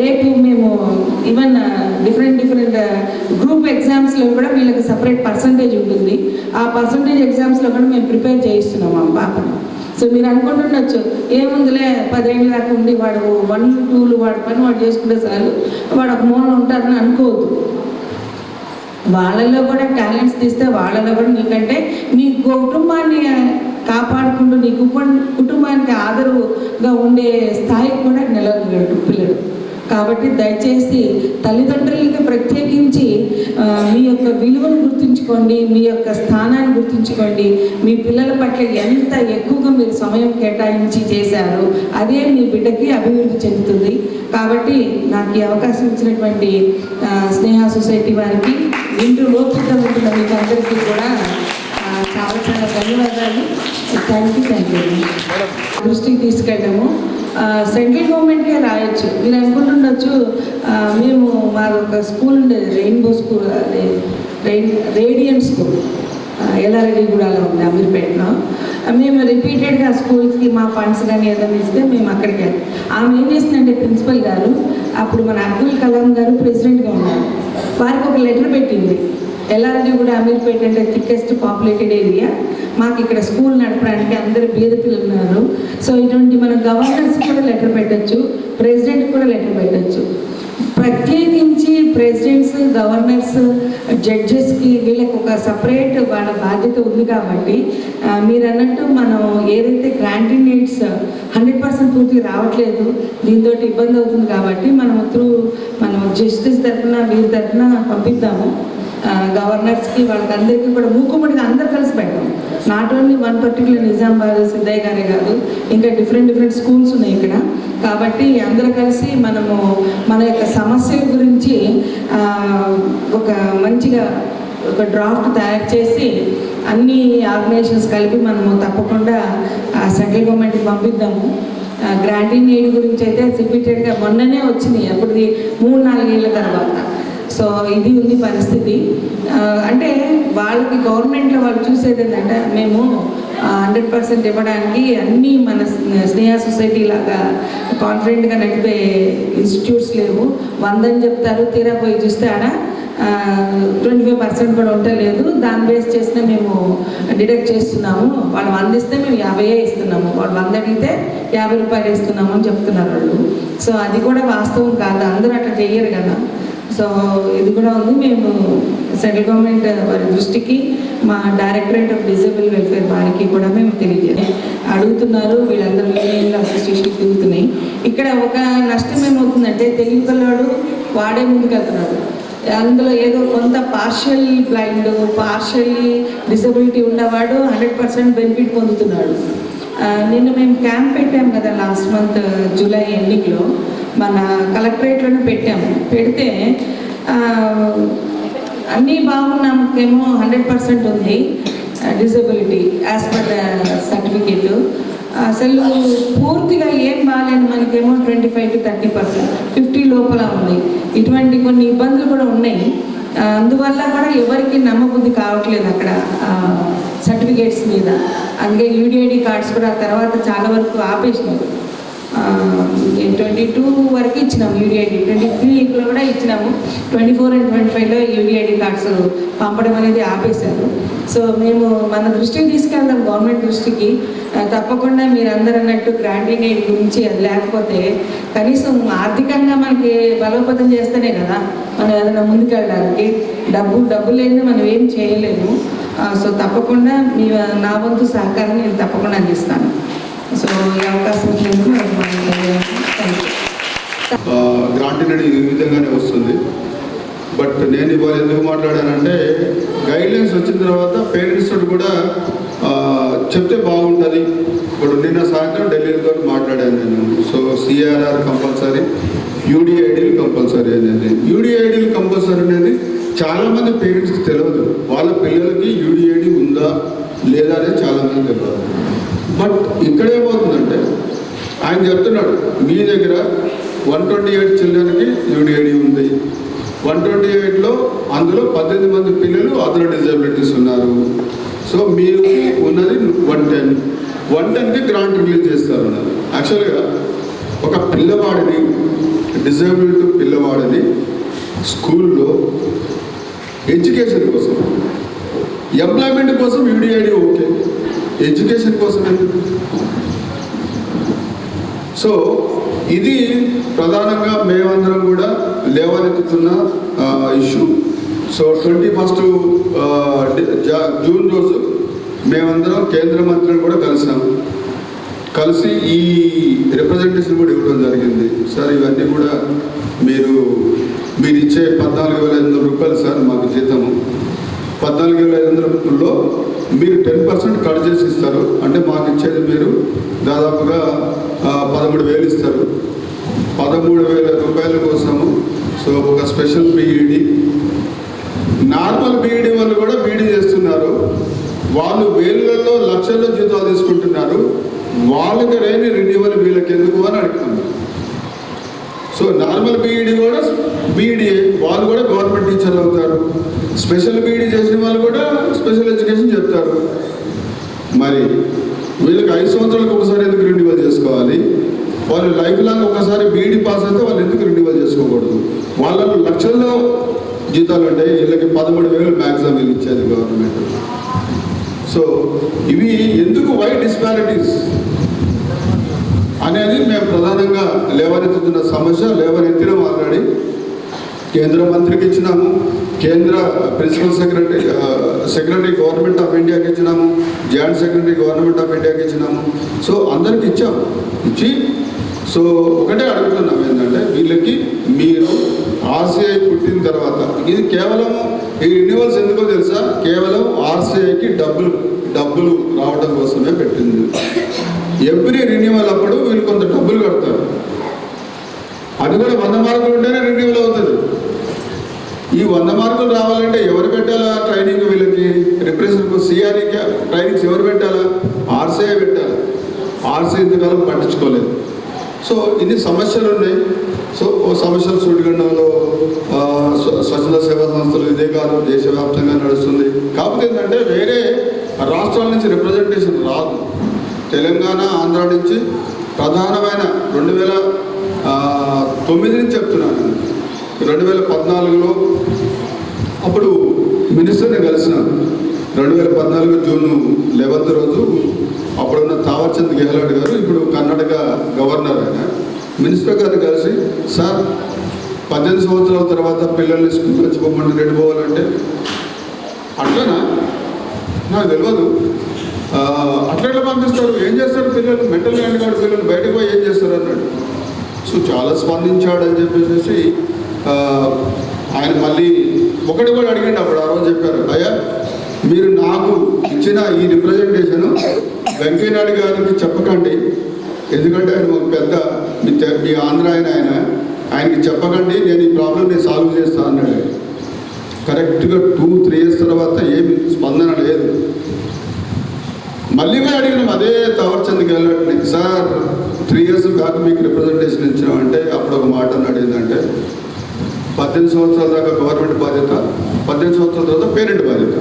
రేపు మేము ఈవెన్ డిఫరెంట్ గ్రూప్ ఎగ్జామ్స్లో కూడా వీళ్ళకి సపరేట్ పర్సంటేజ్ ఉంటుంది. ఆ పర్సంటేజ్ ఎగ్జామ్స్లో కూడా మేము ప్రిపేర్ చేయిస్తున్నాం ఆ పాపను. సో మీరు అనుకుంటుండొచ్చు ఏముందిలే 10 ఏళ్ళ దాకా ఉండి వాడు 1, 2 వాడి పని వాడు చేసుకుంటే చాలు, వాడు ఒక మూల ఉంటారని అనుకోవద్దు. వాళ్ళలో కూడా టాలెంట్స్ తీస్తే వాళ్ళలో కూడా నీకంటే నీ కుటుంబాన్ని కాపాడుకుంటూ నీ కుటుంబానికి ఆదరుగా ఉండే స్థాయికి కూడా నిలవగలడు పిల్లలు. కాబట్టి దయచేసి తల్లిదండ్రులకి ప్రత్యేకించి మీ యొక్క విలువను గుర్తుంచుకోండి, మీ యొక్క స్థానాన్ని గుర్తుంచుకోండి. మీ పిల్లల పట్ల ఎంత ఎక్కువగా మీరు సమయం కేటాయించి చేశారో అదే మీ బిడ్డకి అభివృద్ధి చెందుతుంది. కాబట్టి నాకు ఈ అవకాశం ఇచ్చినటువంటి స్నేహ సొసైటీ వారికి వింటూ లోతుగా ఉంటున్న మీకు అందరికీ కూడా చాలా చాలా ధన్యవాదాలు. Thank you. దృష్టికి తీసుకెళ్ళాము. సెంట్రల్ గవర్నమెంటే రాయొచ్చు. మీరు అనుకుంటుండొచ్చు మేము మాది ఒక స్కూల్ ఉండేది, రెయిన్బో స్కూల్, అదే రేడియంట్ స్కూల్, ఎల్లారెడ్డిగూడలో ఉంది, అమీర్పేటలో. మేము రిపీటెడ్గా స్కూల్స్కి మా ఫండ్స్ కానీ ఏదైనా ఇస్తే మేము అక్కడికి వెళ్ళాం. ఆమె ఏం చేసిందంటే ప్రిన్సిపల్ గారు, అప్పుడు మన అబ్దుల్ కలాం గారు ప్రెసిడెంట్గా ఉన్నారు, వారికి ఒక లెటర్ పెట్టింది. ఎల్లారెడ్డిగూడ అమీర్పేట అంటే థిక్కెస్ట్ పాపులేటెడ్ ఏరియా, మాకు ఇక్కడ స్కూల్ నడపడానికి అందరు బీద పిల్లలు ఉన్నారు. సో ఇటువంటి మన గవర్నర్స్కి కూడా లెటర్ పెట్టచ్చు, ప్రెసిడెంట్కి కూడా లెటర్ పెట్టచ్చు. ప్రత్యేకించి ప్రెసిడెంట్స్, గవర్నర్స్, జడ్జెస్కి వీళ్ళకి ఒక సపరేట్ వాళ్ళ బాధ్యత ఉంది. కాబట్టి మీరు అన్నట్టు మనం ఏదైతే గ్రాంటింగ్ ఎయిడ్స్ 100% పూర్తిగా రావట్లేదు, దీంతో ఇబ్బంది అవుతుంది. కాబట్టి మనం జస్టిస్ తరఫున వీరి తరఫున పంపిద్దాము గవర్నర్స్కి, వాళ్ళకందరికీ కూడా మూకుమ్మడిగా అందరు కలిసి పెట్టాం. Not only one particular Nizamabad Siddaiah గారే కాదు, ఇంకా డిఫరెంట్ స్కూల్స్ ఉన్నాయి ఇక్కడ. కాబట్టి అందరూ కలిసి మనము మన యొక్క సమస్యల గురించి ఒక మంచిగా ఒక డ్రాఫ్ట్ తయారు చేసి అన్ని ఆర్గనైజేషన్స్ కలిపి మనము తప్పకుండా సెంట్రల్ గవర్నమెంట్కి పంపిద్దాము. గ్రాంటింగ్ ఎయిడ్ గురించి అయితే రిపీటెడ్గా మొన్ననే వచ్చినాయి, అప్పుడు 3-4 ఏళ్ళ తర్వాత. సో ఇది ఉంది పరిస్థితి. అంటే వాళ్ళకి గవర్నమెంట్లో వాళ్ళు చూసేది ఏంటంటే మేము 100% ఇవ్వడానికి అన్నీ మన స్నేహ సొసైటీ లాగా కాన్ఫిడెంట్గా నడిపే ఇన్స్టిట్యూట్స్ లేవు. 100 అని చెప్తారు, తీరా పోయి చూస్తే ఆడ 25% కూడా ఉండలేదు. దాన్ని బేస్ చేసిన మేము డిడక్ట్ చేస్తున్నాము. వాళ్ళు 100 ఇస్తే మేము 50 ఇస్తున్నాము, వాళ్ళు 100 అడిగితే 50 రూపాయలు ఇస్తున్నాము అని చెప్తున్నారు వాళ్ళు. సో అది కూడా వాస్తవం కాదు, అందరూ అట్లా చెయ్యరు కదా. సో ఇది కూడా ఉంది. మేము సెంట్రల్ గవర్నమెంట్ వారి దృష్టికి, మా డైరెక్టరేట్ ఆఫ్ డిజేబుల్ వెల్ఫేర్ వారికి కూడా మేము అడుగుతున్నారు. వీళ్ళందరూ యూనియన్ అసోసియేషన్ తిరుగుతున్నాయి. ఇక్కడ ఒక నష్టం ఏమవుతుందంటే తెలుగు పిల్లవాడు వాడే ముందుకెళ్తున్నాడు. అందులో ఏదో కొంత పార్షియల్ బ్లైండ్, పార్షియల్లీ డిసబిలిటీ ఉన్నవాడు 100% బెనిఫిట్ పొందుతున్నాడు. నిన్న మేము క్యాంప్ పెట్టాము కదా లాస్ట్ మంత్ జూలై ఎండింగ్లో, మన కలెక్టరేట్లోనే పెడితే అన్నీ బాగున్నాకేమో 100% ఉంది డిజబిలిటీ యాజ్ పర్ సర్టిఫికేట్. అసలు పూర్తిగా ఏం బాగాలేదు మనకేమో 25 to 30%, 50 లోపల ఉంది. ఇటువంటి కొన్ని ఇబ్బందులు కూడా ఉన్నాయి. అందువల్ల కూడా ఎవరికి నమ్మబుద్ధి కావట్లేదు అక్కడ సర్టిఫికేట్స్ మీద. అందుకే యూడిఐడి కార్డ్స్ కూడా తర్వాత చాలా వరకు ఆపేసినారు. 22 వరకు ఇచ్చినాము యూడిఐడి, 23లో కూడా ఇచ్చినాము, 24 and 25లో యూడిఐడి కార్డ్స్ పంపడం అనేది ఆపేశారు. సో మేము మన దృష్టికి తీసుకెళ్దాం, గవర్నమెంట్ దృష్టికి. తప్పకుండా మీరు అందరూ అన్నట్టు గ్రాంటింగ్ ఎయిడ్ గురించి అది లేకపోతే కనీసం ఆర్థికంగా మనకి బలోపేతం చేస్తేనే కదా మనం ఏదైనా ముందుకెళ్ళడానికి. డబ్బు లేని మనం ఏం చేయలేము. సో తప్పకుండా నా వంతు సహకారం నేను తప్పకుండా అందిస్తాను. సో ఈ అవకాశం గ్రాంటింగ్ అనేది ఈ విధంగానే వస్తుంది. బట్ నేను ఇవాళ ఎందుకు మాట్లాడానంటే, గైడ్లైన్స్ వచ్చిన తర్వాత పేరెంట్స్ తోటి కూడా చెప్తే బాగుంటుంది. ఇప్పుడు నిన్న సాయంత్రం ఢిల్లీతో మాట్లాడాను నేను. సో సిఆర్ఆర్ కంపల్సరీ, యూడిఐడీలు కంపల్సరీ అనేది. యూడిఐడీలు కంపల్సరీ అనేది చాలామంది పేరెంట్స్కి తెలియదు. వాళ్ళ పిల్లలకి యూడిఐడి ఉందా లేదా అనేది చాలామంది తెలియదు. బట్ ఇక్కడ ఏమవుతుందంటే ఆయన చెప్తున్నాడు, మీ దగ్గర 128 చిల్డ్రన్కి యూడిఐడి ఉంది, 128లో అందులో 18 మంది పిల్లలు అదర్ డిజబిలిటీస్ ఉన్నారు. సో మీరు ఉన్నది 110కి గ్రాంట్ రిలీజ్ చేస్తారు. యాక్చువల్గా ఒక పిల్లవాడిని, డిజబిలిటీ పిల్లవాడిని స్కూల్లో ఎడ్యుకేషన్ కోసం, ఎంప్లాయ్మెంట్ కోసం యూడిఐడి ఓకే, ఎడ్యుకేషన్ కోసం ఎందుకు? సో ఇది ప్రధానంగా మేమందరం కూడా లేవనెత్తుతున్న ఇష్యూ. సో 21 జూన్ రోజు మేమందరం కేంద్ర మంత్రిని కూడా కలిసి ఈ రిప్రజెంటేషన్ కూడా ఇవ్వడం జరిగింది. సార్ ఇవన్నీ కూడా మీరు ఇచ్చే 14,500 రూపాయలు సార్ మాకు జీతము, 14,500 రూపాయల్లో మీరు 10% కట్ చేసి ఇస్తారు. అంటే మాకు ఇచ్చేది మీరు దాదాపుగా 13,000 ఇస్తారు. 13,000 రూపాయల కోసము సో ఒక స్పెషల్ పీఈడి, నార్మల్ లక్షల్లో జీతాలు తీసుకుంటున్నారు, వాళ్ళకి లేని రెన్యువల్ వీళ్ళకి ఎందుకు అని అడుగుతున్నాం. సో నార్మల్ బీఈడి కూడా బీఈడిఏ, వాళ్ళు కూడా గవర్నమెంట్ టీచర్లు అవుతారు. స్పెషల్ బీఈడి చేసిన వాళ్ళు కూడా స్పెషల్ ఎడ్యుకేషన్ చెప్తారు. మరి వీళ్ళకి 5 సంవత్సరాలకు ఒకసారి ఎందుకు రెన్యువల్ చేసుకోవాలి? వాళ్ళు లైఫ్ లాంగ్ ఒకసారి బీఈడి పాస్ అయితే వాళ్ళు ఎందుకు రెన్యువల్ చేసుకోకూడదు? వాళ్ళకు లక్షల్లో జీతాలు ఉంటాయి, వీళ్ళకి 13,000 మ్యాక్సిమం వీళ్ళు ఇచ్చేది గవర్నమెంట్. సో ఇవి ఎందుకు వై డిస్పారిటీస్ అనేది మేము ప్రధానంగా లేవనెత్తుతున్న సమస్య. లేవనెత్తినాం ఆల్రెడీ, కేంద్ర మంత్రికి ఇచ్చినాము, కేంద్ర ప్రిన్సిపల్ సెక్రటరీ గవర్నమెంట్ ఆఫ్ ఇండియాకి ఇచ్చినాము, జాయింట్ సెక్రటరీ గవర్నమెంట్ ఆఫ్ ఇండియాకి ఇచ్చినాము. సో అందరికి ఇచ్చాము. ఇచ్చి సో ఒకటే అడుగుతున్నాం ఏంటంటే, వీళ్ళకి మీరు ఆర్సీఐ పుట్టిన తర్వాత ఇది కేవలం ఈ రెన్యువల్స్ ఎందుకో తెలుసా? కేవలం ఆర్సీఐకి డబ్బులు రావడం కోసమే పెట్టింది. ఎవ్రీ రెన్యువల్ అప్పుడు వీళ్ళు కొంత డబ్బులు కడతారు. అది కూడా 100 మార్కులు ఉంటేనే రెన్యువల్ అవుతుంది. ఈ 100 మార్కులు రావాలంటే ఎవరు పెట్టాలా ట్రైనింగ్? వీళ్ళకి రిప్రజెంటేటివ్ సిఆర్ఈ ట్రైనింగ్స్ ఎవరు పెట్టాలా? ఆర్సీఐ పెట్టాలి. ఆర్సీఐ ఇంతకాలం పట్టించుకోలేదు. సో ఇన్ని సమస్యలు ఉన్నాయి. సో సమస్యలు సూటిగండంలో స్వచ్ఛంద సేవా సంస్థలు ఇదే కాదు, దేశవ్యాప్తంగా నడుస్తుంది. కాకపోతే ఏంటంటే వేరే రాష్ట్రాల నుంచి రిప్రజెంటేషన్ రాదు. తెలంగాణ, ఆంధ్ర నుంచి ప్రధానమైన 2009 నుంచి చెప్తున్నాను. 2014లో అప్పుడు మినిస్టర్ని కలిసినాను. 2014 జూన్ 11 రోజు అప్పుడున్న తావర్చంద్ గెహ్లాట్ గారు, ఇప్పుడు కర్ణాటక గవర్నర్ ఆయన, మినిస్టర్ గారిని కలిసి, సార్ 18 సంవత్సరాల తర్వాత పిల్లల్ని స్కూల్ తెచ్చుకోమంటే రెడ్డి పోవాలంటే అట్లనా? నాకు తెలియదు. అట్లా పంపిస్తారు, ఏం చేస్తారు పిల్లలు? మెంటల్ హ్యాండిక్యాప్డ్ పిల్లలు బయటకు పోయి ఏం చేస్తారు అన్నాడు. సో చాలా స్పందించాడని చెప్పేసి ఆయన మళ్ళీ ఒకటి కూడా అడిగిండు. అప్పుడు ఆ రోజు చెప్పారు, అయ్యా మీరు నాకు ఇచ్చిన ఈ రిప్రజెంటేషన్ వెంకయ్యనాయుడు గారికి చెప్పకండి, ఎందుకంటే ఆయన ఒక పెద్ద మీ ఆంధ్ర ఆయనకి చెప్పకండి, నేను ఈ ప్రాబ్లం నేను సాల్వ్ చేస్తాను అన్నాడు. కరెక్ట్గా 2-3 years తర్వాత ఏమి స్పందన లేదు. మళ్ళీ మేము అడిగినాం అదే తావర్చంద్ గెహ్లాట్ని, సార్ 3 years కాక మీకు రిప్రజెంటేషన్ ఇచ్చినామంటే అప్పుడు ఒక మాట అన్నాడు, ఏంటంటే 18 సంవత్సరాల దాకా గవర్నమెంట్ బాధ్యత, 18 సంవత్సరాల తర్వాత పేరెంట్ బాధ్యత.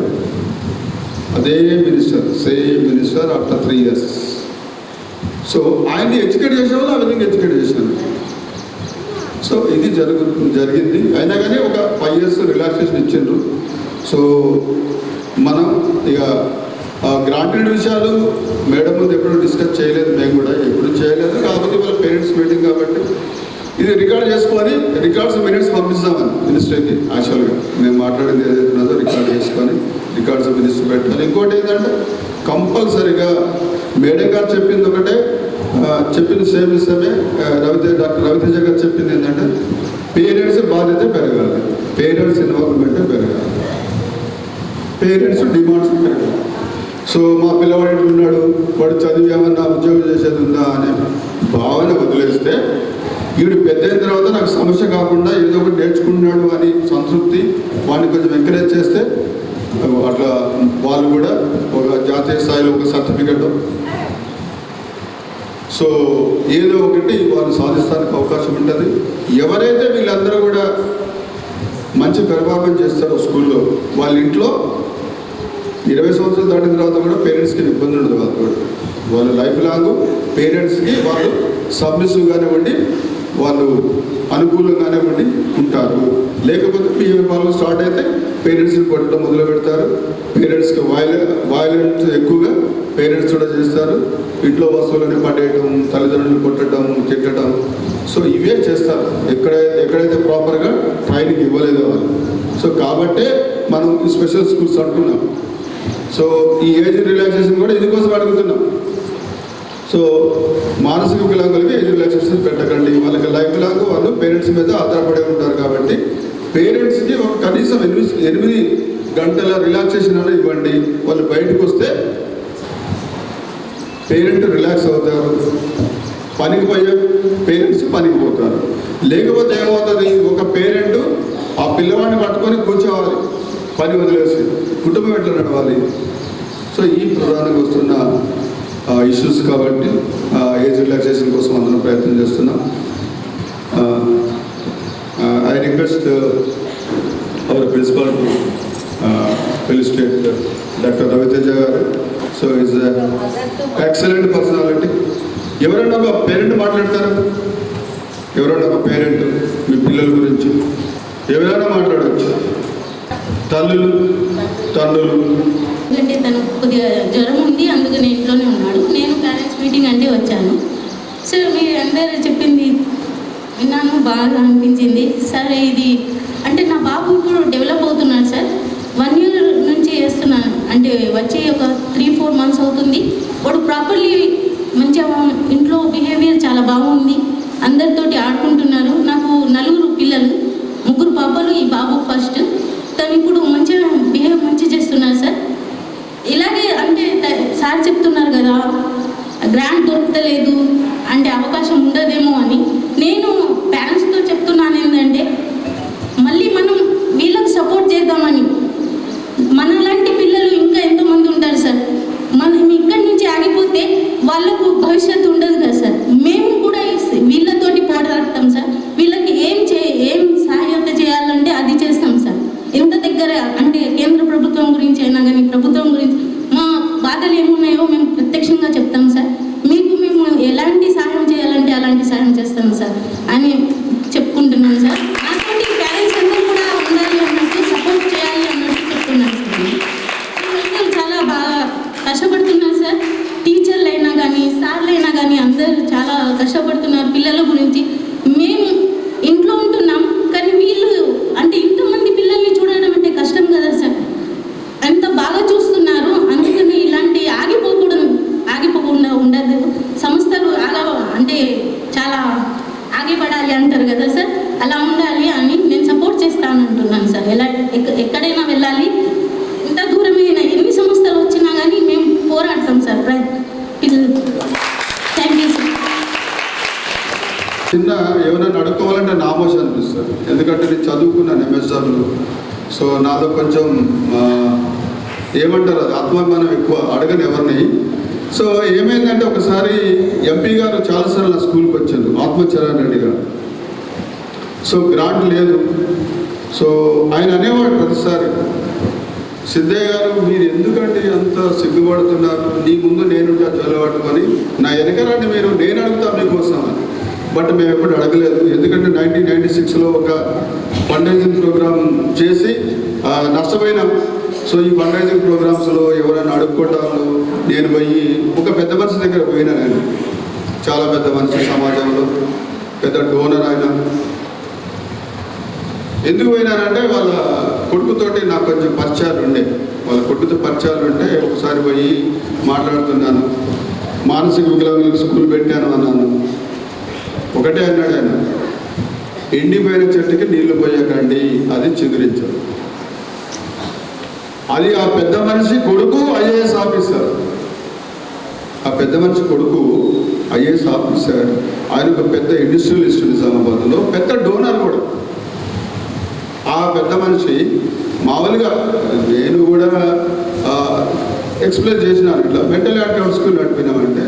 అదే minister, same minister after 3 years. So ఆయన్ని ఎడ్యుకేట్ చేసే వాళ్ళు ఆ విధంగా ఎడ్యుకేట్ చేశాను. సో ఇది జరిగింది. అయినా కానీ ఒక 5 years రిలాక్సేషన్ ఇచ్చిండ్రు. సో మనం ఇక గ్రాంటెడ్ విషయాలు మేడం ముందు ఎప్పుడు డిస్కస్ చేయలేదు, మేము కూడా ఎప్పుడు చేయలేదు. కాకపోతే వాళ్ళ పేరెంట్స్ మీటింగ్ కాబట్టి ఇది రికార్డ్ చేసుకొని రికార్డ్స్ మినిట్స్ పంపిస్తామని మినిస్టర్కి. యాక్చువల్గా మేము మాట్లాడింది ఏదైతే ఉన్నదో రికార్డ్ చేసుకొని రికార్డ్స్ మినిస్టర్ పెట్టాలి. ఇంకోటి ఏంటంటే కంపల్సరీగా మేడం గారు చెప్పింది ఒకటే, చెప్పింది సేమ్ విషయమే. డాక్టర్ రవితేజ గారు చెప్పింది ఏంటంటే పేరెంట్స్ బాధ్యత పెరగాలి, పేరెంట్స్ ఇన్వాల్వ్మెంట్ పెరగాలి, పేరెంట్స్ డిమాండ్స్ పెరగాలి. సో మా పిల్లవాడు ఉన్నాడు, వాడు చదివి ఏమన్నా ఉద్యోగం చేసేది ఉందా అనే భావన వదిలేస్తే, వీడు పెద్ద అయిన తర్వాత నాకు సమస్య కాకుండా ఏదో ఒకటి నేర్చుకున్నాడు అని సంతృప్తి, వాడిని కొంచెం ఎంకరేజ్ చేస్తే అట్లా వాళ్ళు కూడా ఒక జాతీయ స్థాయిలో ఒక సర్టిఫికెట్, సో ఏదో ఒకటి వాళ్ళు సాధిస్తానికి అవకాశం ఉంటుంది. ఎవరైతే వీళ్ళందరూ కూడా మంచి పెర్ఫార్మెన్స్ చేస్తారో స్కూల్లో, వాళ్ళ ఇంట్లో 20 సంవత్సరాలు దాటిన తర్వాత కూడా పేరెంట్స్కి ఇబ్బంది ఉండదు. వాళ్ళు లైఫ్ లాంగ్ పేరెంట్స్కి వాళ్ళు సబ్మిసివ్గానే ఉండి, వాళ్ళు అనుకూలంగానే ఉండి ఉంటారు. లేకపోతే బిహేవియర్ ప్రాబ్లమ్ స్టార్ట్ అయితే పేరెంట్స్ని కొట్టడం మొదలు పెడతారు. పేరెంట్స్కి వైలెన్స్ ఎక్కువగా పేరెంట్స్ కూడా చేస్తారు. ఇంట్లో వస్తువులని పడేయడం, తల్లిదండ్రులు కొట్టడం, తిట్టడం, సో ఇవే చేస్తారు ఎక్కడైతే ప్రాపర్గా ట్రైనింగ్ ఇవ్వలేదో వాళ్ళు. సో కాబట్టే మనం ఈ స్పెషల్ స్కూల్స్ అంటున్నాం. సో ఈ ఏజ్ రిలాక్సేషన్ కూడా ఇందుకోసం అడుగుతున్నాం. సో మానసిక వికలాంగులకి ఏజ్ రిలాక్సేషన్ పెట్టకండి, వాళ్ళకి లైఫ్ లాంగ్ వాళ్ళు పేరెంట్స్ మీద ఆధారపడి ఉంటారు. కాబట్టి పేరెంట్స్కి ఒక కనీసం 8 గంటల రిలాక్సేషన్ అనేది ఇవ్వండి. వాళ్ళు బయటకు వస్తే పేరెంట్ రిలాక్స్ అవుతారు, పనికి పోయే పేరెంట్స్ పనికి పోతారు. లేకపోతే ఏమవుతుంది, ఒక పేరెంట్ ఆ పిల్లవాడిని పట్టుకొని కూర్చోవాలి, పని వదిలేసి కుటుంబం ఎట్లా నడవాలి? సో ఈ ప్రధానంగా వస్తున్న ఇష్యూస్ కాబట్టి ఏజ్ రిలాక్సేషన్ కోసం అందరం ప్రయత్నం చేస్తున్నాం. I request our principal to felicitate doctor Raviteja గారు. So is excellent personality. ఎవరైనా ఒక పేరెంట్ మాట్లాడతారు, ఎవరైనా ఒక పేరెంట్ మీ పిల్లల గురించి ఎవరైనా మాట్లాడవచ్చు. తల్లులు తండ్రులు. ఎందుకంటే తను కొద్దిగా జ్వరం ఉంది, అందుకని ఇంట్లోనే ఉన్నాడు. నేను పేరెంట్స్ మీటింగ్ అంటే వచ్చాను. సో మీరు అందరూ చెప్పింది విన్నాను, బాగా అనిపించింది. సరే ఇది అంటే నా బాబు ఇప్పుడు డెవలప్ అవుతున్నాడు సార్. 1 year నుంచి చేస్తున్నాను, అంటే వచ్చి ఒక 3-4 months అవుతుంది. వాడు ప్రాపర్లీ మంచిగా ఇంట్లో బిహేవియర్ చాలా బాగుంది, అందరితోటి ఆడుకుంటున్నారు. నాకు 4 పిల్లలు, 3 పాపలు, ఈ బాబు ఫస్ట్. తను ఇప్పుడు మంచిగా బిహేవ్ మంచిగా చేస్తున్నారు సార్. ఇలాగే అంటే సార్ చెప్తున్నారు కదా గ్రాంట్ దొరకలేదు అంటే అవకాశం ఉండదేమో అని. నేను పేరెంట్స్తో చెప్తున్నాను ఏంటంటే మళ్ళీ మనం వీళ్ళకి సపోర్ట్ చేద్దామని. మనలాంటి పిల్లలు ఇంకా ఎంతోమంది ఉంటారు సార్. మనం ఇక్కడి నుంచి ఆగిపోతే వాళ్ళకు భవిష్యత్తు ఉండదు కదా సార్. మేము కూడా వీళ్ళతోటి పోరాడతాం సార్. వీళ్ళకి ఏం సహాయత చేయాలంటే అది చేస్తాం సార్. ఎంత దగ్గర అంటే కేంద్ర ప్రభుత్వం గురించి అయినా కానీ ప్రభుత్వం గురించి మా బాధలు ఏమున్నాయో మేము ప్రత్యక్షంగా చెప్తాం సార్. మీకు మేము ఎలాంటి సహాయం చేయాలంటే అలాంటి సహాయం చేస్తాం సార్ అని చెప్పుకుంటున్నాం సార్. నాతోటి పేరెంట్స్ అందరూ కూడా ఉండాలి అన్నట్టు, సపోర్ట్ చేయాలి అన్నట్టు చెప్తున్నాను సార్. పిల్లలు చాలా బాగా కష్టపడుతున్నారు సార్. టీచర్లు అయినా కానీ సార్లు అయినా కానీ అందరూ చాలా కష్టపడుతున్నారు పిల్లల గురించి. మేము ఇంట్లో ఉంటున్నాం కానీ వీళ్ళు అంటే ఇంతమంది పిల్లల్ని చూడడం అంటే కష్టం కదా సార్. ఎంత బాగా చూస్తున్నారు. అందుకని ఇలాంటి ఆగిపోకుండా ఉండదు. సంస్థలు అంటే చాలా ఆగిపడాలి అంటారు కదా సార్, అలా ఉండాలి అని నేను సపోర్ట్ చేస్తానంటున్నాను సార్. ఎక్కడైనా వెళ్ళాలి, ఇంత దూరమైన ఎన్ని సంస్థలు వచ్చినా కానీ మేము పోరాడతాం సార్ పిల్లలు. Thank you sir. చిన్న ఏమైనా నడుకోవాలంటే నామోషం అనిపిస్తుంది. ఎందుకంటే నేను చదువుకున్నాను ఎంఎస్డబ్ల్యూ. సో నాలో కొంచెం ఏమంటారు అది ఆత్మాభిమానం ఎక్కువ, అడగను ఎవరిని. సో ఏమైందంటే ఒకసారి ఎంపీ గారు చాలాసార్లు నా స్కూల్కి వచ్చారు, ఆత్మచరణ్ రెడ్డి గారు. సో గ్రాంట్ లేదు. సో ఆయన అనేవాడు ప్రతిసారి, సిద్ధయ్య గారు మీరు ఎందుకంటే అంత సిగ్గుపడుతున్నారు, నీ ముందు నేనుంటా చదవట్టుకొని నా వెనకరాన్ని మీరు నేను అడుగుతా మీకోసం అని. బట్ మేము ఎప్పుడు అడగలేదు. ఎందుకంటే 1996లో ఒక ఫండ్రైజింగ్ ప్రోగ్రామ్ చేసి నష్టపోయినాం. సో ఈ ఫండ్రైజింగ్ ప్రోగ్రామ్స్లో ఎవరైనా అడుక్కోవటాలు నేను పోయి ఒక పెద్ద మనిషి దగ్గర పోయినా. నేను చాలా పెద్ద మనిషి, సమాజంలో పెద్ద డోనర్ ఆయన. ఎందుకు పోయినానంటే వాళ్ళ కొడుకుతోటి నాకు కొంచెం పరిచయాలు ఉండే. వాళ్ళ కొడుకుతో పరిచయాలు ఉంటే ఒకసారి పోయి మాట్లాడుతున్నాను. మానసిక వికలాంగులకు స్కూల్ పెట్టాను అన్నాను. ఒకటే అన్నాడు ఆయన, ఎండిపోయిన చెట్టుకి నీళ్లు పోయకండి, అది చిగురించదు. అది ఆ పెద్ద మనిషి కొడుకు ఐఏఎస్ ఆఫీసర్. ఆ పెద్ద మనిషి కొడుకు ఐఏఎస్ ఆఫీసర్. ఆయన ఒక పెద్ద ఇండస్ట్రియలిస్ట్ నిజామాబాద్లో, పెద్ద డోనర్ కూడా. ఆ పెద్ద మనిషి మామూలుగా నేను కూడా ఎక్స్ప్లెయిన్ చేసినాను, ఇట్లా మెంటల్ యాక్టివ్ స్కూల్ నడిపినామంటే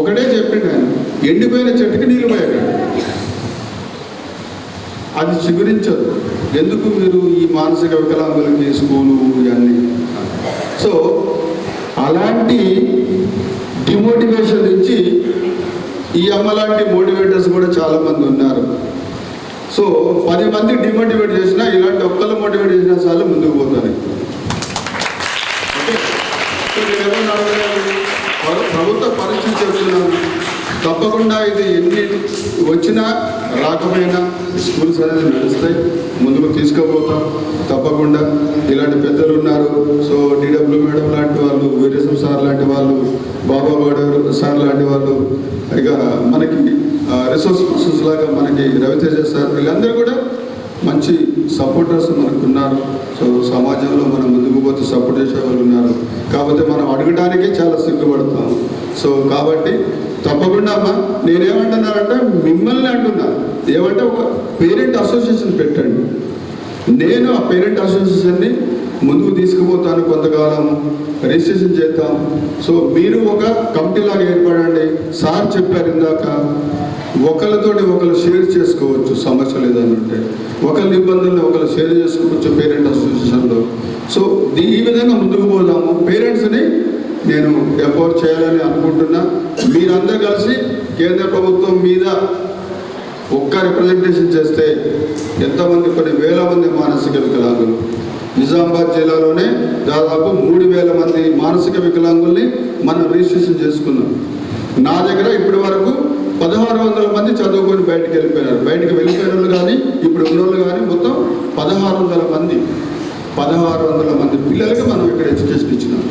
ఒకటే చెప్పిండు ఆయన, ఎండిపోయిన చెట్టుకి నీళ్ళు పోయకండి, అది చిగురించదు. ఎందుకు మీరు ఈ మానసిక వికలాంగులకి స్కూలు ఇవన్నీ. సో అలాంటి డిమోటివేషన్ నుంచి ఈ అమ్మలాంటి మోటివేటర్స్ కూడా చాలామంది ఉన్నారు. సో 10 మంది డిమోటివేట్ చేసినా ఇలాంటి ఒక్కళ్ళు మోటివేట్ చేసిన సార్లు ముందుకు పోతాను. ఓకే, సో నేనేమన్నా ప్రభుత్వ పరిస్థితి చెప్తున్నాను, తప్పకుండా ఇది ఎన్ని వచ్చినా రాకపోయినా స్కూల్స్ అనేది నడుస్తాయి, ముందుకు తీసుకుపోతాం తప్పకుండా. ఇలాంటి పెద్దలు ఉన్నారు. సో డిడబ్ల్యూ మేడం లాంటి వాళ్ళు, వీరేశం సార్ లాంటి వాళ్ళు, బాబా గౌడ సార్ లాంటి వాళ్ళు, ఇక మనకి రిసోర్స్ పర్సన్స్ లాగా మనకి రవితేజ సార్, వీళ్ళందరూ కూడా మంచి సపోర్టర్స్ మనకు ఉన్నారు. సో సమాజంలో మనం ముందుకు పోతే సపోర్ట్ చేసే వాళ్ళు ఉన్నారు. కాకపోతే మనం అడగడానికే చాలా సిగ్గుపడతాం. సో కాబట్టి తప్పకుండా అమ్మా నేనేమంటున్నానంటే మిమ్మల్ని అంటున్నా, ఏమంటే ఒక పేరెంట్ అసోసియేషన్ పెట్టండి. నేను ఆ పేరెంట్ అసోసియేషన్ని ముందుకు తీసుకుపోతాను, కొంతకాలం రిజిస్ట్రేషన్ చేద్దాం. సో మీరు ఒక కమిటీ లాగా ఏర్పడండి. సార్ చెప్పారు ఇందాక, ఒకళ్ళతోటి ఒకరు షేర్ చేసుకోవచ్చు సమస్యలు ఏదైనా ఉంటే, ఒకళ్ళ ఇబ్బందుల్ని ఒకరు షేర్ చేసుకోవచ్చు పేరెంట్ అసోసియేషన్లో. సో ఈ విధంగా ముందుకు పోదాము. పేరెంట్స్ని నేను ఎంపవర్ చేయాలని అనుకుంటున్నా. మీరందరూ కలిసి కేంద్ర ప్రభుత్వం మీద ఒక్క రిప్రజెంటేషన్ చేస్తే ఎంతమంది, కొన్ని వేల మంది మానసిక వికలాంగులు, నిజామాబాద్ జిల్లాలోనే దాదాపు 3,000 మంది మానసిక వికలాంగుల్ని మనం రిజిస్ట్రేషన్ చేసుకున్నాం. నా దగ్గర ఇప్పటి వరకు 1,600 మంది చదువుకొని బయటకు వెళ్ళిపోయినారు. బయటకు వెళ్ళిపోయిన వాళ్ళు కానీ ఇప్పుడు ఉన్నోళ్ళు కానీ మొత్తం 1,600 మంది పిల్లలకి మనం ఇక్కడ ఎడ్యుకేషన్ ఇచ్చినాం.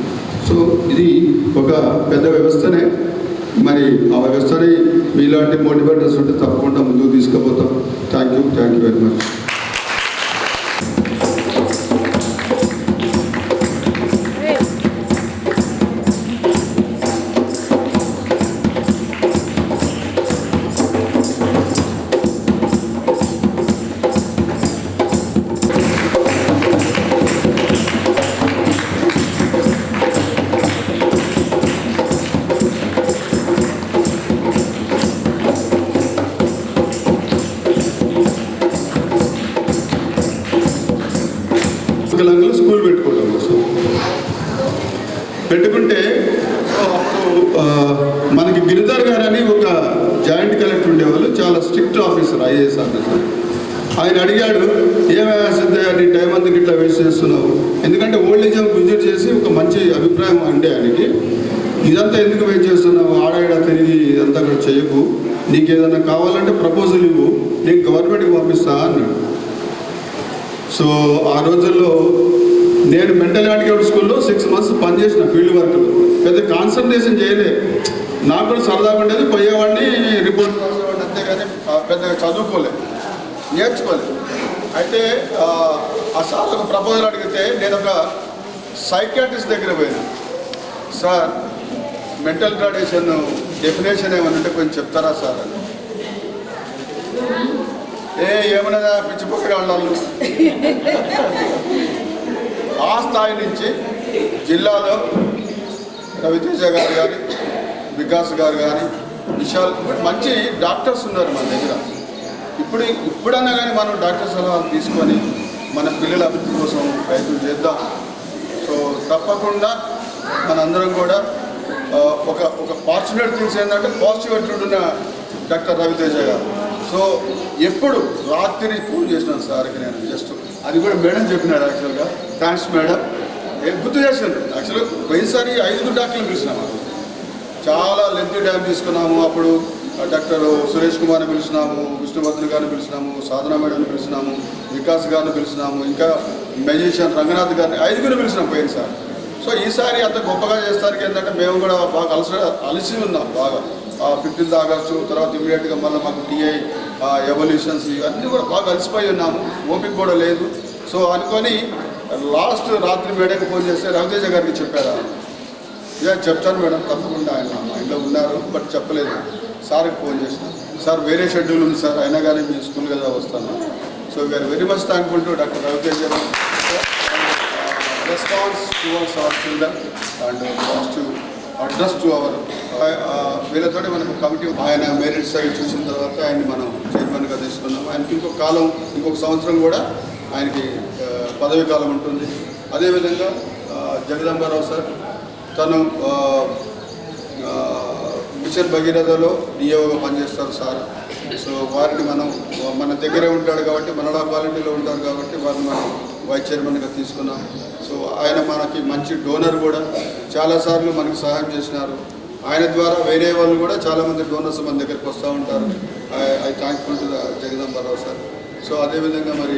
సో ఇది ఒక పెద్ద వ్యవస్థనే. మరి ఆ వ్యవస్థని మీలాంటి మోటివేటర్స్ ఉంటే తప్పకుండా ముందుకు తీసుకుపోతాం. Thank you very much. School పెట్టుకోవడం కోసం పెట్టుకుంటే మనకి గిరిధర్ గారు అని ఒక జాయింట్ కలెక్టర్ ఉండేవాళ్ళు, చాలా స్ట్రిక్ట్ ఆఫీసర్, ఐఏఎస్ ఆఫీసర్. ఆయన అడిగాడు, ఏమైనా సిద్ధయ్య నీ టైం అంతా ఇట్లా వేస్ట్ చేస్తున్నావు, ఎందుకంటే ఓల్డ్ ఏజ్ హోమ్ విజిట్ చేసి ఒక మంచి అభిప్రాయం అంటే ఆయనకి, ఇదంతా ఎందుకు వేస్ట్ చేస్తున్నావు, ఆడాడ తిరిగి ఇదంతా కూడా చేయకు, నీకు ఏదైనా కావాలంటే ప్రపోజల్ ఇవ్వు, నీకు గవర్నమెంట్కి పంపిస్తా అన్నాడు. సో ఆ రోజుల్లో నేను మెంటల్ హ్యాండిక్యాప్డ్ స్కూల్లో 6 months పనిచేసిన ఫీల్డ్ వర్క్లో. పెద్ద కాన్సన్ట్రేషన్ చేయలేదు, నాకు కూడా సరదాగా ఉండేది, పోయేవాడిని రిపోర్ట్ రాసేవాడిని, అంతేగాని పెద్దగా చదువుకోలేదు, నేర్చుకోలేదు. అయితే ఆ సార్ ఒక ప్రపోజల్ అడిగితే నేను ఒక సైకియాట్రిస్ట్ దగ్గర పోయాను. సార్ మెంటల్ రిటార్డేషన్ డెఫినేషన్ ఏమనంటే కొంచెం చెప్తారా సార్ అని. ఏమన్నా పిచ్చిపోయి వాళ్ళు ఆ స్థాయి నుంచి జిల్లాలో రవితేజ గారు కానీ, వికాస్ గారు కానీ, విశాల్, మంచి డాక్టర్స్ ఉన్నారు మన దగ్గర. ఇప్పుడన్నా కానీ మనం డాక్టర్ సలహాలు తీసుకొని మన పిల్లల అభివృద్ధి కోసం ప్రయత్నం చేద్దాం. సో తప్పకుండా మనందరం కూడా ఒక ఫార్చునేట్ థింగ్స్ ఏంటంటే పాజిటివ్ అట్యూడ్ ఉన్న డాక్టర్ రవితేజ గారు. సో ఎప్పుడు రాత్రి ఫోన్ చేసినాను సార్కి నేను, జస్ట్ అది కూడా మేడం చెప్పినాడు యాక్చువల్గా, థ్యాంక్స్ మేడం, గుర్తు చేసినాను. యాక్చువల్గా పోయినసారి 5 డాక్టర్లు పిలిచినాము, చాలా లెంతీ టైం తీసుకున్నాము. అప్పుడు డాక్టర్ సురేష్ కుమార్ని పిలిచినాము, విష్ణువర్ధన్ గారిని పిలిచినాము, సాధన మేడంని పిలిచినాము, వికాస్ గారిని పిలిచినాము, ఇంకా మెజిషియన్ రంగనాథ్ గారిని, 5గురు పిలిచినాం పోయినసారి. సో ఈసారి అంత గొప్పగా చేస్తానికి ఏంటంటే మేము కూడా బాగా అలసి ఉన్నాం బాగా. 15th August తర్వాత ఇమీడియట్గా మళ్ళీ మాకు టీఐ ఎవల్యూషన్స్ ఇవన్నీ కూడా బాగా అలసిపోయి ఉన్నాము, ఓపిక కూడా లేదు. సో అనుకొని లాస్ట్ రాత్రి మేడంకి ఫోన్ చేస్తే రవితేజ గారికి చెప్పారా, ఇక చెప్తాను మేడం తప్పకుండా, ఆయన మైండ్లో ఉన్నారు బట్ చెప్పలేదు. సార్కి ఫోన్ చేసినాను, సార్ వేరే షెడ్యూల్ ఉంది సార్, అయినా కానీ మీ స్కూల్ కదా వస్తాను. So we are very much thankful to doctor Raviteja response towards our children and positive address to our. వీళ్ళతో మనకు కమిటీ, ఆయన మెరిట్స్ అవి చూసిన తర్వాత ఆయన్ని మనం చైర్మన్గా తీసుకున్నాం. ఆయనకి ఇంకొక సంవత్సరం కూడా ఆయనకి పదవి కాలం ఉంటుంది. అదేవిధంగా జగదంబారావు సార్, తను మిషన్ భగీరథలో డిఏఓగా పనిచేస్తారు సార్. సో వారిని మనం మన దగ్గరే ఉంటాడు కాబట్టి, మనడా క్వాలిటీలో ఉంటారు కాబట్టి వారిని మనం వైస్ చైర్మన్గా తీసుకున్నాం. సో ఆయన మనకి మంచి డోనర్ కూడా, చాలాసార్లు మనకి సహాయం చేసినారు. ఆయన ద్వారా వేరే వాళ్ళు కూడా చాలామంది డోనర్స్ మన దగ్గరికి వస్తూ ఉంటారు. I thankful to Jagadambarao sir. So అదేవిధంగా మరి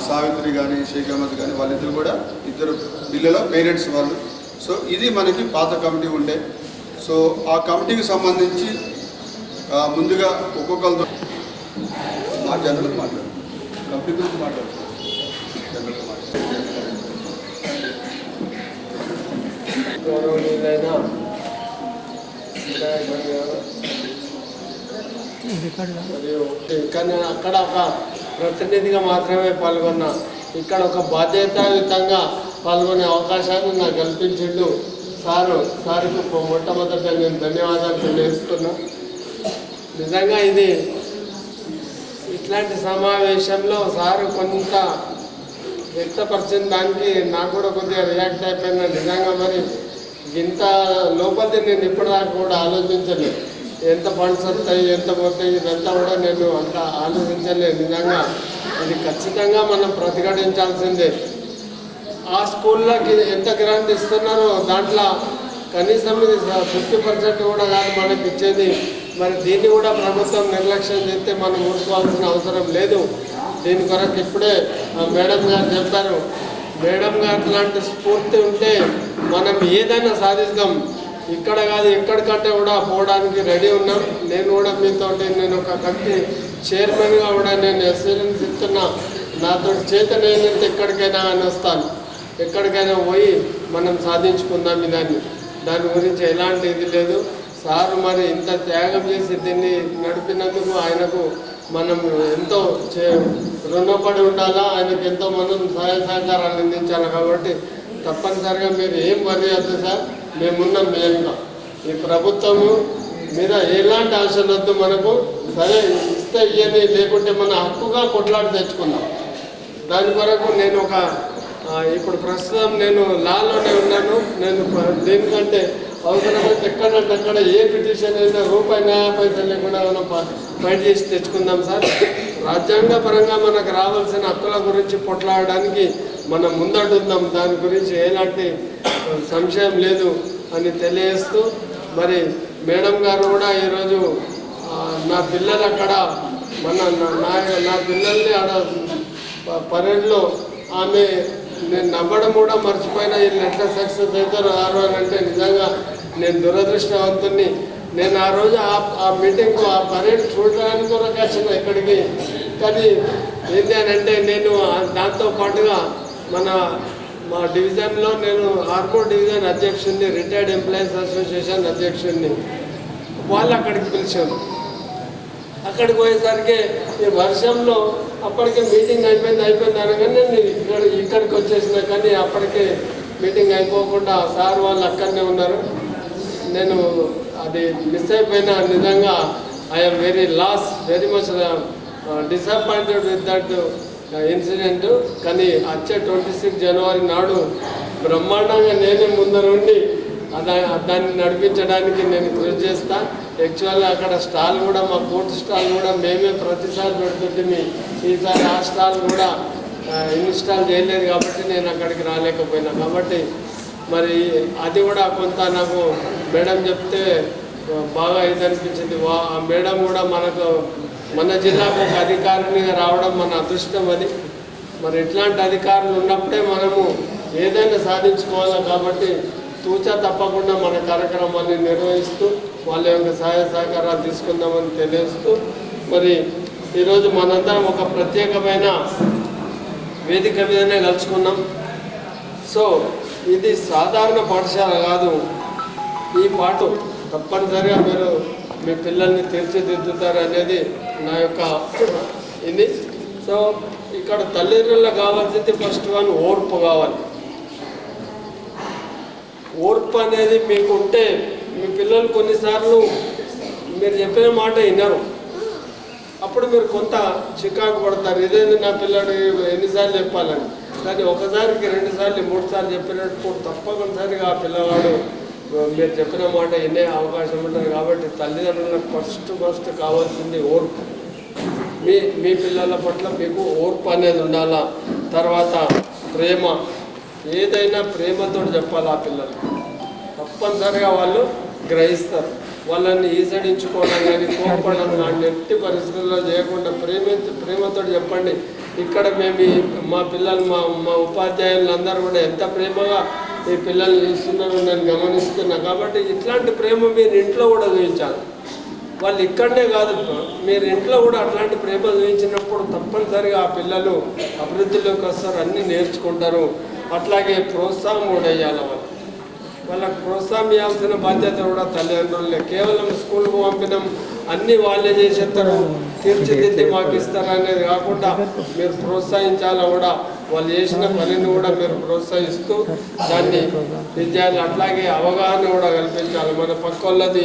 సావిత్రి కానీ షేక్ అహ్మద్ కానీ వాళ్ళిద్దరు కూడా, ఇద్దరు పిల్లల పేరెంట్స్ వాళ్ళు. సో ఇది మనకి పాత కమిటీ ఉండే. సో ఆ కమిటీకి సంబంధించి ముందుగా ఒక్కొక్కరితో జనరల్గా మాట్లాడు, కమిటీ గురించి మాట్లాడు, జనరల్గా మాట్లాడు. గౌరవనీయులైన మరియు కానీ అక్కడ ఒక ప్రతినిధిగా మాత్రమే పాల్గొన్న ఇక్కడ ఒక బాధ్యతాయుతంగా పాల్గొనే అవకాశాన్ని నాకు కల్పించిండు సార్కి మొట్టమొదట నేను ధన్యవాదాలు తెలియజేస్తున్నా. నిజంగా ఇది ఇట్లాంటి సమావేశంలో సారు కొంత వ్యక్తపరిచిన దానికి నాకు కూడా కొద్దిగా రియాక్ట్ అయిపోయినా. నిజంగా మరి ఇంత లోపలికి నేను ఇప్పటిదాకా కూడా ఆలోచించలేదు. ఎంత ఫండ్స్ వస్తాయి, ఎంత పోతాయి, ఇదంతా కూడా నేను అంత ఆలోచించలేదు. నిజంగా ఇది ఖచ్చితంగా మనం ప్రతిఘటించాల్సిందే. ఆ స్కూళ్ళకి ఎంత గ్రాంట్ ఇస్తున్నారో దాంట్లో కనీసం ఇది 50% కూడా కాదు మనకి ఇచ్చేది. మరి దీన్ని కూడా ప్రభుత్వం నిర్లక్ష్యం చేస్తే మనం ఊరుకోవాల్సిన అవసరం లేదు. దీని కొరకు ఇప్పుడే మేడం గారు చెప్పారు. మేడం గారు లాంటి స్ఫూర్తి ఉంటే మనం ఏదైనా సాధిస్తాం. ఇక్కడ కాదు ఎక్కడికంటే కూడా పోవడానికి రెడీ ఉన్నాం. నేను కూడా మీతోటి నేను ఒక కమిటీ చైర్మన్గా కూడా నేను ఎక్స్పీరియన్స్ ఇస్తున్నా. నాతో చేతనైనంత ఎక్కడికైనా అని వస్తాను. ఎక్కడికైనా పోయి మనం సాధించుకుందాం దాని గురించి ఎలాంటి ఇది లేదు. సారు మరి ఇంత త్యాగం చేసి దీన్ని నడిపినందుకు ఆయనకు మనం ఎంతో రుణపడి ఉండాలా. ఆయనకు ఎంతో మనం సహాయ సహకారాలు అందించాలి. కాబట్టి తప్పనిసరిగా మీరు ఏం వదిలేదు సార్, మేమున్నాం. మేముగా ఈ ప్రభుత్వము మీద ఎలాంటి ఆశలు వద్దు మనకు. సరే ఇస్తే ఇవన్నీ లేకుంటే మన హక్కుగా కొట్లాడి తెచ్చుకుందాం. దాని కొరకు నేను ఇప్పుడు ప్రస్తుతం నేను లాలోనే ఉన్నాను. నేను దేనికంటే అవసరమైతే ఎక్కడంటే అక్కడ ఏ పిటిషన్ అయినా రూపాయి న్యాయ పైసలు లేకుండా మనం ఫైట్ చేసి తెచ్చుకుందాం సార్. రాజ్యాంగ పరంగా మనకు రావాల్సిన హక్కుల గురించి కొట్లాడడానికి మనం ముందడుందాం. దాని గురించి ఎలాంటి సంశయం లేదు అని తెలియజేస్తూ, మరి మేడం గారు కూడా ఈరోజు నా పిల్లలు అక్కడ నా పిల్లల్ని ఆడ పరేడ్లో ఆమె నేను నవ్వడం కూడా మర్చిపోయినా వీళ్ళు ఎట్లా సక్సెస్ అవుతారో అని అంటే నిజంగా నేను దురదృష్టవంతుని. నేను ఆ రోజు ఆ మీటింగ్కు ఆ పరేడ్ చూడడానికి కూడా వచ్చిన ఇక్కడికి. కానీ ఏంటి అని అంటే నేను దాంతో పాటుగా మా డివిజన్లో నేను ఆర్మూర్ డివిజన్ అధ్యక్షుడిని, రిటైర్డ్ ఎంప్లాయీస్ అసోసియేషన్ అధ్యక్షుడిని. వాళ్ళు అక్కడికి పిలిచారు. అక్కడికి పోయేసరికి ఈ వర్షంలో అప్పటికే మీటింగ్ అయిపోయింది అనగానే నేను ఇక్కడికి వచ్చేసిన. కానీ అప్పటికే మీటింగ్ అయిపోకుండా సార్ వాళ్ళు అక్కడనే ఉన్నారు. నేను అది మిస్ అయిపోయినా. నిజంగా I'm very much disappointed with that incident. కానీ వచ్చే 26 జనవరి నాడు బ్రహ్మాండంగా నేనే ముందరుండి దాన్ని నడిపించడానికి నేను కృషి చేస్తా. యాక్చువల్గా అక్కడ స్టాల్ కూడా మా కోర్టు స్టాల్ కూడా మేమే ప్రతిసారి పెడుతుంటే ఈసారి ఆ స్టాల్ కూడా ఇన్స్టాల్ చేయలేదు కాబట్టి నేను అక్కడికి రాలేకపోయినా. కాబట్టి మరి అది కూడా కొంత నాకు మేడం చెప్తే బాగా ఇది అనిపించింది. ఆ మేడం కూడా మన జిల్లాకు ఒక అధికారినిగా రావడం మన అదృష్టం. అది మరి ఇట్లాంటి అధికారులు ఉన్నప్పుడే మనము ఏదైనా సాధించుకోవాలి. కాబట్టి తూచా తప్పకుండా మన కార్యక్రమాన్ని నిర్వహిస్తూ వాళ్ళ యొక్క సహాయ సహకారాలు తీసుకుందామని తెలియజేస్తూ, మరి ఈరోజు మనందరం ఒక ప్రత్యేకమైన వేదిక మీదనే కలుసుకున్నాం. సో ఇది సాధారణ పాఠశాల కాదు. ఈ పాట తప్పనిసరిగా మీరు మీ పిల్లల్ని తీర్చిదిద్దుతారు అనేది నా యొక్క ఇది. సో ఇక్కడ తల్లిదండ్రులకు కావాల్సింది ఫస్ట్ వన్ ఓర్పు కావాలి. ఓర్పు అనేది మీకు ఉంటే మీ పిల్లలు కొన్నిసార్లు మీరు చెప్పిన మాట వినరు. అప్పుడు మీరు కొంత చికాకు పడతారు. ఇదేంటి నా పిల్లడు ఎన్నిసార్లు చెప్పాలని. కానీ ఒకసారికి 2 సార్లు 3 సార్లు చెప్పినప్పుడు తప్పనిసరిగా ఆ పిల్లవాడు మీరు చెప్పిన మాట వినే అవకాశం ఉంటుంది. కాబట్టి తల్లిదండ్రులకు ఫస్ట్ కావాల్సింది ఓర్పు. మీ పిల్లల పట్ల మీకు ఓర్పు అనేది ఉండాలా. తర్వాత ప్రేమ, ఏదైనా ప్రేమతో చెప్పాలి. ఆ పిల్లలు తప్పనిసరిగా వాళ్ళు గ్రహిస్తారు. వాళ్ళని ఈసడించుకోవడం కానీ కోపడడం కానీ ఎట్టి పరిస్థితుల్లో చేయకుండా ప్రేమతో చెప్పండి. ఇక్కడ మా పిల్లలు మా ఉపాధ్యాయులందరూ కూడా ఎంత ప్రేమగా ఈ పిల్లల్ని చూస్తున్నారో నేను గమనిస్తున్నా. కాబట్టి ఇట్లాంటి ప్రేమ మీరు ఇంట్లో కూడా చూపించాలి. వాళ్ళు ఇక్కడనే కాదు, మీరు ఇంట్లో కూడా అట్లాంటి ప్రేమ చూపించినప్పుడు తప్పనిసరిగా ఆ పిల్లలు అభివృద్ధిలోకి వస్తారు, అన్నీ నేర్చుకుంటారు. అట్లాగే ప్రోత్సాహం కూడా వేయాలి. వాళ్ళకు ప్రోత్సాహం ఇవ్వాల్సిన బాధ్యత కూడా తల్లిదండ్రులే. కేవలం స్కూల్కు పంపినాం అన్నీ వాళ్ళే చేసేస్తారు, తీర్చిదిద్ది మాకు ఇస్తారు అనేది కాకుండా మీరు ప్రోత్సహించాలా కూడా, వాళ్ళు చేసిన పనిని కూడా మీరు ప్రోత్సహిస్తూ దాన్ని విద్యార్థులు అట్లాగే అవగాహన కూడా కల్పించాలి. మన పక్క వాళ్ళది